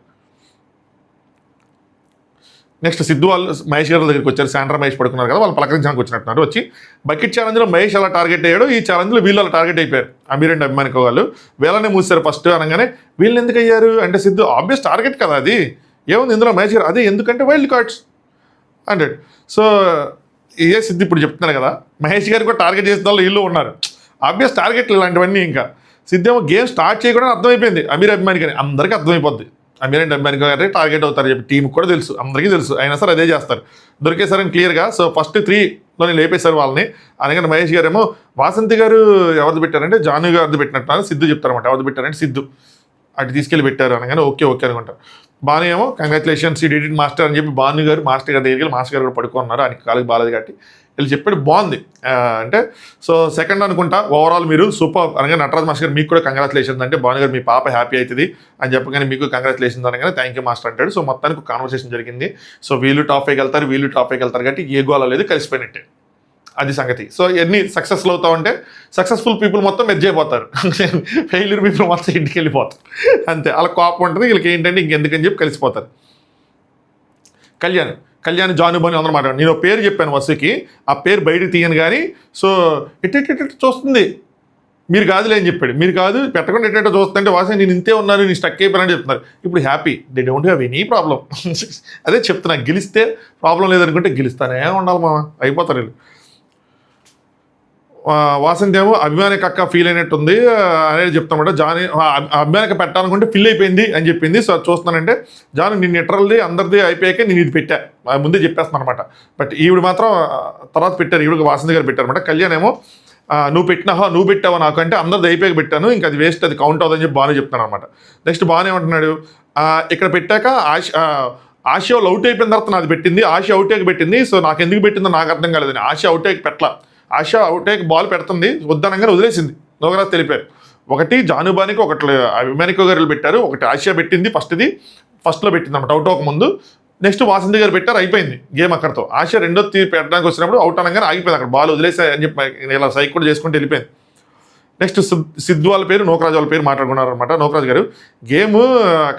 నెక్స్ట్ సిద్ధు వాళ్ళు మహేష్ గారి దగ్గరికి వచ్చారు. శాండ్రా మహేష్ పడుకున్నారు కదా, వాళ్ళు పలకరించడానికి వచ్చినట్టున్నారు. వచ్చి బకెట్ ఛాలెంజ్లో మహేష్ అలా టార్గెట్ అయ్యాడు, ఈ ఛాలెంజ్లో వీళ్ళు అలా టార్గెట్ అయిపోయారు. అమీర్ అండ్ అభిమానిక వాళ్ళు వీళ్ళనే మూసారు ఫస్ట్ అనగానే వీళ్ళు ఎందుకు అయ్యారు అంటే సిద్ధు ఆబ్వియస్ టార్గెట్ కదా అది, ఏముంది ఇందులో మహేష్ గారు అదే ఎందుకంటే వైల్డ్ కార్డ్స్ 100. సో ఇదే సిద్ధు ఇప్పుడు చెప్తున్నారు కదా, మహేష్ గారు కూడా టార్గెట్ చేసిన వాళ్ళు వీళ్ళు ఉన్నారు. ఆబ్వియస్ టార్గెట్లు ఇలాంటివన్నీ. ఇంకా సిద్ధేమో గేమ్ స్టార్ట్ చేయకుండా అర్థమైపోయింది అమీర్ అభిమానికని, అందరికీ అర్థమైపోద్ది అమీర్ అండ్ అభిమానిక గారే టార్గెట్ అవుతారు చెప్పి టీంకి కూడా తెలుసు, అందరికీ తెలుసు. అయినా సరే అదే చేస్తారు, దొరికేసారని క్లియర్గా. సో ఫస్ట్ 3లోనే లేపేశారు వాళ్ళని. అనగానే మహేష్ గారు ఏమో వాసంతి గారు ఎవరిది పెట్టారంటే జాను గారిది పెట్టినట్టు సిద్ధు చెప్తారన్నమాట. ఎవరిది పెట్టారంటే సిద్ధు అటు తీసుకెళ్ళి పెట్టారు అనగానే ఓకే అనుకుంటారు. బాను ఏమో కంగ్రాచులేషన్స్ ఈ డిడ్ మాస్టర్ అని చెప్పి భాను గారు మాస్టర్ గారి దగ్గరికి మాస్టర్ గారు కూడా పడుకున్నారు, ఆయనకి కాలేజ్ బాలేదు కాబట్టి వీళ్ళు చెప్పాడు బాగుంది అంటే. సో సెకండ్ అనుకుంటా ఓవరాల్ మీరు సూపర్ అనగానే నటరాజ్ మాస్టర్ గారు మీకు కూడా కంగ్రాచులేషన్స్ అంటే భాను గారు మీ పాప హ్యాపీ అవుతుంది అని చెప్పగానే మీకు కంగ్రాచులేషన్స్ అనగానే థ్యాంక్ యూ మాస్టర్ అంటాడు. సో మొత్తానికి కాన్వర్సేషన్ జరిగింది. సో వీళ్ళు టాప్ 5 వెళ్తారు, వీళ్ళు టాప్ 5 వెళ్తారు కాబట్టి ఏ గోల లేదు, కలిసిపోయినట్టే. అది సంగతి. సో ఎన్ని సక్సెస్ఫుల్ అవుతా ఉంటే సక్సెస్ఫుల్ పీపుల్ మొత్తం మెర్జ్ అయిపోతారు, ఫెయిల్యూర్ పీపుల్ మొత్తం ఇంటికి వెళ్ళిపోతారు. అంతే, అలా కోపం ఉంటుంది వీళ్ళకి. ఏంటంటే ఇంకెందుకని చెప్పి కలిసిపోతారు. కళ్యాణ్ జాను బాను అందరూ మాట్లాడు. నేను పేరు చెప్పాను వసుకి, ఆ పేరు బయటకు తీయను కానీ సో ఇట్ చూస్తుంది. మీరు కాదులే అని చెప్పాడు. మీరు కాదు పెట్టకుండా ఎట్ట చూస్తుంటే వాసన నేను ఇంతే ఉన్నాను, నేను స్టక్ అయిపోయానని చెప్తున్నారు. ఇప్పుడు happy, they don't have any problem. అదే చెప్తున్నా, గెలిస్తే ప్రాబ్లం లేదనుకుంటే గెలుస్తానే ఉండాలి మామ, అయిపోతారు వీళ్ళు. వాసంతి ఏమో అభిమానికి అక్క ఫీల్ అయినట్టుంది అనేది చెప్తామట. జాని అభిమానికి పెట్టాలనుకుంటే ఫిల్ అయిపోయింది అని చెప్పింది. సో చూస్తున్నానంటే జాను నిన్ను ఎటరల్ది అందరిది అయిపోయాక నేను ఇది పెట్టా, ముందే చెప్పేస్తాను అనమాట. బట్ ఈవిడ మాత్రం తర్వాత పెట్టారు, ఈవిడ వాసంతి గారు పెట్టారనమాట. కళ్యాణ్ ఏమో నువ్వు పెట్టావా నాకు అంటే అందరిది అయిపోయాక పెట్టాను, ఇంకా అది వేస్ట్, అది కౌంట్ అవుతుందని చెప్పి బాగానే చెప్తాను అనమాట. నెక్స్ట్ బాగానే ఏమంటున్నాడు, ఇక్కడ పెట్టాక ఆశ అవుట్ అయిపోయిన తర్వాత నాది పెట్టింది, ఆశ అవుట్ అయ్యాక పెట్టింది. సో నాకు ఎందుకు పెట్టిందో నాకు అర్థం కాలేదని. ఆశ అవుట్ అయ్యాక పెట్టలా, ఆశ అవుట్ అయ్యాక బాల్ పెడుతుంది, వద్దనంగానే వదిలేసింది. నోగరాజు తెలిపారు. ఒకటి జానుబానికి, ఒకటి అభిమానికో గారు పెట్టారు, ఒకటి ఆశ పెట్టింది ఫస్ట్లో పెట్టింది అనమాట అవుట్ అవ్వకముందు. నెక్స్ట్ వాసంతి గారు పెట్టారు, అయిపోయింది గేమ్ అక్కడతో. ఆశ రెండో పెట్టడానికి వచ్చినప్పుడు అవుట్ అనగానే ఆగిపోయింది, అక్కడ బాల్ వదిలేసాయి అని చెప్పి ఇలా సైక్ కూడా చేసుకుంటూ వెళ్ళిపోయింది. నెక్స్ట్ సిద్ధు వాళ్ళ పేరు, నోకరాజు వాళ్ళ పేరు మాట్లాడుకున్నారు అనమాట. నోకరాజు గారు గేమ్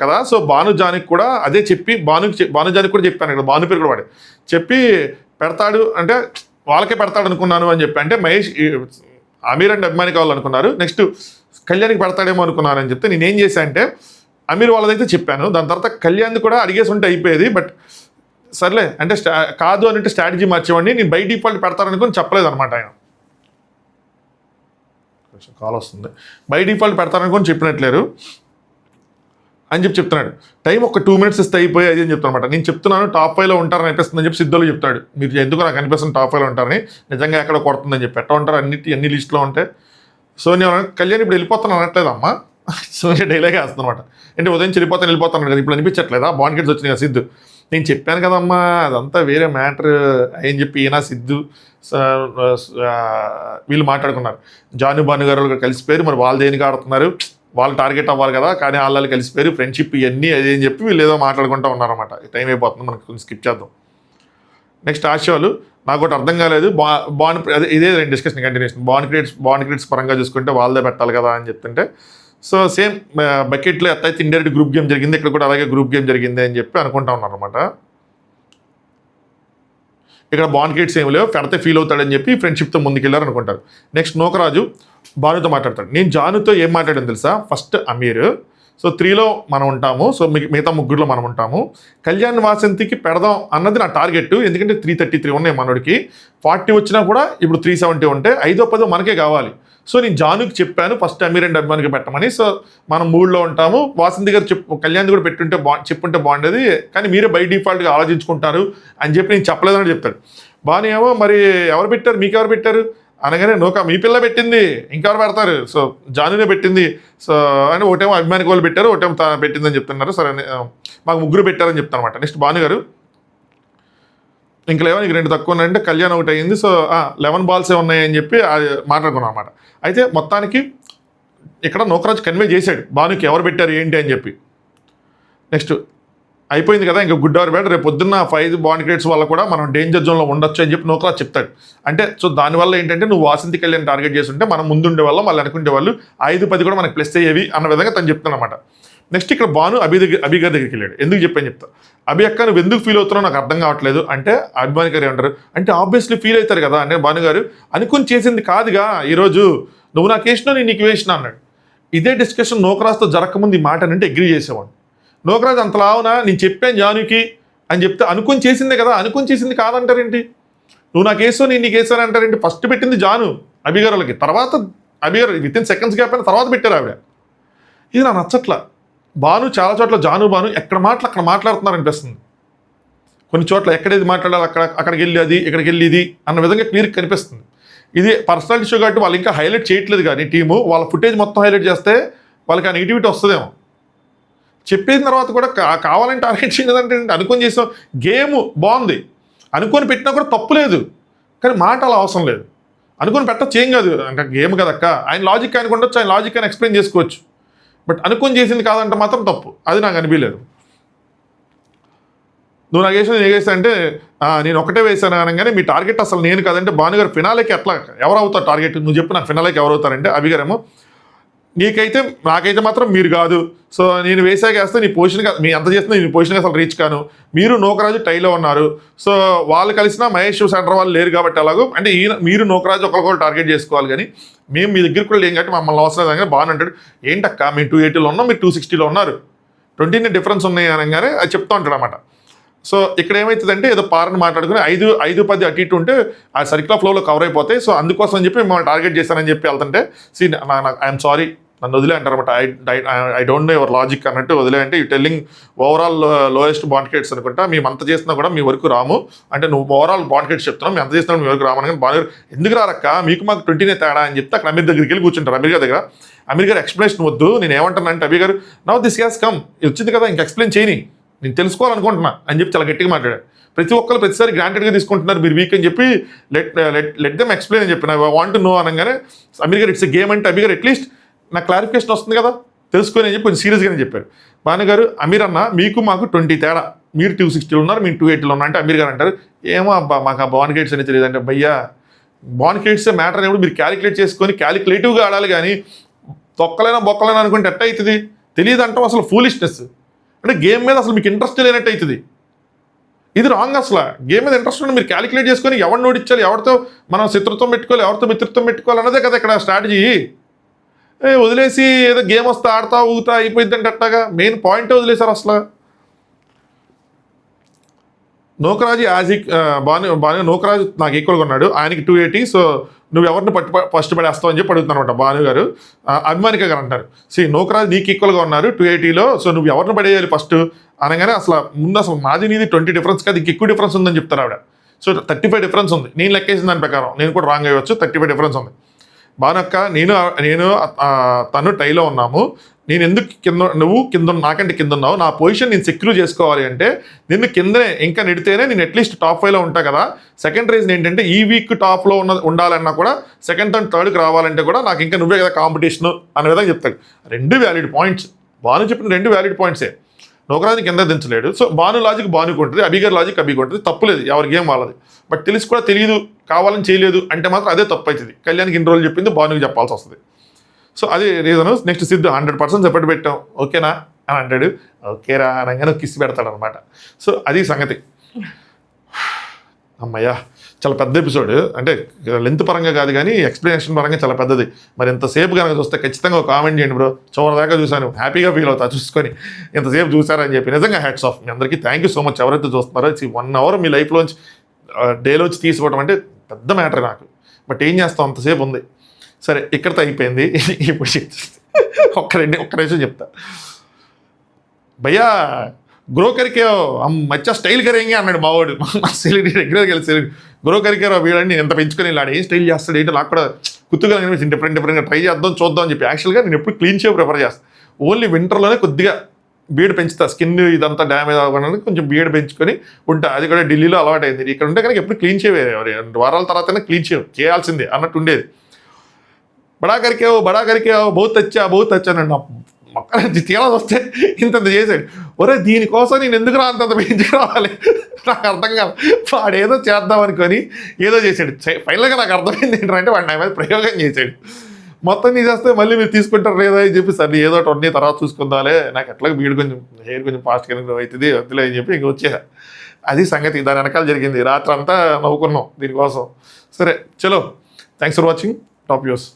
కదా, సో భానుజానికి కూడా అదే చెప్పి భానుజానికి కూడా చెప్పాను ఇక్కడ, భాను పేరు కూడా వాడే చెప్పి పెడతాడు అంటే వాళ్ళకే పెడతాడు అనుకున్నాను అని చెప్పి. అంటే మహేష్ అమీర్ అండ్ అభిమాని కావాలనుకున్నారు, నెక్స్ట్ కళ్యాణ్కి పెడతాడేమో అనుకున్నాను అని చెప్తే నేనేం చేశాను అంటే అమీర్ వాళ్ళదైతే చెప్పాను, దాని తర్వాత కళ్యాణ్ కూడా అడిగేసి ఉంటే అయిపోయేది. బట్ సర్లే అంటే కాదు అని అంటే స్ట్రాటజీ మార్చేవాడిని, నేను బై డిఫాల్ట్ పెడతారనుకుని చెప్పలేదు అనమాట. ఆయన కాల్ వస్తుంది, బై డిఫాల్ట్ పెడతారనుకొని చెప్పినట్లేరు అని చెప్పి చెప్తున్నాడు. టైం ఒక 2 minutes ఇస్తే అయిపోయి అది అని చెప్తానమాట. నేను చెప్తున్నాను టాప్ 5లో ఉంటారని అనిపిస్తుందని చెప్పి సిద్ధులు చెప్తాడు. మీరు ఎందుకు నాకు అనిపిస్తుంది టాప్ 5లో ఉంటారని, నిజంగా ఎక్కడ కొడుతుందని చెప్పి ఎట్లా ఉంటారు అన్ని లిస్టులో ఉంటాయి. సో నేను కళ్యాణ్ ఇప్పుడు వెళ్ళిపోతాను అనట్లేదు అమ్మా, సోనియా డైలాగే వేస్తుందన్నమాట. అంటే ఉదయం వెళ్ళిపోతాను కదా, ఇప్పుడు అనిపించట్లేదా బాండ్ కిడ్స్ వచ్చినాయి కదా సిద్ధు, నేను చెప్పాను కదమ్మా అదంతా వేరే మ్యాటర్ అని చెప్పి ఈయన సిద్ధు వీళ్ళు మాట్లాడుకున్నారు. జాను భాను గారు కలిసిపోయారు, మరి వాళ్ళు దేనికి ఆడుతున్నారు, వాళ్ళు టార్గెట్ అవ్వాలి కదా, కానీ వాళ్ళు కలిసిపోయారు, ఫ్రెండ్షిప్ ఇవన్నీ అదే అని చెప్పి వీళ్ళు ఏదో మాట్లాడుకుంటూ ఉన్నారన్నమాట. టైం అయిపోతుంది, మనకు కొంచెం స్కిప్ చేద్దాం. నెక్స్ట్ ఆశయాలు నాకు ఒకటి అర్థం కాలేదు, బాండ్ అదే ఇదే డిస్కషన్ కంటిన్యూషన్, బాండ్ క్రియేట్స్ పరంగా చూసుకుంటే వాళ్ళదే పెట్టాలి కదా అని చెప్తుంటే, సో సేమ్ బకెట్లో ఎత్తైతే ఇండైరెక్ట్ గ్రూప్ గేమ్ జరిగింది, ఇక్కడ కూడా అలాగే గ్రూప్ గేమ్ జరిగింది అని చెప్పి అనుకుంటా ఉన్నారు అనమాట. ఇక్కడ బాండ్ క్రియేట్స్ ఏమి లేవు, పెడితే ఫీల్ అవుతాడని చెప్పి ఫ్రెండ్షిప్తో ముందుకెళ్ళారు అనుకుంటారు. నెక్స్ట్ నోకరాజు భానుతో మాట్లాడతాడు. నేను జానుతో ఏం మాట్లాడాను తెలుసా, ఫస్ట్ అమీర్, సో 3లో మనం ఉంటాము, సో మిగతా 3లో మనం ఉంటాము. కళ్యాణ్ వాసంతికి పెడదాం అన్నది నా టార్గెట్, ఎందుకంటే 333 ఉన్నాయి మనోడికి, 40 వచ్చినా కూడా ఇప్పుడు 370 ఉంటే 5-10 మనకే కావాలి. సో నేను జానుకి చెప్పాను ఫస్ట్ అమీర్ అండ్ అభిమానికి పెట్టమని. సో మనం 3లో ఉంటాము, వాసంతి గారు కళ్యాణ్ కూడా పెట్టుంటే చెప్పుంటే బాగుండేది, కానీ మీరే బై డిఫాల్ట్గా ఆలోచించుకుంటారు అని చెప్పి నేను చెప్పలేదని చెప్తాడు. బాగానే ఏమో మరి ఎవరు పెట్టారు, మీకు ఎవరు పెట్టారు అనగానే నోక మీ పిల్ల పెట్టింది, ఇంకెవరు పెడతారు, సో జానునే పెట్టింది, సో అని ఒకటేమో అభిమానికి వాళ్ళు పెట్టారు, ఒకటేమో పెట్టిందని చెప్తున్నారు. సరే మాకు 3 పెట్టారని చెప్తాను అనమాట. నెక్స్ట్ భాను గారు ఇంకా లేవా నీకు 2 తక్కువ ఉన్నాయంటే కళ్యాణ్ ఒకటి అయ్యింది, సో 11 balls ఉన్నాయని చెప్పి అది మాట్లాడుకున్నాం అనమాట. అయితే మొత్తానికి ఇక్కడ నోకరాజు కన్వే చేశాడు భానుకి ఎవరు పెట్టారు ఏంటి అని చెప్పి. నెక్స్ట్ అయిపోయింది కదా, ఇంకా గుడ్ ఆర్ బ్యాడ్, రేపు పొద్దున్న 5 బాండ్ క్రియేట్స్ వల్ల కూడా మనం డేంజర్ జోన్లో ఉండొచ్చు అని చెప్పి నోకరాజు చెప్తాడు. అంటే సో దానివల్ల ఏంటంటే నువ్వు వాసంతి కళ్యాణ్ టార్గెట్ చేస్తుంటే మనం ముందుండే వాళ్ళం, వాళ్ళు అనుకుంటే వాళ్ళు 5-10 కూడా మనకు ప్లస్ అయ్యేవి అన్న విధంగా తను చెప్తాను అనమాట. నెక్స్ట్ ఇక్కడ భాను అభి గారి దగ్గరికి వెళ్ళాడు. ఎందుకు చెప్పని చెప్తా, అభి అక్క నువ్వు ఎందుకు ఫీల్ అవుతున్నావు నాకు అర్థం కావట్లేదు అంటే అభిమాని గారు ఏమంటారు అంటే ఆబ్వియస్లీ ఫీల్ అవుతారు కదా అంటే భాను గారు అనుకుని చేసింది కాదుగా, ఈరోజు నువ్వు నాకు వేసినా నేను నీకు వేసినా అన్నాడు. ఇదే డిస్కషన్ నోకరాజుతో జరగకముందు ఈ మాట అంటే అగ్రీ చేసేవాడు. నోకరాజు అంతలావునా నేను చెప్పాను జానుకి అని చెప్తే అనుకుని చేసిందే కదా, అనుకుని చేసింది కాదంటారేంటి, నువ్వు నాకు వేసావు నేను నీకు వేసాను అంటారేంటి. ఫస్ట్ పెట్టింది జాను అభిగారులకి, తర్వాత అభిగారు వితిన్ సెకండ్స్ గ్యాప్ అయిన తర్వాత పెట్టారు ఆవిడ. ఇది నాకు నచ్చట్లా. భాను చాలా చోట్ల జాను భాను ఎక్కడ మాటలు అక్కడ మాట్లాడుతున్నారు అనిపిస్తుంది. కొన్ని చోట్ల ఎక్కడేది మాట్లాడాలి అక్కడికి వెళ్ళి అది ఇక్కడికి వెళ్ళి ఇది అన్న విధంగా క్లియర్గా కనిపిస్తుంది. ఇది పర్సనాలిటీ షో కాబట్టి వాళ్ళు ఇంకా హైలైట్ చేయట్లేదు, కానీ టీము వాళ్ళ ఫుటేజ్ మొత్తం హైలైట్ చేస్తే వాళ్ళకి ఆ నెగిటివిటీ వస్తుందేమో. చెప్పిన తర్వాత కూడా కావాలని టార్గెట్ చేయలేదంటే అనుకొని చేసాం, గేమ్ బాగుంది అనుకొని పెట్టినా కూడా తప్పు లేదు, కానీ మాట అలా అవసరం లేదు. అనుకొని పెట్టచ్చు ఏం కాదు, ఇంకా గేమ్ కదక్క, ఆయన లాజిక్ ఆయన ఉండొచ్చు, ఆయన లాజిక్ ఆయన ఎక్స్ప్లెయిన్ చేసుకోవచ్చు, బట్ అనుకొని చేసింది కాదంటే మాత్రం తప్పు, అది నాకు అనిపించలేదు. నువ్వు నాకు వేసిన నేను వేసా అంటే నేను ఒకటే వేసాను అనగానే మీ టార్గెట్ అసలు నేను కాదంటే భానుగారు ఫినాలేకి ఎట్లా ఎవరు అవుతారు టార్గెట్ నువ్వు చెప్పు నాకు ఫినాలేకి ఎవరు అవుతారంటే అభిగారేమో నాకైతే మాత్రం మీరు కాదు. సో నేను వేస్తే నీ పొజిషన్ మీ ఎంత చేస్తున్నా నీ పొజిషన్కి అసలు రీచ్ కాను. మీరు నూకరాజు టైలో ఉన్నారు. సో వాళ్ళు కలిసిన మహేష్ సెంటర్ వాళ్ళు లేరు కాబట్టి అలాగో అంటే మీరు నూకరాజు ఒకరికొకరు టార్గెట్ చేసుకోవాలి కానీ మేము మీ దగ్గర కూడా లేం కాబట్టి మమ్మల్ని అవసరం లేదు. బాగా అంటాడు ఏంటక్క మేము 280లో ఉన్నాం మీరు 260లో ఉన్నారు 20 డిఫరెన్స్ ఉన్నాయి అనగానే అది చెప్తా ఉంటాడు అనమాట. సో ఇక్కడ ఏమవుతుందంటే ఏదో పారని మాట్లాడుకుని 5-10 అటు ఇటు ఉంటే ఆ సర్కిల్ ఫ్లోలో కవర్ అయిపోతాయి. సో అందుకోసం అని చెప్పి మిమ్మల్ని టార్గెట్ చేశానని చెప్పి వెళ్తుంటే ఐఎమ్ సారీ నన్ను వదిలే అంటారనమాట. I don't know your logic అన్నట్టు వదిలే అంటే you telling overall lowest bond crates అనుకుంటా మేము అంత చేసినా కూడా మీ వరకు రాము అంటే నువ్వు ఓవరాల్ బాండ్ క్రేట్స్ చెప్తున్నావు మేము అంత చేసినా మీ వరకు రాము అని బాగా ఎందుకు రారక్క మీకు మాకు 20 తేడా అని చెప్తే అక్కడ అమీర్ దగ్గరికి వెళ్ళి కూర్చుంటారు. అమీర్ దగ్గర అమీర్ గారు ఎక్స్ప్లెనేషన్ వద్దు నేను ఏమంటానంటే అమీర్ గారు నవ్ దిస్ గ్యాస్ కమ్ వచ్చింది కదా ఇంక ఎక్స్ప్లెయిన్ చేయని నేను తెలుసుకోవాలనుకుంటున్నా అని చెప్పి చాలా గట్టిగా మాట్లాడాడు. ప్రతి ఒక్కరు ప్రతిసారి గ్రాంటెడ్గా తీసుకుంటున్నారు మీరు వీక్ అని చెప్పి లెట్ దెమ్ ఎక్స్ప్లెయిన్ అని చెప్పి ఐ వాంట్ టు నో అనగానే అమీర్ గారు ఇట్స్ గేమ్ అంటే అమీర్ గారు అట్లీస్ట్ నాకు క్లారిఫికేషన్ వస్తుంది కదా తెలుసుకొని అని చెప్పి కొంచెం సీరియస్గానే చెప్పారు. భానుగారు అమీర్ అన్న మీకు మాకు 20 తేడా మీరు 260లో ఉన్నారు మేము 280లో ఉన్నా అంటే అమీర్ గారు అంటారు ఏమో అబ్బా మాకు ఆ బాండ్ క్రేట్స్ అని తెలియదు అంటే భయ్యా బాండ్ క్రేట్సే మ్యాటర్ అనేప్పుడు మీరు క్యాలిక్యులేట్ చేసుకొని క్యాలిక్యులేటివ్గా ఆడాలి కానీ బొక్కలైనా అనుకుంటే ఎట్ట అవుతుంది తెలియదు అంటాం అసలు ఫూలిష్నెస్ అంటే గేమ్ మీద అసలు మీకు ఇంట్రెస్ట్ లేనట్టు అవుతుంది. ఇది రాంగ్ అసలు గేమ్ మీద ఇంట్రెస్ట్ ఉంటే మీరు క్యాలిక్యులేట్ చేసుకొని ఎవరిని ఓడించాలి ఎవరితో మనం శత్రుత్వం పెట్టుకోవాలి ఎవరితో మిత్రత్వం పెట్టుకోవాలి అన్నదే కదా ఇక్కడ స్ట్రాటజీ. వదిలేసి ఏదో గేమ్ వస్తే ఆడతా ఊగుతా అయిపోయిందంటే అట్టగా మెయిన్ పాయింట్ వదిలేశారు అసలు. నూకరాజు భాను నూకరాజు నాకు ఈక్వల్గా ఉన్నాడు ఆయనకి 280 సో నువ్వు ఎవరిని ఫస్ట్ పడేస్తావు అని చెప్పి అడుగుతున్నాను అనమాట భాను గారు. అభిమానిక గారు అంటారు నూకరాజు నీకు ఈక్వల్గా ఉన్నారు 280లో సో నువ్వు ఎవరిని పడేయాలి ఫస్ట్ అనగానే అసలు ముందు అసలు మాది నీది 20 డిఫరెన్స్ కాదు ఇంక ఎక్కువ డిఫరెన్స్ ఉందని చెప్తారు ఆవిడ. సో 35 డిఫరెన్స్ ఉంది నేను లెక్కేసిన దాని ప్రకారం నేను కూడా రాంగ్ అయ్యవచ్చు 35 డిఫరెన్స్ ఉంది. భానక్క నేను తను టైలో ఉన్నాము నేను ఎందుకు నువ్వు కింద నాకంటే కింద ఉన్నావు నా పొజిషన్ నేను సెక్యూర్ చేసుకోవాలి అంటే నిన్ను కిందనే ఇంకా నెడితేనే నేను అట్లీస్ట్ టాప్ 5లో ఉంటా కదా. సెకండ్ రీజన్ ఏంటంటే ఈ వీక్ టాప్లో ఉండాలన్నా కూడా సెకండ్ అండ్ థర్డ్కి రావాలంటే కూడా నాకు ఇంకా నువ్వే కదా కాంపిటీషన్ అనే విధంగా చెప్తాడు. 2 వ్యాలిడ్ పాయింట్స్ భాను చెప్పిన 2 వ్యాలిడ్ పాయింట్సే. నూకరాజు కింద దించలేడు సో భాను లాజిక్ భానుకు ఉంటుంది అభిగారి లాజిక్ అభిగా ఉంటుంది తప్పులేదు ఎవరి గేమ్ వాళ్ళది. బట్ తెలిసి కూడా తెలియదు కావాలని చేయలేదు అంటే మాత్రం అదే తప్పు అవుతుంది. కళ్యాణ్కి ఇన్ని రోజులు చెప్పింది భానుకి చెప్పాల్సి వస్తుంది. సో అది రీజను. నెక్స్ట్ సిద్ధు 100% సెపరేట్ పెట్టాం ఓకేనా అని అంటాడు. ఓకేరా అనగానే కిస్ పెడతాడు అనమాట. సో అది సంగతి. అమ్మయ్యా చాలా పెద్ద ఎపిసోడ్ అంటే లెంత్ పరంగా కాదు కానీ ఎక్స్ప్లెనేషన్ పరంగా చాలా పెద్దది. మరి ఇంతసేపు కనుక చూస్తే ఖచ్చితంగా ఒక కామెంట్ చేయండి బ్రో చివరిదాకా చూశాను హ్యాపీగా ఫీల్ అవుతా చూసుకొని ఇంతసేపు చూసారని చెప్పి నిజంగా హ్యాట్స్ ఆఫ్ మీ అందరికీ థ్యాంక్ యూ సో మచ్. ఎవరైతే చూస్తున్నారో 1 అవర్ మీ లైఫ్లోంచి డేలోంచి తీసుకోవడం అంటే పెద్ద మ్యాటర్ నాకు. బట్ ఏం చేస్తాం అంతసేపు ఉంది సరే ఇక్కడితో అయిపోయింది. ఇప్పుడు ఒక్క నిమిషం చెప్తా భయ్యా గ్రో కరికే మచ్చా స్టైల్ కరేంగే అన్నాడు మావాడు సెలిటీ రెగ్యులర్గా వెళ్ళి సెలిటీ గ్రో కరికే వీళ్ళని ఎంత పెంచుకొని వెళ్ళాడు ఏం స్టైల్ చేస్తాడు ఏంటో నాకు కూడా కుత్తుగా అనిపించింది డిఫరెంట్గా ట్రై చేద్దాం చూద్దాం అని చెప్పి. యాక్చువల్గా నేను ఎప్పుడు క్లీన్ షేవ్ ప్రిఫర్ చేస్తాను ఓన్లీ వింటర్లోనే కొద్దిగా బీడ్ పెంచుతా స్కిన్ ఇదంతా డ్యామేజ్ అవ్వకుండా కొంచెం బీడ్ పెంచుకొని ఉంటా. అది కూడా ఢిల్లీలో అలవాటు అయింది. ఇక్కడ ఉంటే కనుక ఎప్పుడు క్లీన్ షేవ్ 2 వారాల తర్వాతనే క్లీన్ షేవ్ చేయాల్సిందే అన్నట్టు ఉండేది. బడా కరికేవో బహుత్ అచ్చా నన్ను మొక్క తీరాల్సి వస్తే ఇంతంత చేశాడు. ఒరే దీనికోసం నేను ఎందుకు అంతంత పెంచి రావాలి నాకు అర్థం కాదు. వాడు ఏదో చేద్దాం అనుకొని ఏదో చేశాడు. ఫైనల్గా నాకు అర్థమైంది ఏంటంటే వాడు నా మీద ప్రయోగం చేశాడు. మొత్తం తీసేస్తే మళ్ళీ మీరు తీసుకుంటారు లేదా అని చెప్పి సరే ఏదో ఒకటి ఉన్నాయి తర్వాత చూసుకుందాలే నాకు ఎట్లా బీడు కొంచెం హెయిర్ కొంచెం ఫాస్ట్గా అవుతుంది వద్దులే అని చెప్పి ఇంక వచ్చేసా. అది సంగతి దాని వెనకాల జరిగింది. రాత్రి అంతా నవ్వుకున్నాం దీనికోసం. సరే చలో thanks for watching top views.